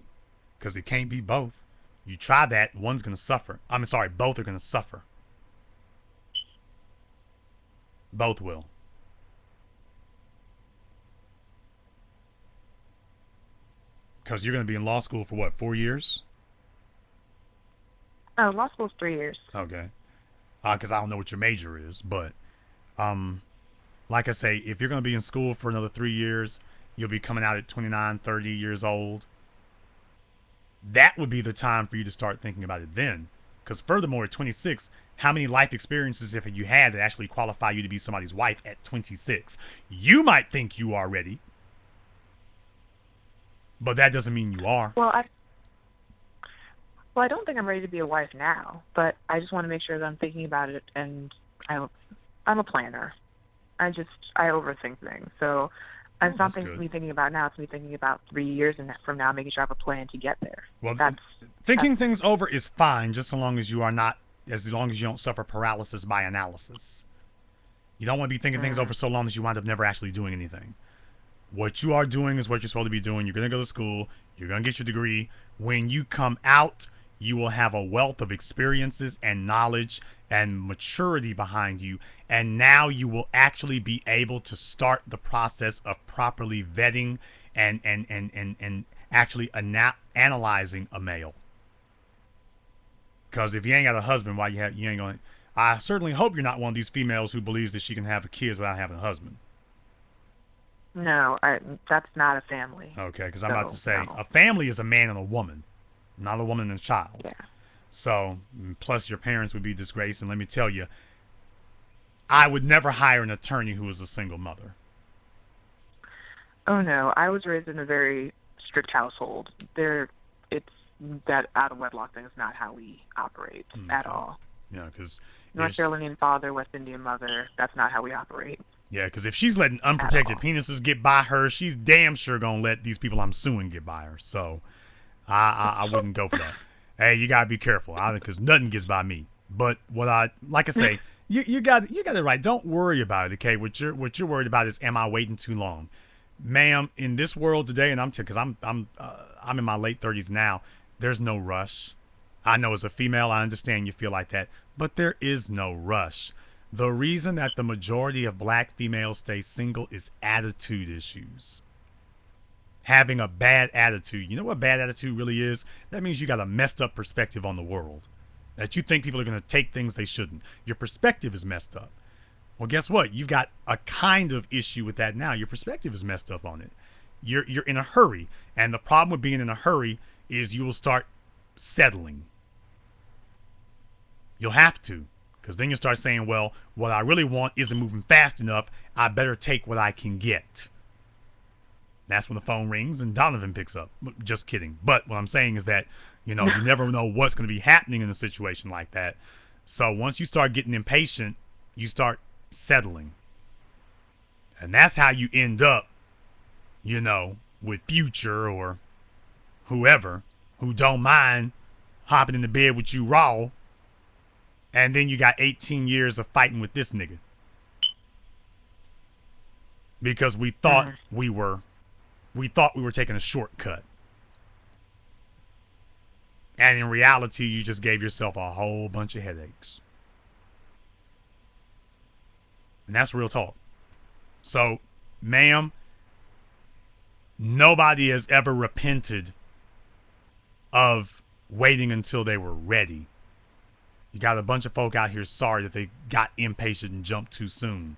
A: Because it can't be both. You try that, one's going to suffer. Both are going to suffer. Both will. Because you're going to be in law school for what, 4 years?
D: Oh, law school's 3 years.
A: Okay. Because I don't know what your major is, but like I say, if you're going to be in school for another 3 years, you'll be coming out at 29, 30 years old. That would be the time for you to start thinking about it then. Because furthermore, at 26, how many life experiences have you had that actually qualify you to be somebody's wife at 26? You might think you are ready, but that doesn't mean you are.
D: Well, I don't think I'm ready to be a wife now, but I just want to make sure that I'm thinking about it, and I'm a planner. I overthink things. So it's not me thinking about now. It's me thinking about 3 years from now, making sure I have a plan to get there.
A: Well, thinking things over is fine, just as long as you don't suffer paralysis by analysis. You don't want to be thinking things over so long that you wind up never actually doing anything. What you are doing is what you're supposed to be doing. You're going to go to school. You're going to get your degree. When you come out, you will have a wealth of experiences and knowledge and maturity behind you. And now you will actually be able to start the process of properly vetting and actually analyzing a male. Because if you ain't got a husband, you ain't going to... I certainly hope you're not one of these females who believes that she can have kids without having a husband.
D: No, that's not a family.
A: Okay, because I'm about to say, a family is a man and a woman, not a woman and a child.
D: Yeah.
A: So, plus your parents would be disgraced. And let me tell you, I would never hire an attorney who is a single mother.
D: Oh, no. I was raised in a very strict household. It's that out of wedlock thing is not how we operate at all.
A: Yeah, because
D: North Carolinian father, West Indian mother, that's not how we operate.
A: Yeah, because if she's letting unprotected penises get by her, she's damn sure gonna let these people I'm suing get by her. So, I wouldn't go for that. Hey, you gotta be careful, because nothing gets by me. But like I say, you got it right. Don't worry about it, okay? What you're worried about is, am I waiting too long, ma'am? In this world today, and because I'm in my late 30s now, there's no rush. I know as a female, I understand you feel like that, but there is no rush. The reason that the majority of black females stay single is attitude issues. Having a bad attitude. You know what bad attitude really is? That means you got a messed up perspective on the world. That you think people are going to take things they shouldn't. Your perspective is messed up. Well, guess what? You've got a kind of issue with that now. Your perspective is messed up on it. You're in a hurry. And the problem with being in a hurry is you will start settling. You'll have to. Because then you'll start saying, well, what I really want isn't moving fast enough. I better take what I can get. That's when the phone rings and Donovan picks up. Just kidding. But what I'm saying is that, you never know what's going to be happening in a situation like that. So once you start getting impatient, you start settling. And that's how you end up, with Future or whoever who don't mind hopping in the bed with you raw. And then you got 18 years of fighting with this nigga. Because we thought we were taking a shortcut. And in reality, you just gave yourself a whole bunch of headaches. And that's real talk. So, ma'am, nobody has ever repented of waiting until they were ready. You got a bunch of folk out here sorry that they got impatient and jumped too soon.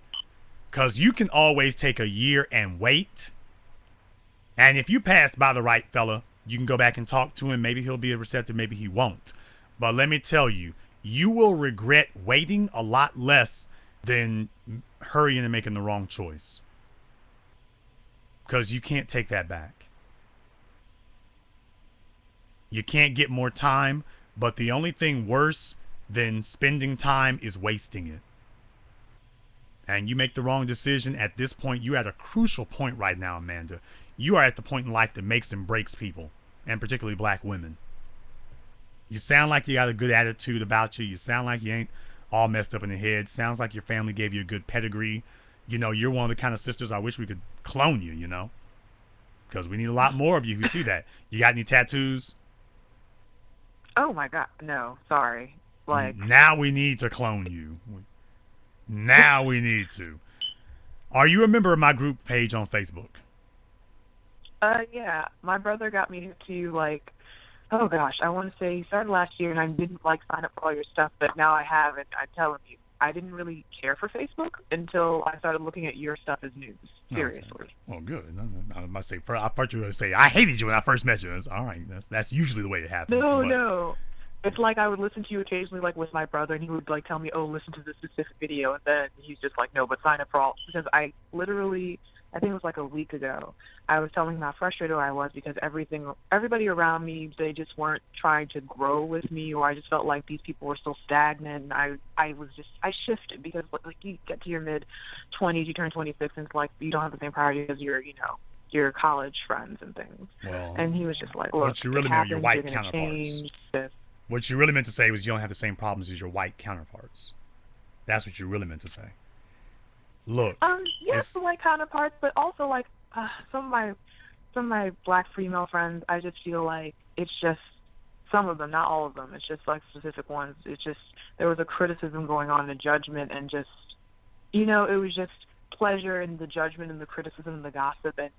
A: Because you can always take a year and wait. And if you pass by the right fella, you can go back and talk to him. Maybe he'll be receptive, maybe he won't. But let me tell you, you will regret waiting a lot less than hurrying and making the wrong choice. Because you can't take that back. You can't get more time, but the only thing worse than spending time is wasting it. And you make the wrong decision at this point. You're at a crucial point right now, Amanda. You are at the point in life that makes and breaks people, and particularly black women. You sound like you got a good attitude about you. You sound like you ain't all messed up in the head. Sounds like your family gave you a good pedigree. You're one of the kind of sisters I wish we could clone you, because we need a lot more of you who see that. You got any tattoos?
D: Oh my God, no, sorry.
A: Now we need to clone you. Now we need to. Are you a member of my group page on Facebook?
D: Yeah. My brother got me to oh gosh, I want to say he started last year, and I didn't sign up for all your stuff, but now I have, and I'm telling you, I didn't really care for Facebook until I started looking at your stuff as news. Seriously.
A: Okay. Well, good. I must say, I thought you were going to say I hated you when I first met you. All right, that's usually the way it happens.
D: No. It's like I would listen to you occasionally, with my brother, and he would tell me, "Oh, listen to this specific video," and then he's just like, "No, but sign up for all." Because I think it was a week ago, I was telling him how frustrated I was because everybody around me, they just weren't trying to grow with me, or I just felt like these people were still stagnant, and I shifted because you get to your mid-20s, you turn 26, and it's you don't have the same priorities as your college friends and things.
A: Well,
D: and he was just like, "Look,
A: what you really meant your white counterparts.
D: Change this."
A: What you really meant to say was you don't have the same problems as your white counterparts. That's what you really meant to say. Look.
D: Yes, the white counterparts, but also some of my black female friends, I just feel like it's just some of them, not all of them. It's just specific ones. It's just there was a criticism going on, a judgment, and just it was just pleasure in the judgment and the criticism and the gossip, and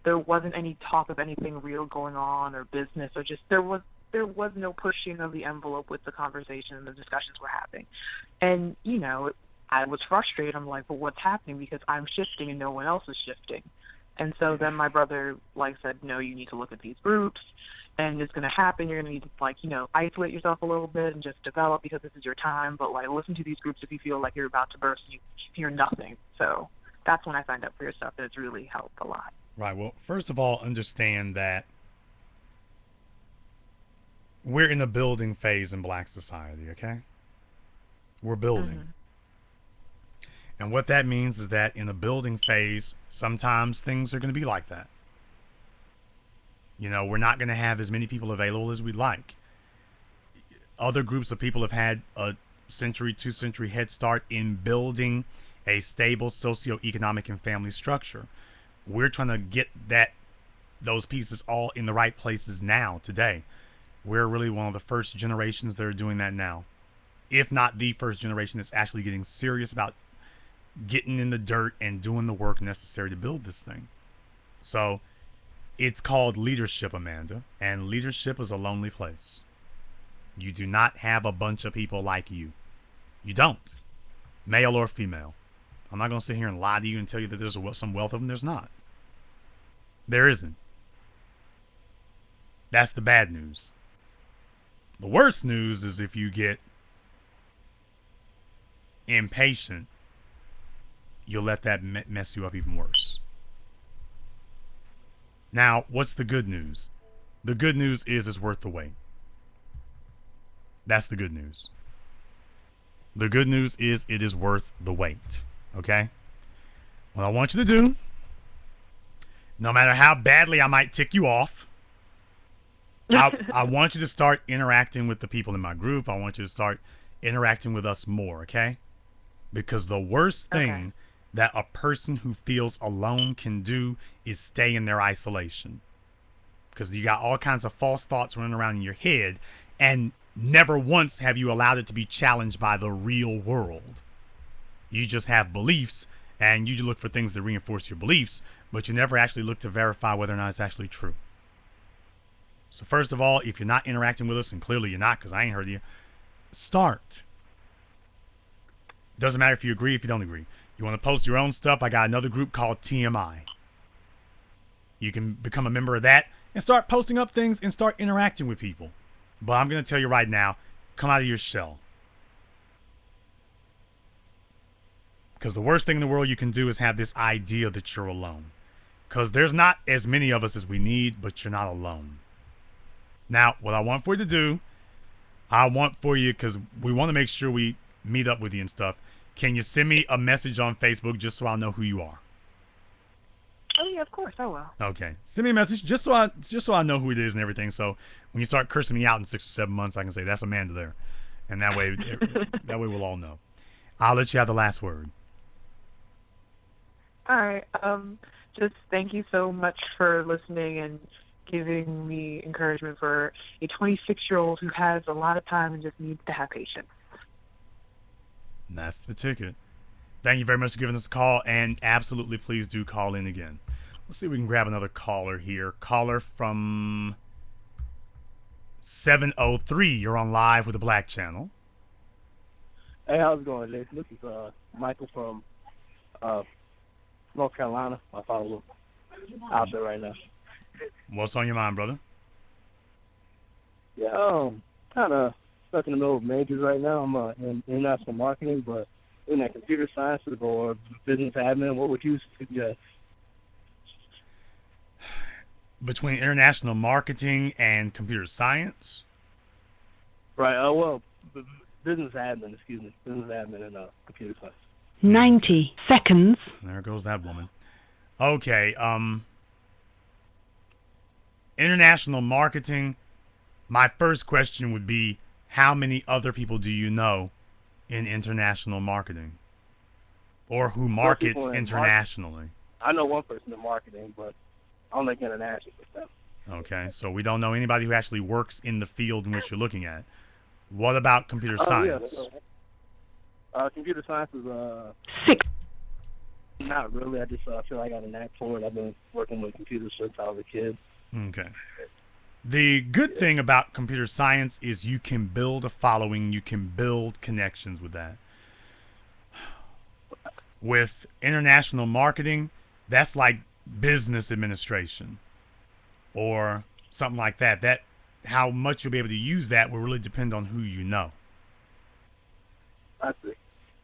D: there wasn't any talk of anything real going on or business, or just there was no pushing of the envelope with the conversation and the discussions we're having. And, I was frustrated. I'm like, but what's happening? Because I'm shifting and no one else is shifting. And so then my brother, said, no, you need to look at these groups, and it's going to happen. You're going to need to, isolate yourself a little bit and just develop because this is your time. But, listen to these groups if you feel like you're about to burst and you hear nothing. So that's when I signed up for your stuff, and it's really helped a lot.
A: Right. Well, first of all, understand that we're in a building phase in black society, okay? We're building. And what that means is that in a building phase, sometimes things are going to be like that. You know, we're not going to have as many people available as we'd like. Other groups of people have had a century, 2-century head start in building a stable socioeconomic and family structure. We're trying to get those pieces all in the right places now, today. We're really one of the first generations that are doing that now. If not the first generation that's actually getting serious about getting in the dirt and doing the work necessary to build this thing. So it's called leadership, Amanda, and leadership is a lonely place. You do not have a bunch of people like you. You don't, male or female. I'm not going to sit here and lie to you and tell you that there's some wealth of them. There's not. There isn't. That's the bad news. The worst news is if you get impatient, you'll let that mess you up even worse. Now, what's the good news? The good news is it's worth the wait. That's the good news. The good news is it is worth the wait. Okay? What I want you to do, no matter how badly I might tick you off, I want you to start interacting with the people in my group. I want you to start interacting with us more, okay? Because the worst thing that a person who feels alone can do is stay in their isolation. Because you got all kinds of false thoughts running around in your head, and never once have you allowed it to be challenged by the real world. You just have beliefs, and you look for things to reinforce your beliefs, but you never actually look to verify whether or not it's actually true. So first of all, if you're not interacting with us, and clearly you're not because I ain't heard you, start. Doesn't matter if you agree, if you don't agree. You want to post your own stuff, I got another group called TMI. You can become a member of that and start posting up things and start interacting with people. But I'm going to tell you right now, come out of your shell. Because the worst thing in the world you can do is have this idea that you're alone. Because there's not as many of us as we need, but you're not alone. Now, what I want for you to do, because we want to make sure we meet up with you and stuff, can you send me a message on Facebook just so I know who you are?
D: Oh yeah, of course I will.
A: Okay, send me a message just so I know who it is and everything. So when you start cursing me out in 6 or 7 months, I can say that's Amanda there, and that way we'll all know. I'll let you have the last word.
D: All right. Just thank you so much for listening and giving me encouragement for a 26-year-old who has a lot of time and just needs to have patience.
A: And that's the ticket. Thank you very much for giving us a call, and absolutely please do call in again. Let's see if we can grab another caller here. Caller from 703. You're on live with the Black Channel.
E: Hey, how's it going, Liz? This is Michael from North Carolina. I follow out there right now.
A: What's on your mind, brother?
E: Yeah, kind of stuck in the middle of majors right now. I'm in international marketing, but in that computer science or business admin, what would you suggest?
A: Between international marketing and computer science?
E: Right, business admin, business admin and computer science.
F: 90 seconds.
A: There goes that woman. Okay, international marketing, my first question would be, how many other people do you know in international marketing? Or who market internationally?
E: I know one person in marketing, but I don't think international stuff.
A: Okay, so we don't know anybody who actually works in the field in which you're looking at. What about computer science?
E: Computer science is
F: 6.
E: Not really. I just feel like I got a knack for it. I've been working with computers since I was a kid.
A: Okay. The good thing about computer science is you can build a following, you can build connections with that. With international marketing, that's like business administration or something like that. That how much you'll be able to use that will really depend on who you know.
E: I see.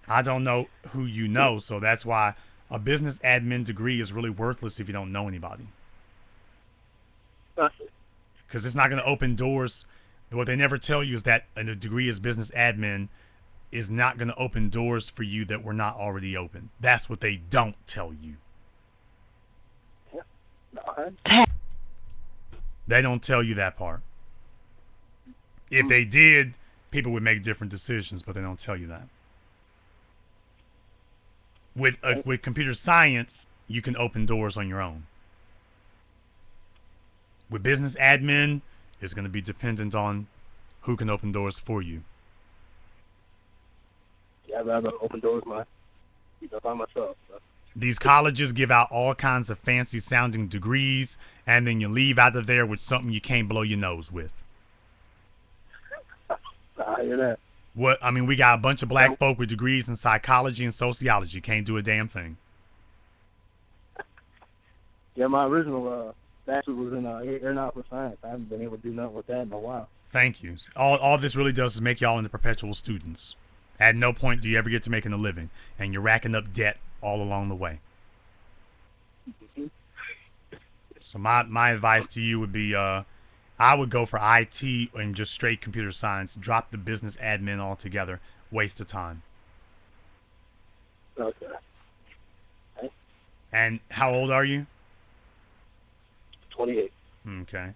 A: I don't know who you know, so that's why a business admin degree is really worthless if you don't know anybody.
E: I see.
A: Because it's not going to open doors What they never tell you is that a degree as business admin is not going to open doors for you that were not already open. That's what they don't tell you. They don't tell you that part. If they did, people would make different decisions, but they don't tell you that. With computer science, you can open doors on your own. With business admin, it's going to be dependent on who can open doors for you.
E: Yeah, I'd rather open doors by myself. So.
A: These colleges give out all kinds of fancy sounding degrees, and then you leave out of there with something you can't blow your nose with.
E: I hear that.
A: What I mean, we got a bunch of black folk with degrees in psychology and sociology. Can't do a damn thing.
E: Yeah, my original bachelor was in aeronautical science. I haven't been able to do nothing with that in a while.
A: Thank you. All this really does is make y'all into perpetual students. At no point do you ever get to making a living, and you're racking up debt all along the way. So my advice to you would be, I would go for IT and just straight computer science. Drop the business admin altogether. Waste of time.
E: Okay.
A: And how old are you?
E: 28.
A: Okay.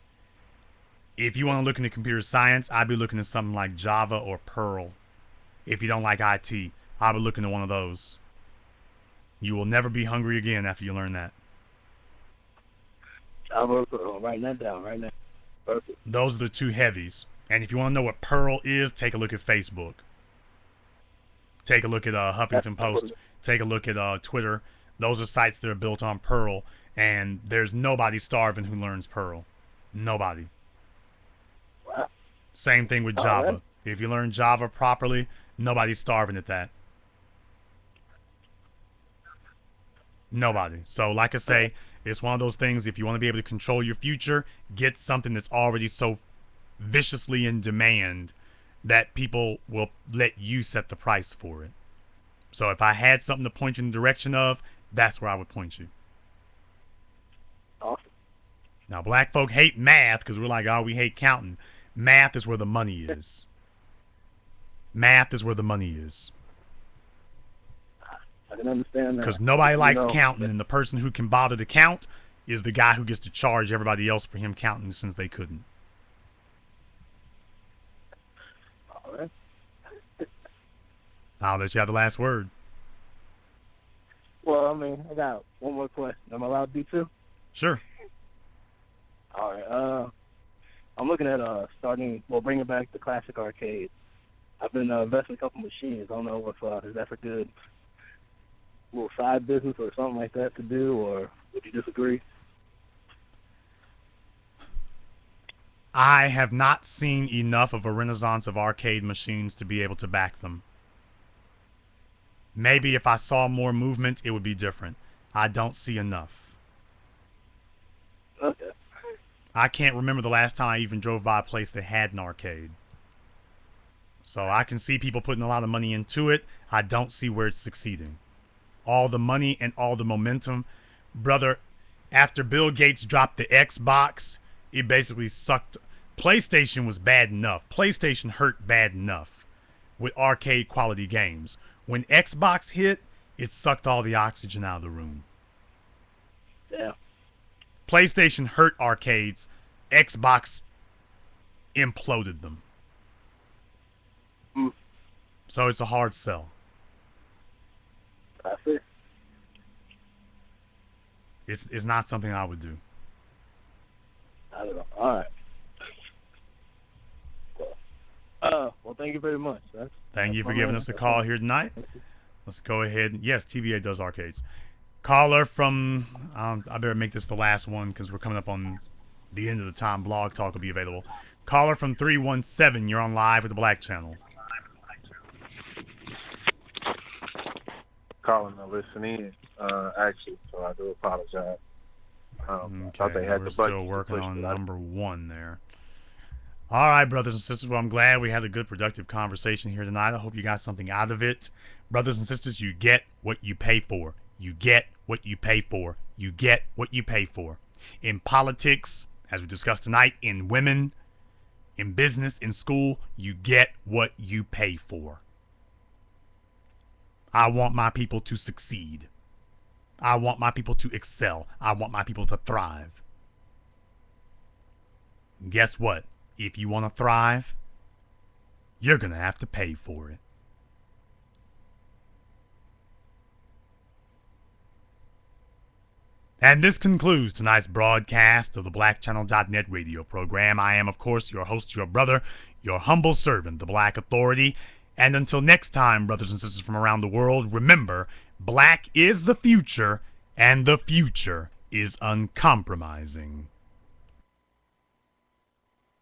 A: If you want to look into computer science, I'd be looking at something like Java or Perl. If you don't like IT, I'd be looking at one of those. You will never be hungry again after you learn that.
E: I'm writing that down right now. Perfect.
A: Those are the two heavies. And if you want to know what Perl is, take a look at Facebook. Take a look at Huffington Post. Take a look at Twitter. Those are sites that are built on Perl, and there's nobody starving who learns Perl. Nobody.
E: Wow.
A: Same thing with Java. Right. If you learn Java properly, nobody's starving at that. Nobody. So like I say, it's one of those things, if you want to be able to control your future, get something that's already so viciously in demand that people will let you set the price for it. So if I had something to point you in the direction of, that's where I would point you.
E: Awesome.
A: Now, black folk hate math because we're like, oh, we hate counting. Math is where the money is. Math is where the money is.
E: I can understand that.
A: Because nobody likes counting, and the person who can bother to count is the guy who gets to charge everybody else for him counting since they couldn't.
E: All right.
A: I'll let you have the last word.
E: Well, I mean, I got one more question. Am I allowed to do two?
A: Sure.
E: All right. I'm looking at bringing back the classic arcade. I've been investing in a couple machines. I don't know if that's a good little side business or something like that to do, or would you disagree?
A: I have not seen enough of a renaissance of arcade machines to be able to back them. Maybe if I saw more movement, it would be different. I don't see enough.
E: Okay.
A: I can't remember the last time I even drove by a place that had an arcade. So I can see people putting a lot of money into it. I don't see where it's succeeding. All the money and all the momentum. Brother, after Bill Gates dropped the Xbox, it basically sucked. PlayStation was bad enough. PlayStation hurt bad enough with arcade quality games. When Xbox hit, it sucked all the oxygen out of the room.
E: Yeah.
A: PlayStation hurt arcades. Xbox imploded them. So it's a hard sell.
E: I see.
A: It's not something I would do.
E: I don't know. All right. Well, thank you very much.
A: Thank you for giving us a call here tonight. Let's go ahead. Yes, TBA does arcades. Caller from, I better make this the last one because we're coming up on the end of the time. Blog Talk will be available. Caller from 317, you're on live with the Black Channel.
C: Calling to listen in, actually, so I do apologize. I thought they had
A: we're
C: the
A: still working on number one there. All right, brothers and sisters. Well, I'm glad we had a good, productive conversation here tonight. I hope you got something out of it. Brothers and sisters, you get what you pay for. You get what you pay for. You get what you pay for. In politics, as we discussed tonight, in women, in business, in school, you get what you pay for. I want my people to succeed. I want my people to excel. I want my people to thrive. Guess what? If you want to thrive, you're going to have to pay for it. And this concludes tonight's broadcast of the BlackChannel.net radio program. I am, of course, your host, your brother, your humble servant, the Black Authority. And until next time, brothers and sisters from around the world, remember, black is the future, and the future is uncompromising.